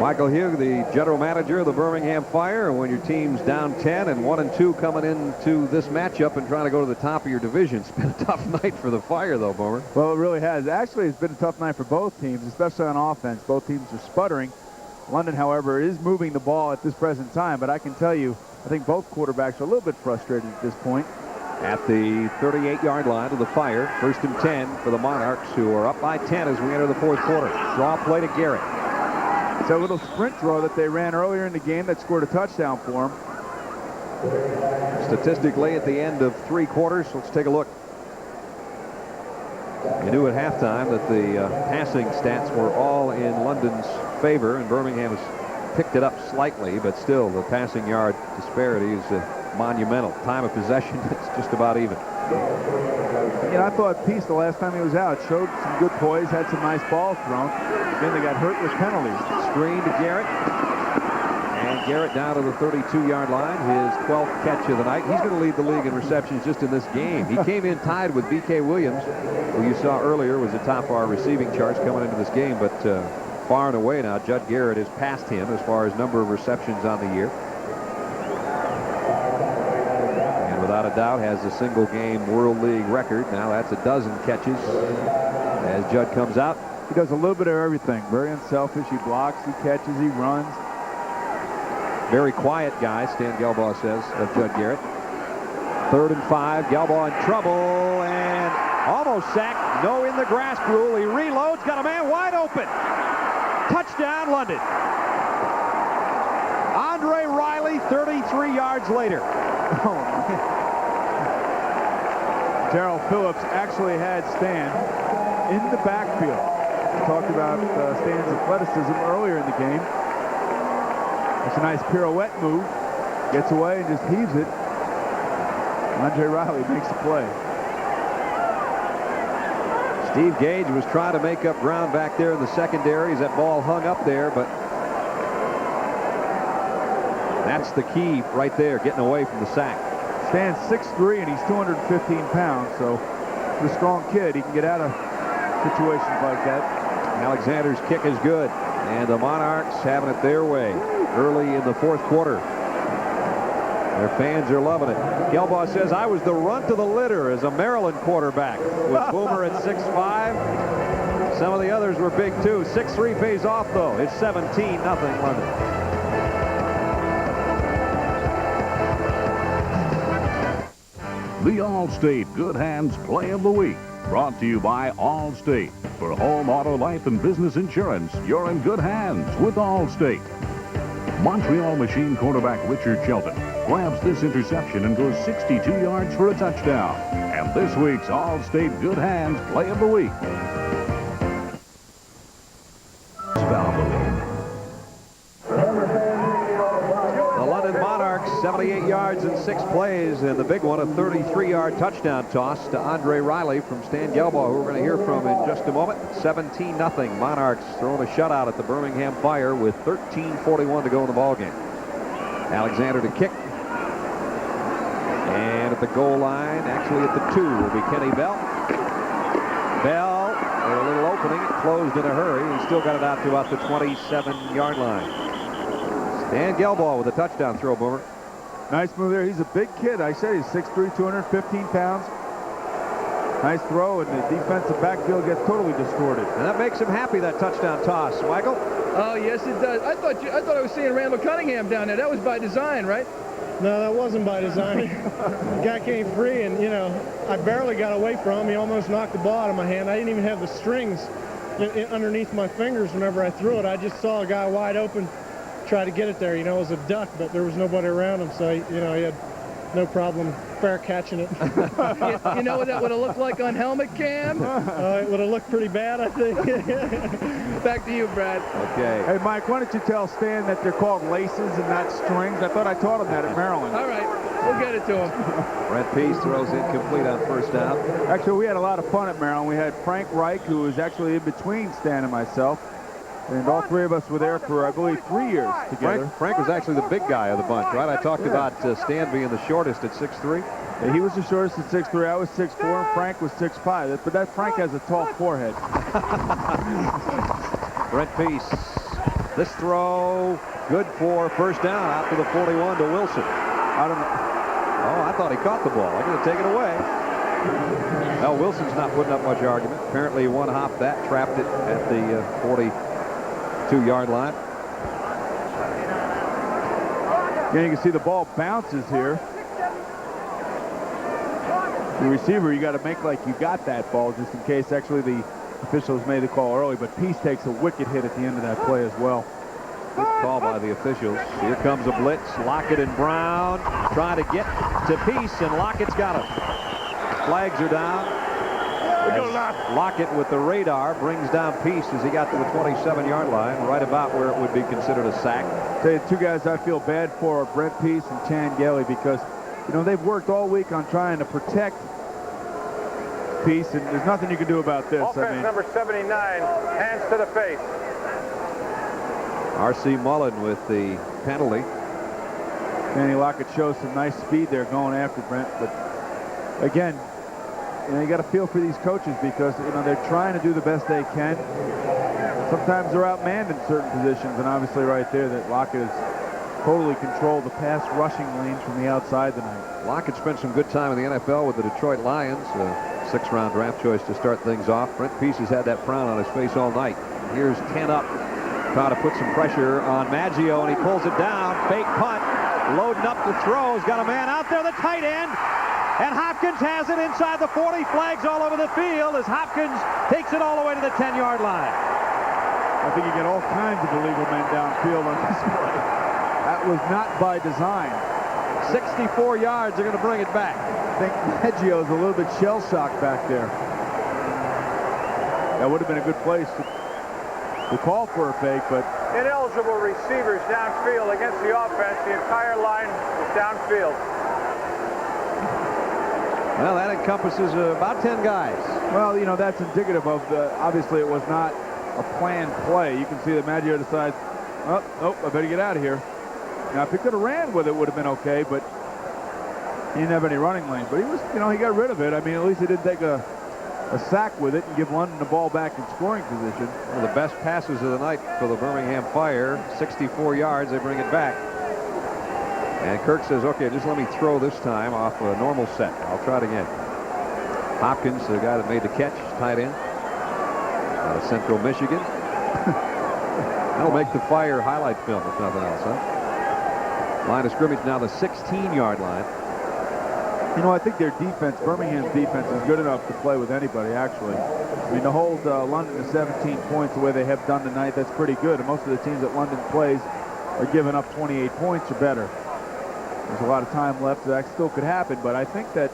Michael Hugh, the general manager of the Birmingham Fire, and when your team's down 10 and 1-2 coming into this matchup and trying to go to the top of your division, it's been a tough night for the Fire, though, Boomer. Well, it really has. Actually, it's been a tough night for both teams, especially on offense. Both teams are sputtering. London, however, is moving the ball at this present time, but I can tell you, I think both quarterbacks are a little bit frustrated at this point. At the 38-yard line of the Fire, first and 10 for the Monarchs, who are up by 10 as we enter the fourth quarter. Draw play to Garrett. It's a little sprint draw that they ran earlier in the game that scored a touchdown for them. Statistically, at the end of 3 quarters, let's take a look. You knew at halftime that the passing stats were all in London's favor, and Birmingham's picked it up slightly, but still the passing yard disparity is monumental. Time of possession, it's just about even. I thought Peace, the last time he was out, showed some good poise, had some nice balls thrown. Then they got hurt with penalties. Screen to Garrett. And Garrett down to the 32-yard line, his 12th catch of the night. He's going to lead the league in receptions just in this game. He came in tied with B.K. Williams, who you saw earlier was atop our receiving charts coming into this game, but far and away now, Judd Garrett has passed him as far as number of receptions on the year. And without a doubt has a single-game World League record. Now that's a dozen catches as Judd comes out. He does a little bit of everything. Very unselfish. He blocks, he catches, he runs. Very quiet guy, Stan Gelbaugh says, of Judd Garrett. 3rd and 5. Gelbaugh in trouble and almost sacked. No in the grasp rule. He reloads. Got a man wide open. Touchdown, London. Andre Riley, 33 yards later. Darrell Phillips actually had Stan in the backfield. We talked about Stan's athleticism earlier in the game. It's a nice pirouette move. Gets away and just heaves it. Andre Riley makes the play. Steve Gage was trying to make up ground back there in the secondary as that ball hung up there, but that's the key right there, getting away from the sack. Stan's 6'3", and he's 215 pounds, so he's a strong kid. He can get out of situations like that. Alexander's kick is good, and the Monarchs having it their way early in the 4th quarter. Their fans are loving it. Gelbaugh says, I was the runt of the litter as a Maryland quarterback with Boomer at 6'5". Some of the others were big too. 6'3" pays off though. It's 17-0 London. The Allstate Good Hands Play of the Week, brought to you by Allstate. For home, auto, life, and business insurance, you're in good hands with Allstate. Montreal Machine quarterback Richard Shelton grabs this interception and goes 62 yards for a touchdown. And this week's Allstate Good Hands Play of the Week. The London Monarchs, 78 yards in 6 plays, and the big one, a 33-yard touchdown toss to Andre Riley from Stan Gelbaugh, who we're going to hear from in just a moment. 17-0. Monarchs throwing a shutout at the Birmingham Fire with 13:41 to go in the ballgame. Alexander to kick. And at the goal line, actually at the 2, will be Kenny Bell. Bell with a little opening, closed in a hurry. He still got it out to about the 27-yard line. Stan Gelbaugh with a touchdown throw, Boomer. Nice move there. He's a big kid. I said he's 6'3", 215 pounds. Nice throw, and the defensive backfield gets totally distorted. And that makes him happy, that touchdown toss. Michael? Oh, yes, it does. I thought I was seeing Randall Cunningham down there. That was by design, right? No, that wasn't by design. The guy came free, and, I barely got away from him. He almost knocked the ball out of my hand. I didn't even have the strings underneath my fingers whenever I threw it. I just saw a guy wide open try to get it there. It was a duck, but there was nobody around him, so, he had no problem fair catching it. You know what that would have looked like on helmet cam? It would have looked pretty bad, I think. Back to you, Brad. Okay. Hey, Mike, why don't you tell Stan that they're called laces and not strings? I thought I taught him that at Maryland. All right. We'll get it to him. Brent Peace throws incomplete on first down. Actually, we had a lot of fun at Maryland. We had Frank Reich, who was actually in between Stan and myself. And all 3 of us were there for, I believe, 3 years together. Frank was actually the big guy of the bunch, right? I talked about Stan being the shortest at 6'3". Yeah, he was the shortest at 6'3". I was 6'4", and Frank was 6'5". But that Frank has a tall forehead. Brent Peace. This throw, good for first down out to the 41 to Wilson. I don't know. Oh, I thought he caught the ball. I'm going to take it away. Well, Wilson's not putting up much argument. Apparently, one hop that trapped it at the 42-yard line. Again, you can see the ball bounces here. The receiver, you got to make like you got that ball just in case. Actually, the officials made the call early, but Peace takes a wicked hit at the end of that play as well. Good call by the officials. Here comes a blitz. Lockett and Brown trying to get to Peace, and Lockett's got him. Flags are down. Lockett with the radar brings down Peace as he got to the 27-yard line, right about where it would be considered a sack. Tell you, the two guys I feel bad for are Brent Peace and Chan Gelly, because, you know, they've worked all week on trying to protect Peace, and there's nothing you can do about this. Offense number 79, hands to the face. R.C. Mullen with the penalty. Danny Lockett shows some nice speed there going after Brent, but again, you know, you got to feel for these coaches, because, you know, they're trying to do the best they can. Sometimes they're outmanned in certain positions, and obviously right there that Lockett has totally controlled the pass rushing lanes from the outside tonight. Lockett spent some good time in the NFL with the Detroit Lions, a 6th-round draft choice to start things off. Brent Peace has had that frown on his face all night. Here's 10 up, trying to put some pressure on Maggio, and he pulls it down. Fake punt, loading up to throw. He's got a man out there, the tight end. And Hopkins has it inside the 40. Flags all over the field as Hopkins takes it all the way to the 10-yard line. I think you get all kinds of illegal men downfield on this play. That was not by design. 64 yards, they're going to bring it back. I think Maggio's a little bit shell-shocked back there. That would have been a good place to call for a fake, but... Ineligible receivers downfield against the offense. The entire line is downfield. Well, that encompasses about 10 guys. Well, you know, that's indicative of the... Obviously, it was not a planned play. You can see that Maggio decides, oh, I better get out of here. Now, if he could have ran with it, would have been okay, but he didn't have any running lanes. But he was, you know, he got rid of it. I mean, at least he didn't take a sack with it and give London the ball back in scoring position. One of the best passes of the night for the Birmingham Fire. 64 yards, they bring it back. And Kirk says, okay, just let me throw this time off a normal set. I'll try it again. Hopkins, the guy that made the catch, tight end out of Central Michigan. That'll make the Fire highlight film, if nothing else, huh? Line of scrimmage now the 16-yard line. You know, I think their defense, Birmingham's defense, is good enough to play with anybody, actually. I mean, to hold London to 17 points the way they have done tonight, that's pretty good. And most of the teams that London plays are giving up 28 points or better. There's a lot of time left, so that still could happen. But I think that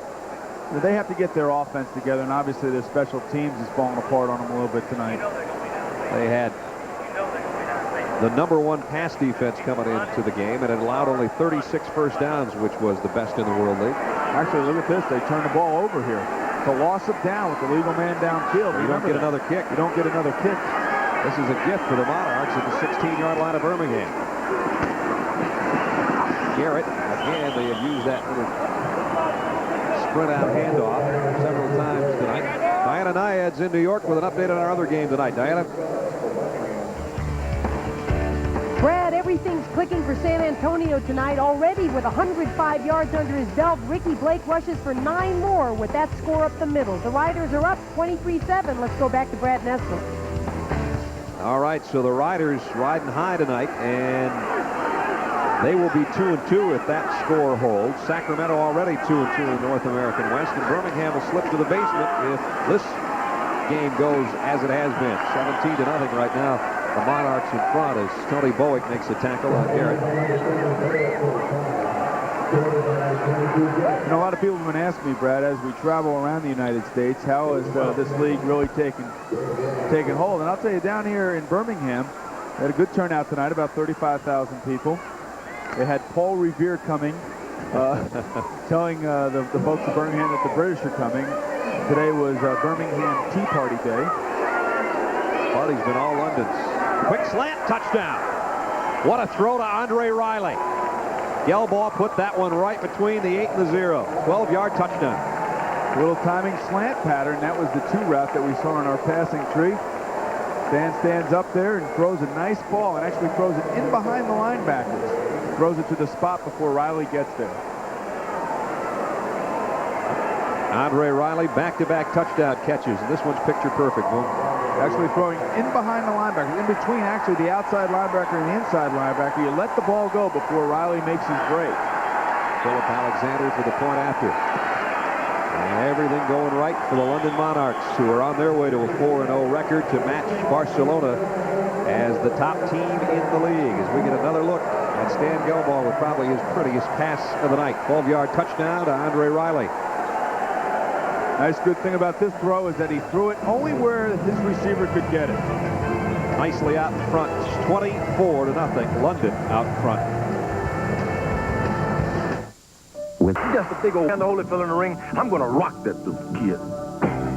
they have to get their offense together, and obviously their special teams is falling apart on them a little bit tonight. They had the #1 pass defense coming into the game, and it allowed only 36 first downs, which was the best in the World League. Actually, look at this. They turn the ball over here. It's a loss of down with the legal man downfield. You don't get another kick. You don't get another kick. This is a gift for the Monarchs at the 16-yard line of Birmingham. Garrett, again, they have used that little sprint out handoff several times tonight. Diana Nyad's in New York with an update on our other game tonight. Diana? Brad, everything's clicking for San Antonio tonight. Already with 105 yards under his belt, Ricky Blake rushes for 9 more with that score up the middle. The Riders are up 23-7. Let's go back to Brad Nessler. All right, so the Riders riding high tonight, and they will be 2-2 if that score holds. Sacramento already 2-2 in North American West, and Birmingham will slip to the basement if this game goes as it has been. 17-0 right now. The Monarchs in front as Tony Bowick makes a tackle on Garrett. You know, a lot of people have been asking me, Brad, as we travel around the United States, how is this league really taking hold? And I'll tell you, down here in Birmingham, they had a good turnout tonight, about 35,000 people. They had Paul Revere coming, telling the folks of Birmingham that the British are coming. Today was Birmingham Tea Party Day. Party's been all London's. Quick slant, touchdown. What a throw to Andre Riley. Gelbaugh put that one right between the 8 and the 0. 12-yard touchdown. A little timing slant pattern. That was the 2 route that we saw in our passing tree. Dan stands up there and throws a nice ball, and actually throws it in behind the linebackers. Throws it to the spot before Riley gets there. Andre Riley, back-to-back touchdown catches, and this one's picture perfect. Actually throwing in behind the linebacker, in between actually the outside linebacker and the inside linebacker. You let the ball go before Riley makes his break. Philip Alexander for the point after. And everything going right for the London Monarchs, who are on their way to a 4-0 record to match Barcelona as the top team in the league. As we get another look at Stan Gelbaugh with probably his prettiest pass of the night. 12-yard touchdown to Andre Riley. Nice good thing about this throw is that he threw it only where his receiver could get it. Nicely out in front. 24-0. London out front. With just a big old hand to hold it, fill in the ring, I'm going to rock that little kid.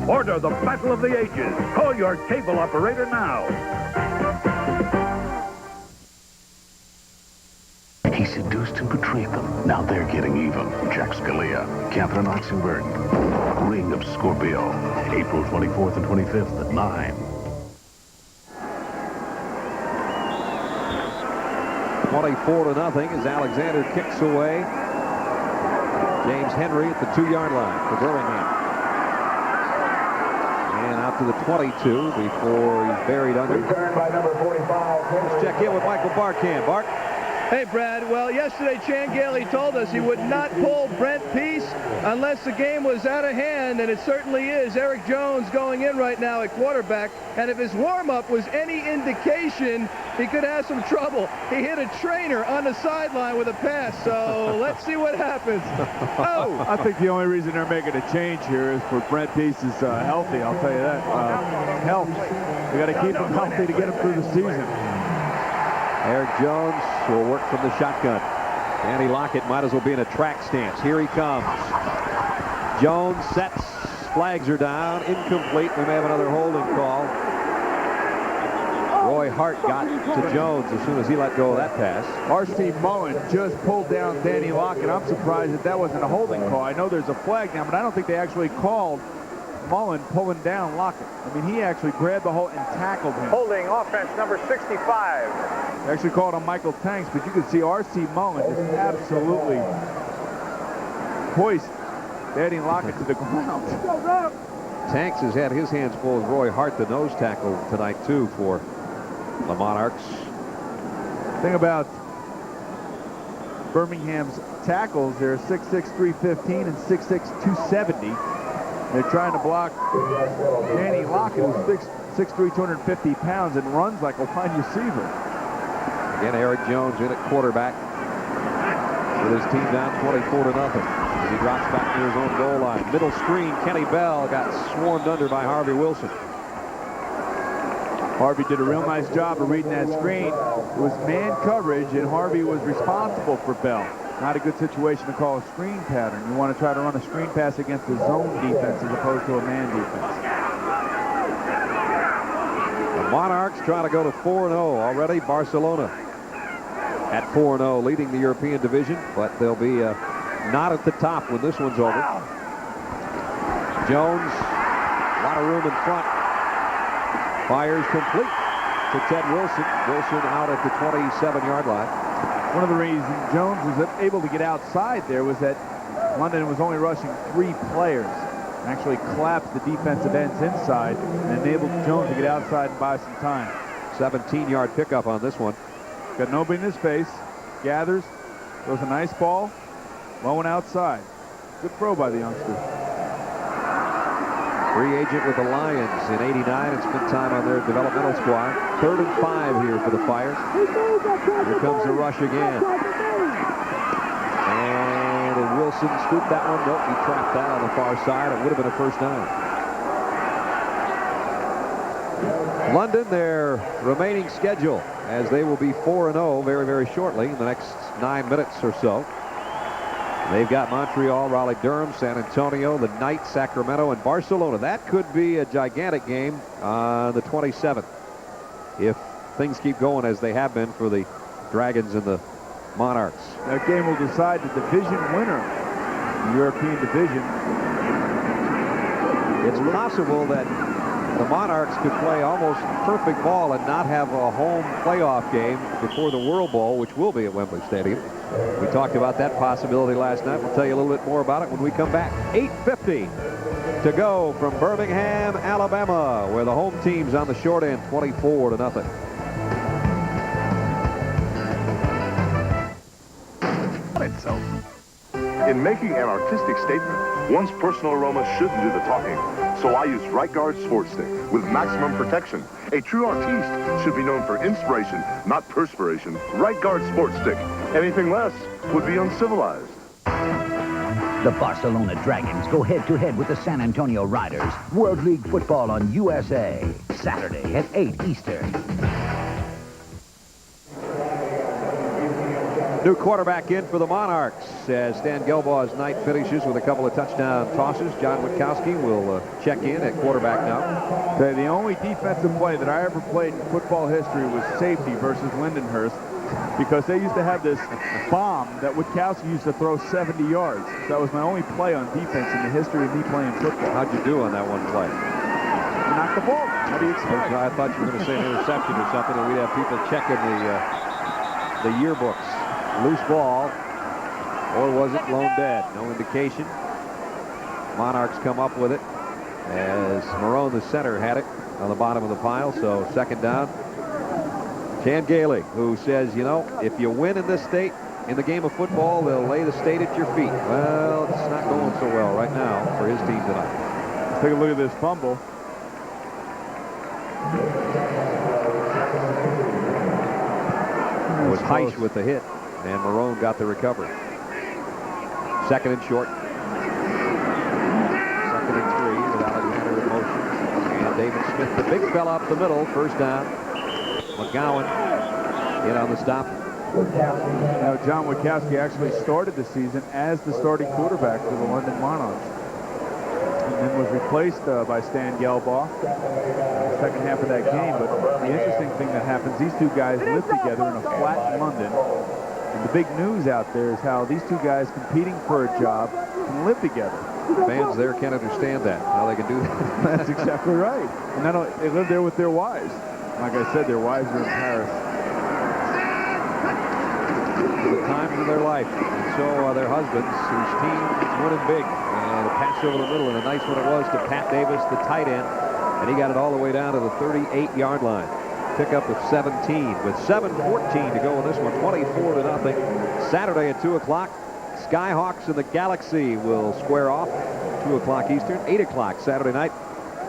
Order the Battle of the Ages. Call your cable operator now. He seduced and betrayed them. Now they're getting even. Jack Scalia, Catherine Oxenberg, Ring of Scorpio. April 24th and 25th at 9. 24-0 as Alexander kicks away. James Henry at the 2-yard line for Birmingham. And out to the 22 before he's buried under. Return by number 45. Let's check in with Michael Barkan. Bart. Hey, Brad. Well, yesterday, Chan Gailey told us he would not pull Brent Peace unless the game was out of hand, and it certainly is. Eric Jones going in right now at quarterback, and if his warm-up was any indication, he could have some trouble. He hit a trainer on the sideline with a pass, so let's see what happens. Oh! I think the only reason they're making a change here is for Brent Peace is healthy, I'll tell you that. Health. We got to keep him healthy to get him through the season. Eric Jones will work from the shotgun. Danny Lockett might as well be in a track stance. Here he comes. Jones sets. Flags are down. Incomplete. We may have another holding call. Roy Hart got to Jones as soon as he let go of that pass. R.C. Mullen just pulled down Danny Lockett. I'm surprised that wasn't a holding call. I know there's a flag now, but I don't think they actually called Mullen pulling down Lockett. I mean, he actually grabbed the hold and tackled him. Holding offense number 65. They actually called on Michael Tanks, but you can see R.C. Mullen just absolutely hoist Danny Lockett to the ground. Tanks has had his hands full with Roy Hart, the nose tackle tonight, too, for the Monarchs. The thing about Birmingham's tackles, they're 6'6", 315 and 6'6", 270. They're trying to block Danny Lockett, who's 6'3", 250 pounds and runs like a wide receiver. Again, Eric Jones in at quarterback with his team down 24-0. As he drops back to his own goal line. Middle screen, Kenny Bell got swarmed under by Harvey Wilson. Harvey did a real nice job of reading that screen. It was man coverage, and Harvey was responsible for Bell. Not a good situation to call a screen pattern. You want to try to run a screen pass against the zone defense as opposed to a man defense. The Monarchs trying to go to 4-0 already. Barcelona at 4-0, leading the European division, but they'll be not at the top when this one's over. Jones, a lot of room in front. Fires complete to Ted Wilson. Wilson out at the 27-yard line. One of the reasons Jones was able to get outside there was that London was only rushing 3 players. Actually collapsed the defensive ends inside and enabled Jones to get outside and buy some time. 17-yard pickup on this one. Got nobody in his face. Gathers. Throws a nice ball. Low and outside. Good throw by the youngster. Free agent with the Lions in '89 and spent time on their developmental squad. 3rd and 5 here for the Fires. Here comes the rush again. And Wilson scooped that one. Nope, he trapped that on the far side. It would have been a first down. London, their remaining schedule, as they will be 4-0 very, very shortly in the next 9 minutes or so. They've got Montreal, Raleigh-Durham, San Antonio, the Knights, Sacramento, and Barcelona. That could be a gigantic game on the 27th if things keep going as they have been for the Dragons and the Monarchs. That game will decide the division winner, the European division. It's possible that the Monarchs could play almost perfect ball and not have a home playoff game before the World Bowl, which will be at Wembley Stadium. We talked about that possibility last night. We'll tell you a little bit more about it when we come back. 8:50 to go from Birmingham, Alabama, where the home team's on the short end, 24-0. Itself. In making an artistic statement, one's personal aroma shouldn't do the talking. So I use Right Guard Sports Stick with maximum protection. A true artiste should be known for inspiration, not perspiration. Right Guard Sports Stick. Anything less would be uncivilized. The Barcelona Dragons go head-to-head with the San Antonio Riders. World League football on USA. Saturday at 8 Eastern. New quarterback in for the Monarchs as Stan Gelbaugh's night finishes with a couple of touchdown tosses. John Witkowski will check in at quarterback now. Okay, the only defensive play that I ever played in football history was safety versus Lindenhurst, because they used to have this bomb that Witkowski used to throw 70 yards. So that was my only play on defense in the history of me playing football. How'd you do on that one play? You knocked the ball. How do you expect? I thought you were going to say an interception or something, and we'd have people checking the yearbooks. Loose ball, or was it blown dead? No indication. Monarchs come up with it as Marone, the center, had it on the bottom of the pile, so second down. Chan Gailey, who says, you know, if you win in this state, in the game of football, they'll lay the state at your feet. Well, it's not going so well right now for his team tonight. Let's take a look at this fumble. It was Heisch with the hit, and Marone got the recovery. Second and short. Second and 3 with Alexander in motion. And David Smith, the big fella up the middle, first down. McGowan in on the stop. Now, John Witkowski actually started the season as the starting quarterback for the London Monarchs, and then was replaced by Stan Gelbaugh in the second half of that game. But the interesting thing that happens, these two guys live together in a flat in London. And the big news out there is how these two guys competing for a job can live together. Fans there can't understand that, how they can do that. That's exactly right. And not only, they live there with their wives. Like I said, their wives are in Paris. The times of their life, and so are their husbands, whose team is winning big. And a pass over the middle, and a nice one it was to Pat Davis, the tight end. And he got it all the way down to the 38-yard line. Pickup of 17 with 7:14 to go in this one, 24-0. Saturday at 2 o'clock, Skyhawks and the Galaxy will square off. 2 o'clock Eastern, 8 o'clock Saturday night.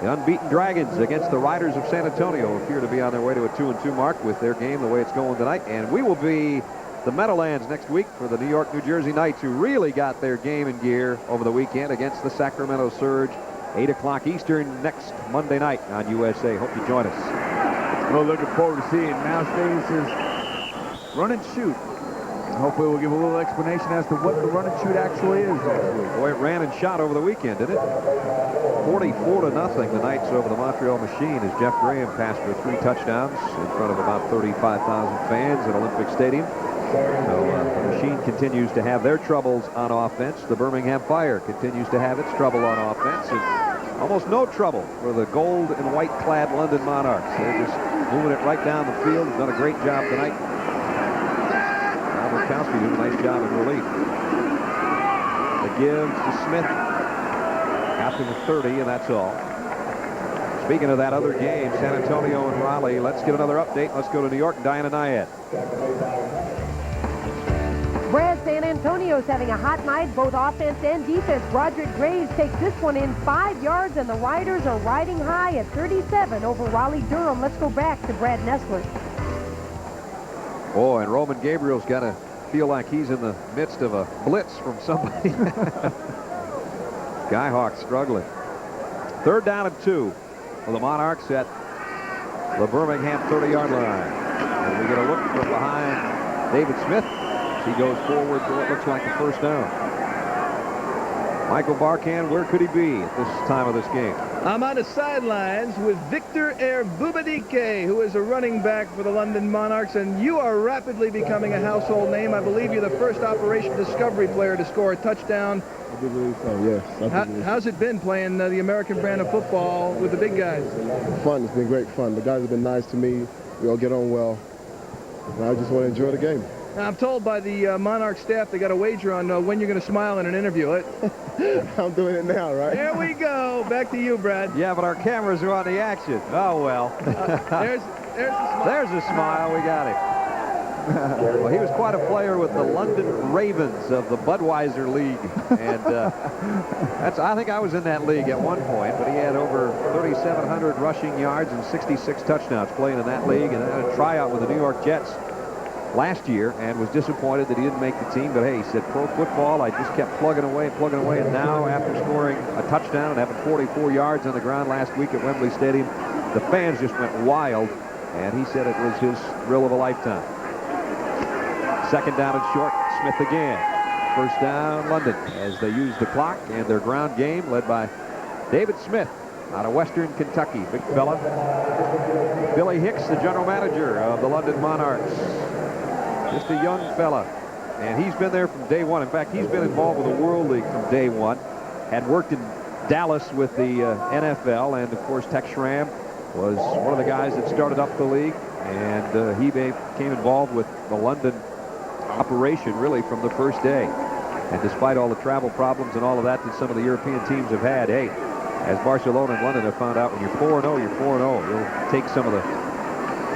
The unbeaten Dragons against the Riders of San Antonio appear to be on their way to a 2-2 mark with their game the way it's going tonight. And we will be the Meadowlands next week for the New York, New Jersey Knights, who really got their game in gear over the weekend against the Sacramento Surge. 8 o'clock Eastern next Monday night on USA. Hope you join us. Well, looking forward to seeing Mouse Davis's run and shoot. Hopefully we'll give a little explanation as to what the run and shoot actually is next week. Boy, it ran and shot over the weekend, didn't it? 44-0, the Knights over the Montreal Machine as Jeff Graham passed for 3 touchdowns in front of about 35,000 fans at Olympic Stadium. So the Machine continues to have their troubles on offense. The Birmingham Fire continues to have its trouble on offense. And almost no trouble for the gold and white clad London Monarchs. They're just moving it right down the field. They've done a great job tonight. Witkowski doing a nice job in relief. The give to Smith after the 30, and that's all. Speaking of that other game, San Antonio and Raleigh, let's get another update. Let's go to New York. Diana Nyad. Brad, San Antonio's having a hot night, both offense and defense. Broderick Graves takes this one in 5 yards, and the Riders are riding high at 37 over Raleigh-Durham. Let's go back to Brad Nessler. Oh, and Roman Gabriel's got to feel like he's in the midst of a blitz from somebody. Skyhawks struggling. 3rd down and 2 for the Monarchs at the Birmingham 30-yard line. And we get a look from behind David Smith. He goes forward for what looks like the first down. Michael Barkan, where could he be at this time of this game? I'm on the sidelines with Victor Erbubadike, who is a running back for the London Monarchs, and you are rapidly becoming a household name. I believe you're the first Operation Discovery player to score a touchdown. I believe so, yes. How's it been playing the American brand of football with the big guys? Fun. It's been great fun. The guys have been nice to me. We all get on well. And I just want to enjoy the game. Now, I'm told by the Monarch staff they got a wager on when you're going to smile in an interview. I'm doing it now, right? There we go. Back to you, Brad. Yeah, but our cameras are on the action. Oh, well. There's the smile. There's a smile. We got it. Well, he was quite a player with the London Ravens of the Budweiser League. And I think I was in that league at one point, but he had over 3,700 rushing yards and 66 touchdowns playing in that league, and then had a tryout with the New York Jets. last year and was disappointed that he didn't make the team. But hey, he said, pro football, I just kept plugging away, and now after scoring a touchdown and having 44 yards on the ground last week at Wembley Stadium, the fans just went wild, and he said it was his thrill of a lifetime. Second down and short, Smith again. First down, London, as they use the clock and their ground game led by David Smith out of Western Kentucky. Big fella. Billy Hicks, the general manager of the London Monarchs. Just a young fella. And he's been there from day one. In fact, he's been involved with the World League from day one. Had worked in Dallas with the NFL. And, of course, Tex Schramm was one of the guys that started up the league. And he became involved with the London operation, really, from the first day. And despite all the travel problems and all of that some of the European teams have had, hey, as Barcelona and London have found out, when you're 4-0, you're 4-0. You'll take some of the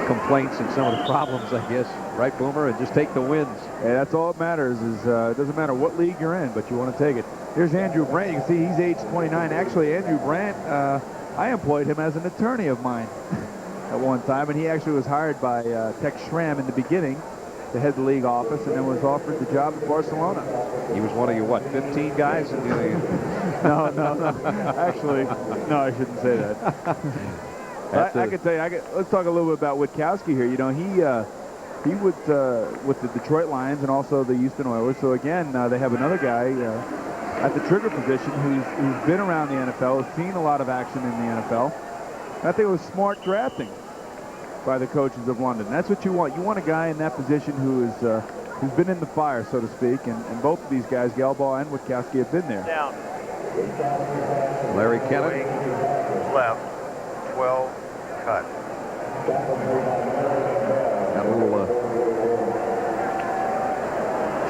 complaints and some of the problems, I guess, right, Boomer, and just take the wins. Hey, that's all that matters. Is it doesn't matter what league you're in, but you want to take it. Here's Andrew Brandt. You can see he's age 29. Actually, Andrew Brandt, I employed him as an attorney of mine at one time, and he actually was hired by Tex Schramm in the beginning to head the league office, and then was offered the job at Barcelona. He was one of your, what, 15 guys? No. Actually, no, I shouldn't say that. I can tell you, let's talk a little bit about Witkowski here. You know, he was with the Detroit Lions and also the Houston Oilers. So again, they have another guy at the trigger position who's been around the NFL, has seen a lot of action in the NFL. I think it was smart drafting by the coaches of London. That's what you want. You want a guy in that position who's been in the fire, so to speak. And both of these guys, Gelbaugh and Witkowski, have been there. Down. Larry Kennedy. Left. 12. Cut. Got a little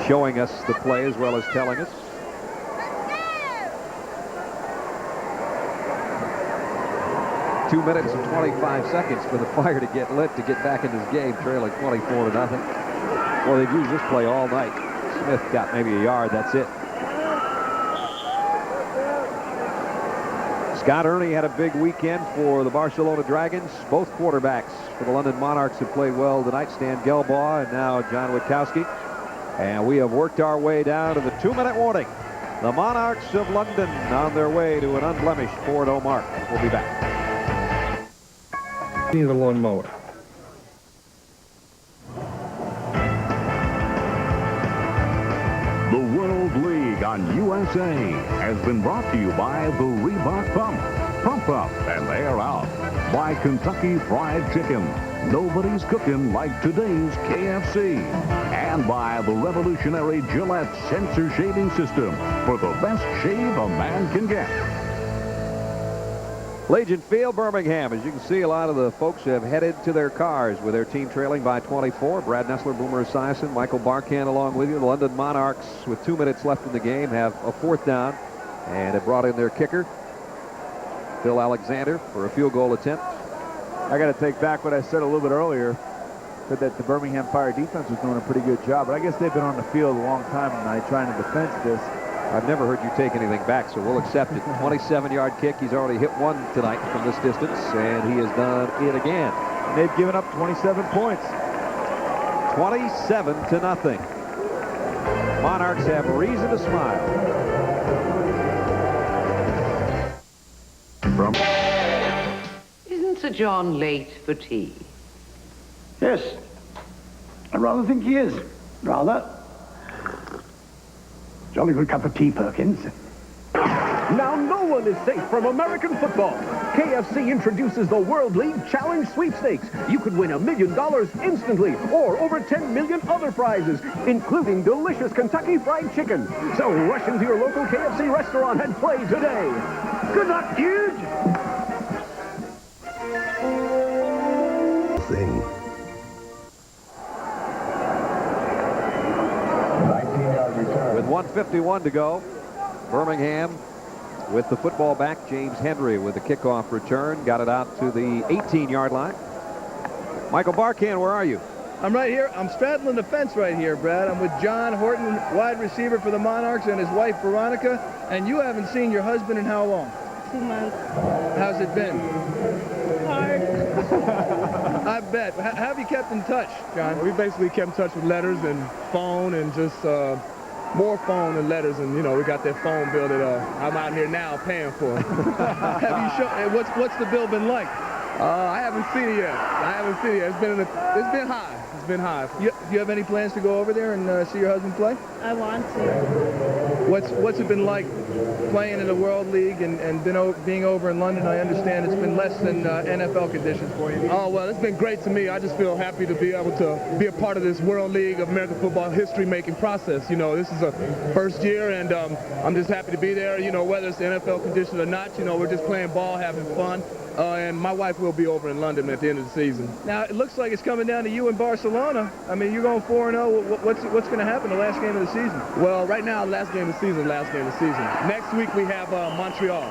showing us the play as well as telling us. Two minutes and 25 seconds for the Fire to get lit, to get back in this game, trailing 24-0. Well, they've used this play all night. Smith got maybe a yard, that's it. Scott Ernie had a big weekend for the Barcelona Dragons. Both quarterbacks for the London Monarchs have played well tonight, Stan Gelbaugh and now John Witkowski. And we have worked our way down to the 2-minute warning. The Monarchs of London on their way to an unblemished 4-0 mark. We'll be back. The lawnmower. The World League on USA has been brought to you by the Reebok Pump. Pump up and air out. By Kentucky Fried Chicken. Nobody's cooking like today's KFC. And by the revolutionary Gillette Sensor Shaving System for the best shave a man can get. Legion Field, Birmingham. As you can see, a lot of the folks have headed to their cars with their team trailing by 24. Brad Nessler, Boomer Esiason, Michael Barkan along with you. The London Monarchs, with 2 minutes left in the game, have a fourth down and have brought in their kicker, Phil Alexander, for a field goal attempt. I got to take back what I said a little bit earlier. Said that the Birmingham Fire defense was doing a pretty good job, but I guess they've been on the field a long time tonight trying to defend this. I've never heard you take anything back, so we'll accept it. 27-yard kick. He's already hit one tonight from this distance, and he has done it again. And they've given up 27 points. 27-0. Monarchs have reason to smile. Isn't Sir John late for tea? Yes. I rather think he is. Rather. Jolly good cup of tea, Perkins. Now no one is safe from American football. KFC introduces the World League Challenge Sweepstakes. You could win $1 million instantly, or over 10 million other prizes, including delicious Kentucky Fried Chicken. So rush into your local KFC restaurant and play today. Good luck, Huge! Thing. With 1:51 to go, Birmingham with the football back. James Henry with the kickoff return. Got it out to the 18-yard line. Michael Barkan, where are you? I'm right here. I'm straddling the fence right here, Brad. I'm with John Horton, wide receiver for the Monarchs, and his wife, Veronica. And you haven't seen your husband in how long? 2 months. How's it been? Hard. I bet. How have you kept in touch, John? We basically kept in touch with letters and phone and just more phone than letters. And, you know, we got that phone bill that I'm out here now paying for. Have you shown, what's the bill been like? I haven't seen it yet. It's been high. It's been high. Do you have any plans to go over there and see your husband play? I want to. What's it been like playing in the World League and being over in London? I understand it's been less than NFL conditions for you. Oh, well, it's been great to me. I just feel happy to be able to be a part of this World League of American football history-making process. You know, this is a first year, and I'm just happy to be there. You know, whether it's the NFL conditions or not, you know, we're just playing ball, having fun. And my wife will be over in London at the end of the season. Now, it looks like it's coming down to you in Barcelona. I mean, you're going 4-0. What's going to happen the last game of the season? Well, right now, last game of the season. Next week, we have Montreal.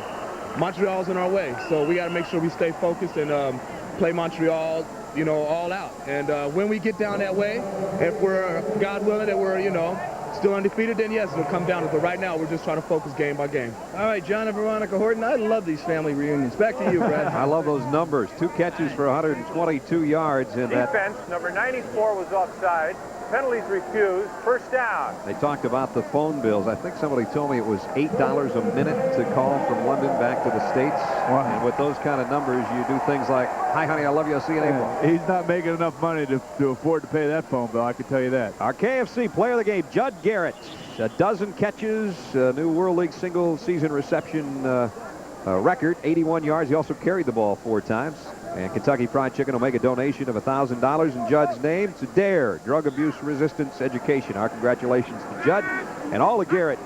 Montreal's in our way, so we got to make sure we stay focused and play Montreal, you know, all out. And when we get down that way, if we're, God willing, that we're, you know, still undefeated, then yes, it'll come down to it. But right now, we're just trying to focus game by game. All right, John and Veronica Horton, I love these family reunions. Back to you, Brad. I love those numbers. 2 catches for 122 yards. And defense, number 94 was offside. Penalties refused. First down. They talked about the phone bills. I think somebody told me it was $8 a minute to call from London back to the States. Wow. And with those kind of numbers, you do things like, hi, honey, I love you. I'll see you in April. He's not making enough money to afford to pay that phone bill, I can tell you that. Our KFC player of the game, Judd Garrett. 12 catches, new World League single-season reception record, 81 yards. He also carried the ball 4 times. And Kentucky Fried Chicken will make a donation of $1,000 in Judd's name to DARE, Drug Abuse Resistance Education. Our congratulations to Judd and all the Garretts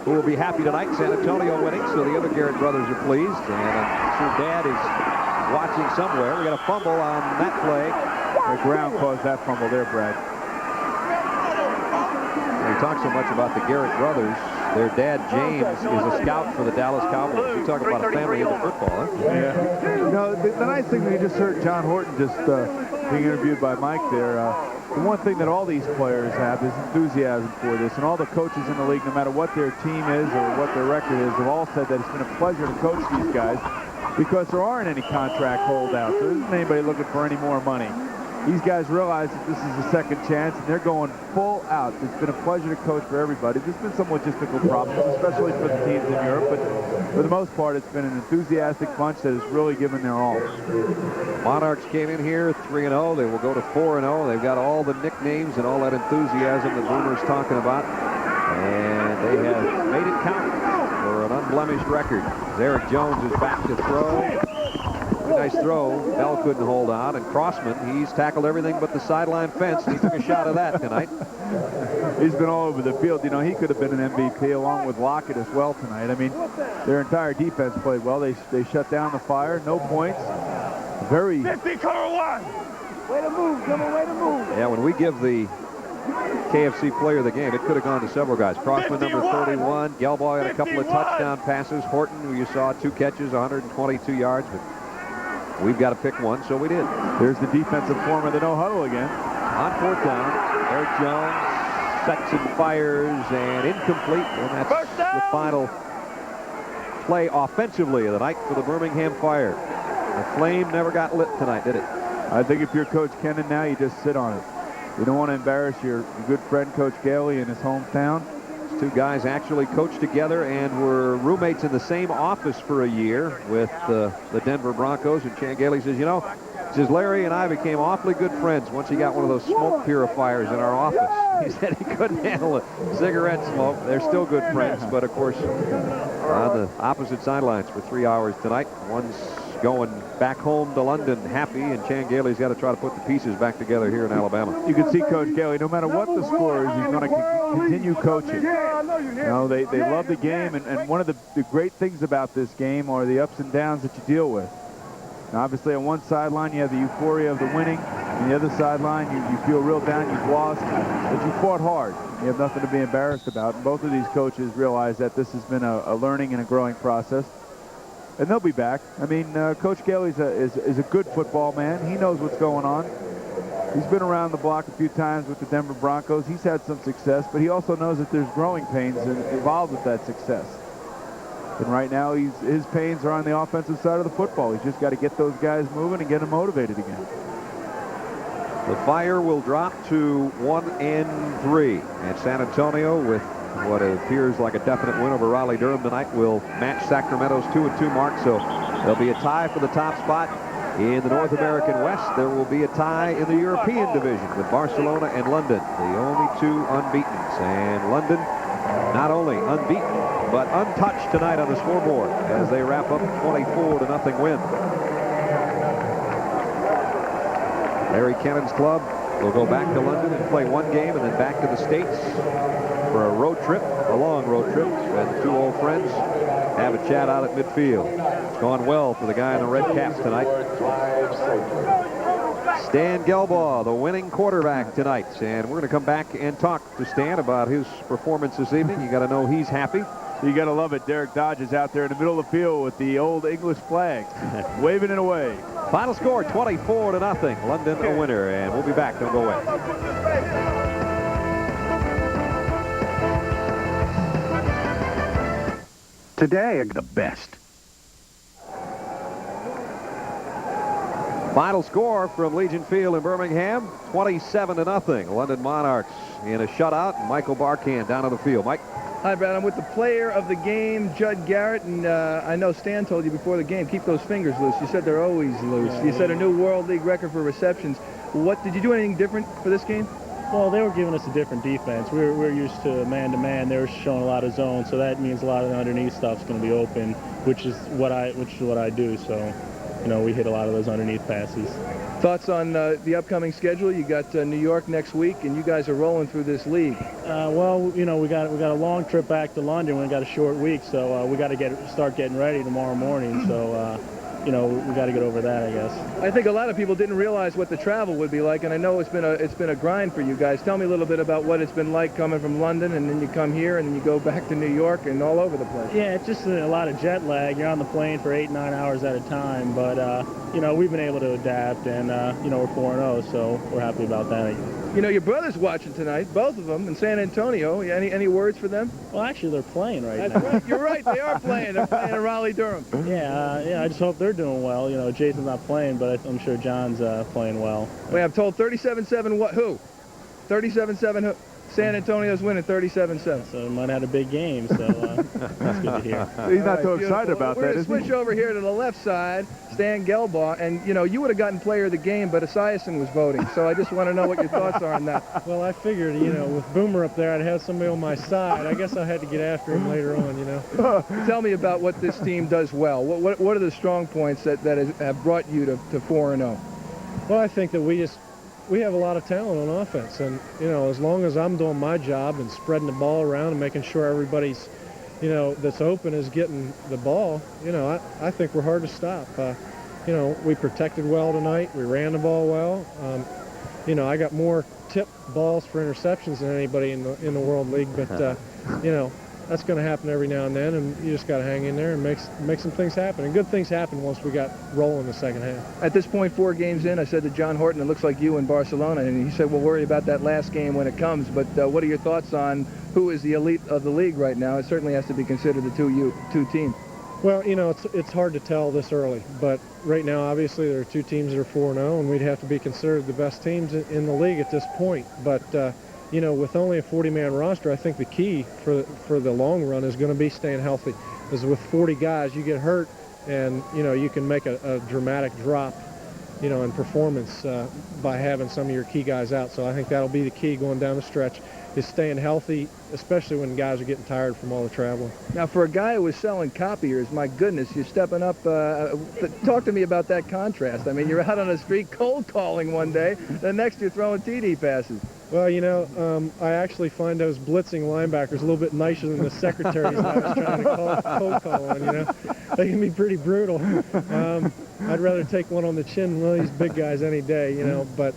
who will be happy tonight. San Antonio winning, so the other Garrett brothers are pleased. And I'm sure Dad is watching somewhere. We got a fumble on that play. The ground caused that fumble there, Brad. We talk so much about the Garrett brothers. Their dad, James, is a scout for the Dallas Cowboys. You talk about a family into football, huh? Yeah. You know, the nice thing that you just heard John Horton just being interviewed by Mike there, the one thing that all these players have is enthusiasm for this. And all the coaches in the league, no matter what their team is or what their record is, have all said that it's been a pleasure to coach these guys because there aren't any contract holdouts. There isn't anybody looking for any more money. These guys realize that this is a second chance, and they're going full out. It's been a pleasure to coach for everybody. There's been some logistical problems, especially for the teams in Europe, but for the most part, it's been an enthusiastic bunch that has really given their all. Monarchs came in here 3-0. They will go to 4-0. They've got all the nicknames and all that enthusiasm that Boomer's talking about, and they have made it count for an unblemished record. Eric Jones is back to throw. Nice throw. Bell couldn't hold on. And Crossman, he's tackled everything but the sideline fence. He took a shot of that tonight. He's been all over the field. You know, he could have been an MVP along with Lockett as well tonight. I mean, their entire defense played well. They shut down the fire. No points. Very... 50, cover 1. Way to move, Gilman. Way to move. Yeah, when we give the KFC player of the game, it could have gone to several guys. Crossman, number 31. Gelboy had a couple of touchdown passes. Horton, who you saw, 2 catches, 122 yards. But we've got to pick one, so we did. There's the defensive form of the no huddle again. On 4th down, Eric Jones sets and fires, and incomplete. And that's the final play offensively of the night for the Birmingham Fire. The flame never got lit tonight, did it? I think if you're Coach Kennan now, you just sit on it. You don't want to embarrass your good friend, Coach Gailey, in his hometown. These 2 guys actually coached together and were roommates in the same office for a year with the Denver Broncos. And Chan Gailey says, you know, says Larry and I became awfully good friends once he got one of those smoke purifiers in our office. He said he couldn't handle cigarette smoke. They're still good friends, but of course on the opposite sidelines for 3 hours tonight. One's going back home to London happy, and Chan Gailey's got to try to put the pieces back together here in Alabama. You can see Coach Gailey, no matter what the score is, he's going to continue coaching. You know, they love the game, and one of the great things about this game are the ups and downs that you deal with. Now, obviously, on one sideline, you have the euphoria of the winning. On the other sideline, you feel real down, you've lost, but you fought hard. You have nothing to be embarrassed about. And both of these coaches realize that this has been a learning and a growing process. And they'll be back. I mean, Coach Gailey is a good football man. He knows what's going on. He's been around the block a few times with the Denver Broncos. He's had some success, but he also knows that there's growing pains involved with that success. And right now, his pains are on the offensive side of the football. He's just got to get those guys moving and get them motivated again. The Fire will drop to 1-3. And San Antonio, with what appears like a definite win over Raleigh-Durham tonight, will match Sacramento's 2-2 mark. So there'll be a tie for the top spot. In the North American West, there will be a tie in the European division with Barcelona and London, the only two unbeatens. And London, not only unbeaten, but untouched tonight on the scoreboard as they wrap up a 24-0 win. Larry Kennon's club will go back to London and play one game and then back to the States for a road trip, a long road trip. And the two old friends have a chat out at midfield. It's gone well for the guy in the red caps tonight. Stan Gelbaugh, the winning quarterback tonight. And we're going to come back and talk to Stan about his performance this evening. You got to know he's happy. You got to love it. Derek Dodge is out there in the middle of the field with the old English flag, waving it away. Final score, 24-0. London a winner, and we'll be back. Don't go away. Today, the best. Final score from Legion Field in Birmingham, 27-0. London Monarchs in a shutout. Michael Barkan down on the field. Mike. Hi, Brad. I'm with the player of the game, Judd Garrett, and I know Stan told you before the game, keep those fingers loose. You said they're always loose. You set a new World League record for receptions. What did you do anything different for this game? Well, they were giving us a different defense. We're used to man-to-man. They were showing a lot of zone, so that means a lot of the underneath stuff's going to be open, which is what I do. So, you know, we hit a lot of those underneath passes. Thoughts on the upcoming schedule? You got New York next week, and you guys are rolling through this league. Well, you know, we got a long trip back to London. We got a short week, so we got to start getting ready tomorrow morning. So, you know, we got to get over that, I guess. I think a lot of people didn't realize what the travel would be like, and I know it's been a grind for you guys. Tell me a little bit about what it's been like coming from London, and then you come here, and then you go back to New York, and all over the place. Yeah, it's just a lot of jet lag. You're on the plane for 8-9 hours at a time, but you know, we've been able to adapt, and you know, we're 4-0, so we're happy about that. You know, your brother's watching tonight, both of them in San Antonio. Any words for them? Well, actually, they're playing right That's now. Right. You're right. They are playing. They're playing in Raleigh-Durham. Yeah, I just hope they're doing well. You know, Jason's not playing, but I'm sure John's playing well. Wait, I'm told 37-7 what? Who? 37-7 who? San Antonio's winning 37-7. So he might have had a big game, so that's good to hear. He's not too excited about We're that, going to switch over here to the left side, Stan Gelbaugh, and, you know, you would have gotten player of the game, but Esiason was voting, so I just want to know what your thoughts are on that. Well, I figured, you know, with Boomer up there, I'd have somebody on my side. I guess I had to get after him later on, you know. Tell me about what this team does well. What are the strong points that have brought you to 4-0? Well, I think that we have a lot of talent on offense, and you know, as long as I'm doing my job and spreading the ball around and making sure everybody's, you know, that's open is getting the ball, you know, I think we're hard to stop. You know, we protected well tonight. We ran the ball well. You know, I got more tip balls for interceptions than anybody in the World League, but you know, that's going to happen every now and then, and you just got to hang in there and make some things happen. And good things happen once we got rolling the second half. At this point, 4 games in, I said to John Horton, it looks like you in Barcelona, and he said, we'll worry about that last game when it comes. But what are your thoughts on who is the elite of the league right now? It certainly has to be considered the two teams. Well, you know, it's hard to tell this early, but right now, obviously, there are 2 teams that are 4-0, and we'd have to be considered the best teams in the league at this point. But you know, with only a 40-man roster, I think the key for the long run is going to be staying healthy. Because with 40 guys, you get hurt, and you know, you can make a dramatic drop, you know, in performance by having some of your key guys out. So I think that'll be the key going down the stretch, is staying healthy, especially when guys are getting tired from all the traveling. Now, for a guy who was selling copiers, my goodness, you're stepping up. Talk to me about that contrast. I mean, you're out on the street cold calling one day, the next you're throwing TD passes. Well, you know, I actually find those blitzing linebackers a little bit nicer than the secretaries I was trying to cold call on, you know. They can be pretty brutal. I'd rather take one on the chin than one of these big guys any day, you know. But,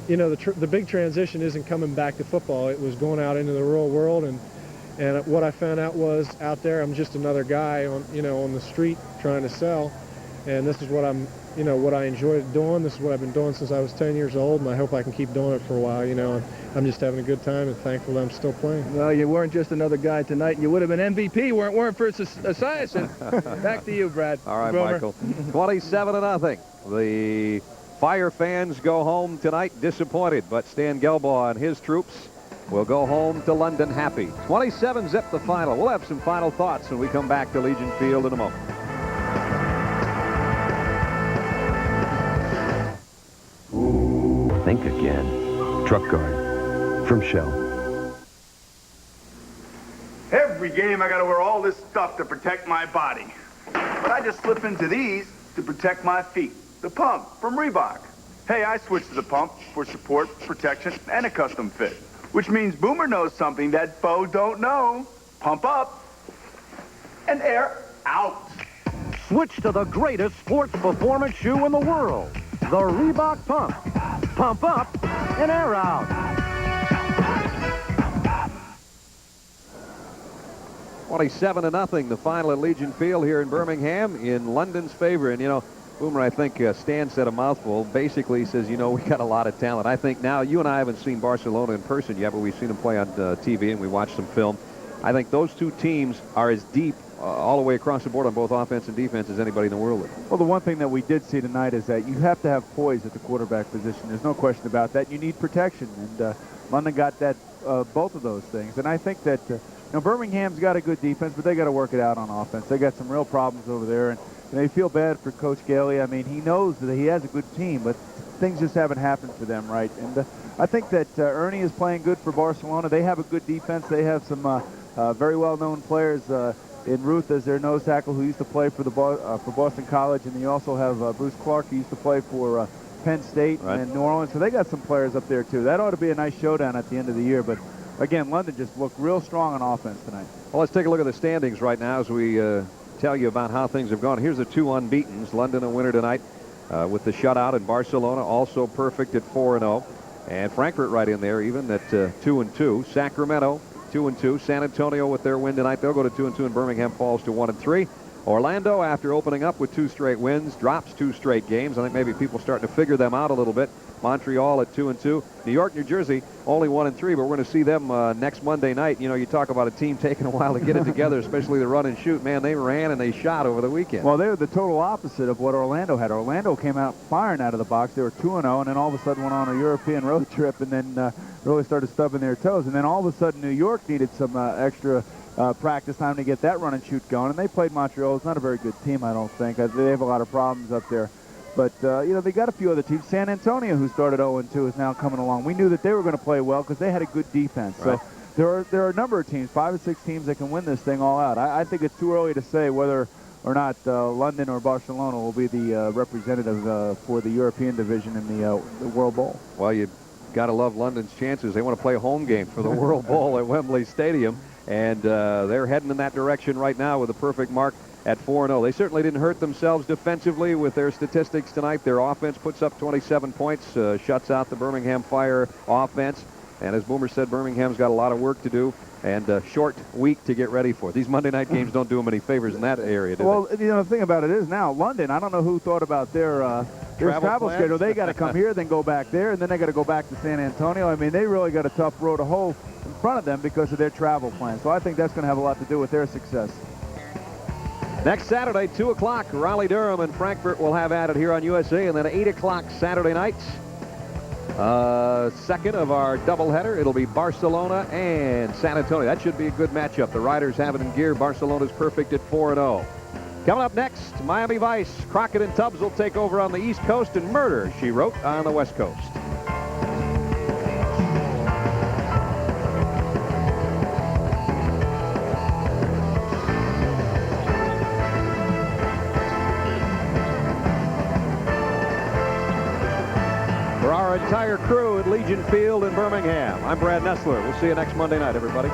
you know, the big transition isn't coming back to football. It was going out into the real world, and what I found out was out there I'm just another guy on the street trying to sell, and this is what what I enjoyed doing. This is what I've been doing since I was 10 years old, and I hope I can keep doing it for a while, you know. And I'm just having a good time and thankful that I'm still playing. Well, you weren't just another guy tonight. You would have been MVP weren't for Esiason. Back to you, Brad. All right, Boomer. Michael. 27-0. The Fire fans go home tonight disappointed, but Stan Gelbaugh and his troops will go home to London happy. 27-zip the final. We'll have some final thoughts when we come back to Legion Field in a moment. Think again. Truck Guard from Shell. Every game I gotta wear all this stuff to protect my body. But I just slip into these to protect my feet. The pump from Reebok. Hey, I switched to the pump for support, protection, and a custom fit. Which means Boomer knows something that Bo don't know. Pump up and air out. Switch to the greatest sports performance shoe in the world, the Reebok Pump. Pump up and air out. 27-0, the final at Legion Field here in Birmingham in London's favor. And, you know, Boomer, I think Stan said a mouthful. Basically, he says, you know, we got a lot of talent. I think now, you and I haven't seen Barcelona in person yet, but we've seen them play on TV and we watched some film. I think those two teams are as deep all the way across the board on both offense and defense as anybody in the world. Well, the one thing that we did see tonight is that you have to have poise at the quarterback position. There's no question about that. You need protection, and London got that both of those things. And I think that you know, Birmingham's got a good defense, but they got to work it out on offense. They got some real problems over there, and they feel bad for Coach Gailey. I mean, he knows that he has a good team, but things just haven't happened for them, right? And I think that Ernie is playing good for Barcelona. They have a good defense. They have some very well-known players in Ruth as their nose tackle, who used to play for Boston College, and you also have Bruce Clark, who used to play for Penn State and New Orleans. So they got some players up there too. That ought to be a nice showdown at the end of the year. But again, London just looked real strong on offense tonight. Well, let's take a look at the standings right now as we tell you about how things have gone. Here's the two unbeatens. London a winner tonight with the shutout, and Barcelona also perfect at 4-0, and Frankfurt right in there even at 2-2. Sacramento 2-2. San Antonio with their win tonight, they'll go to 2-2, and Birmingham falls to 1-3. Orlando, after opening up with 2 straight wins, drops 2 straight games. I think maybe people starting to figure them out a little bit. Montreal at 2-2. New York, New Jersey, only 1-3, but we're going to see them next Monday night. You know, you talk about a team taking a while to get it together, especially the run and shoot. Man, they ran and they shot over the weekend. Well, they were the total opposite of what Orlando had. Orlando came out firing out of the box. They were 2-0, and then all of a sudden went on a European road trip and then really started stubbing their toes. And then all of a sudden New York needed some extra practice time to get that run and shoot going, and they played Montreal. It's not a very good team, I don't think. They have a lot of problems up there. But, you know, they got a few other teams. San Antonio, who started 0-2, is now coming along. We knew that they were going to play well because they had a good defense. Right. So there are a number of teams, 5 or 6 teams that can win this thing all out. I think it's too early to say whether or not London or Barcelona will be the representative for the European division in the World Bowl. Well, you got to love London's chances. They want to play a home game for the World Bowl at Wembley Stadium, and they're heading in that direction right now with a perfect mark at 4-0. They certainly didn't hurt themselves defensively with their statistics tonight. Their offense puts up 27 points, shuts out the Birmingham Fire offense. And as Boomer said, Birmingham's got a lot of work to do and a short week to get ready for. These Monday night games don't do them any favors in that area, do well, you know, the thing about it is now, London, I don't know who thought about their travel schedule. They got to come here, then go back there, and then they got to go back to San Antonio. I mean, they really got a tough road to hoe in front of them because of their travel plan. So I think that's going to have a lot to do with their success. Next Saturday, 2 o'clock, Raleigh-Durham and Frankfurt will have at it here on USA, and then 8 o'clock Saturday night. Second of our doubleheader, it'll be Barcelona and San Antonio. That should be a good matchup. The Riders have it in gear. Barcelona's perfect at 4-0. Coming up next, Miami Vice. Crockett and Tubbs will take over on the East Coast, and Murder, She Wrote, on the West Coast. Entire crew at Legion Field in Birmingham. I'm Brad Nessler. We'll see you next Monday night, everybody.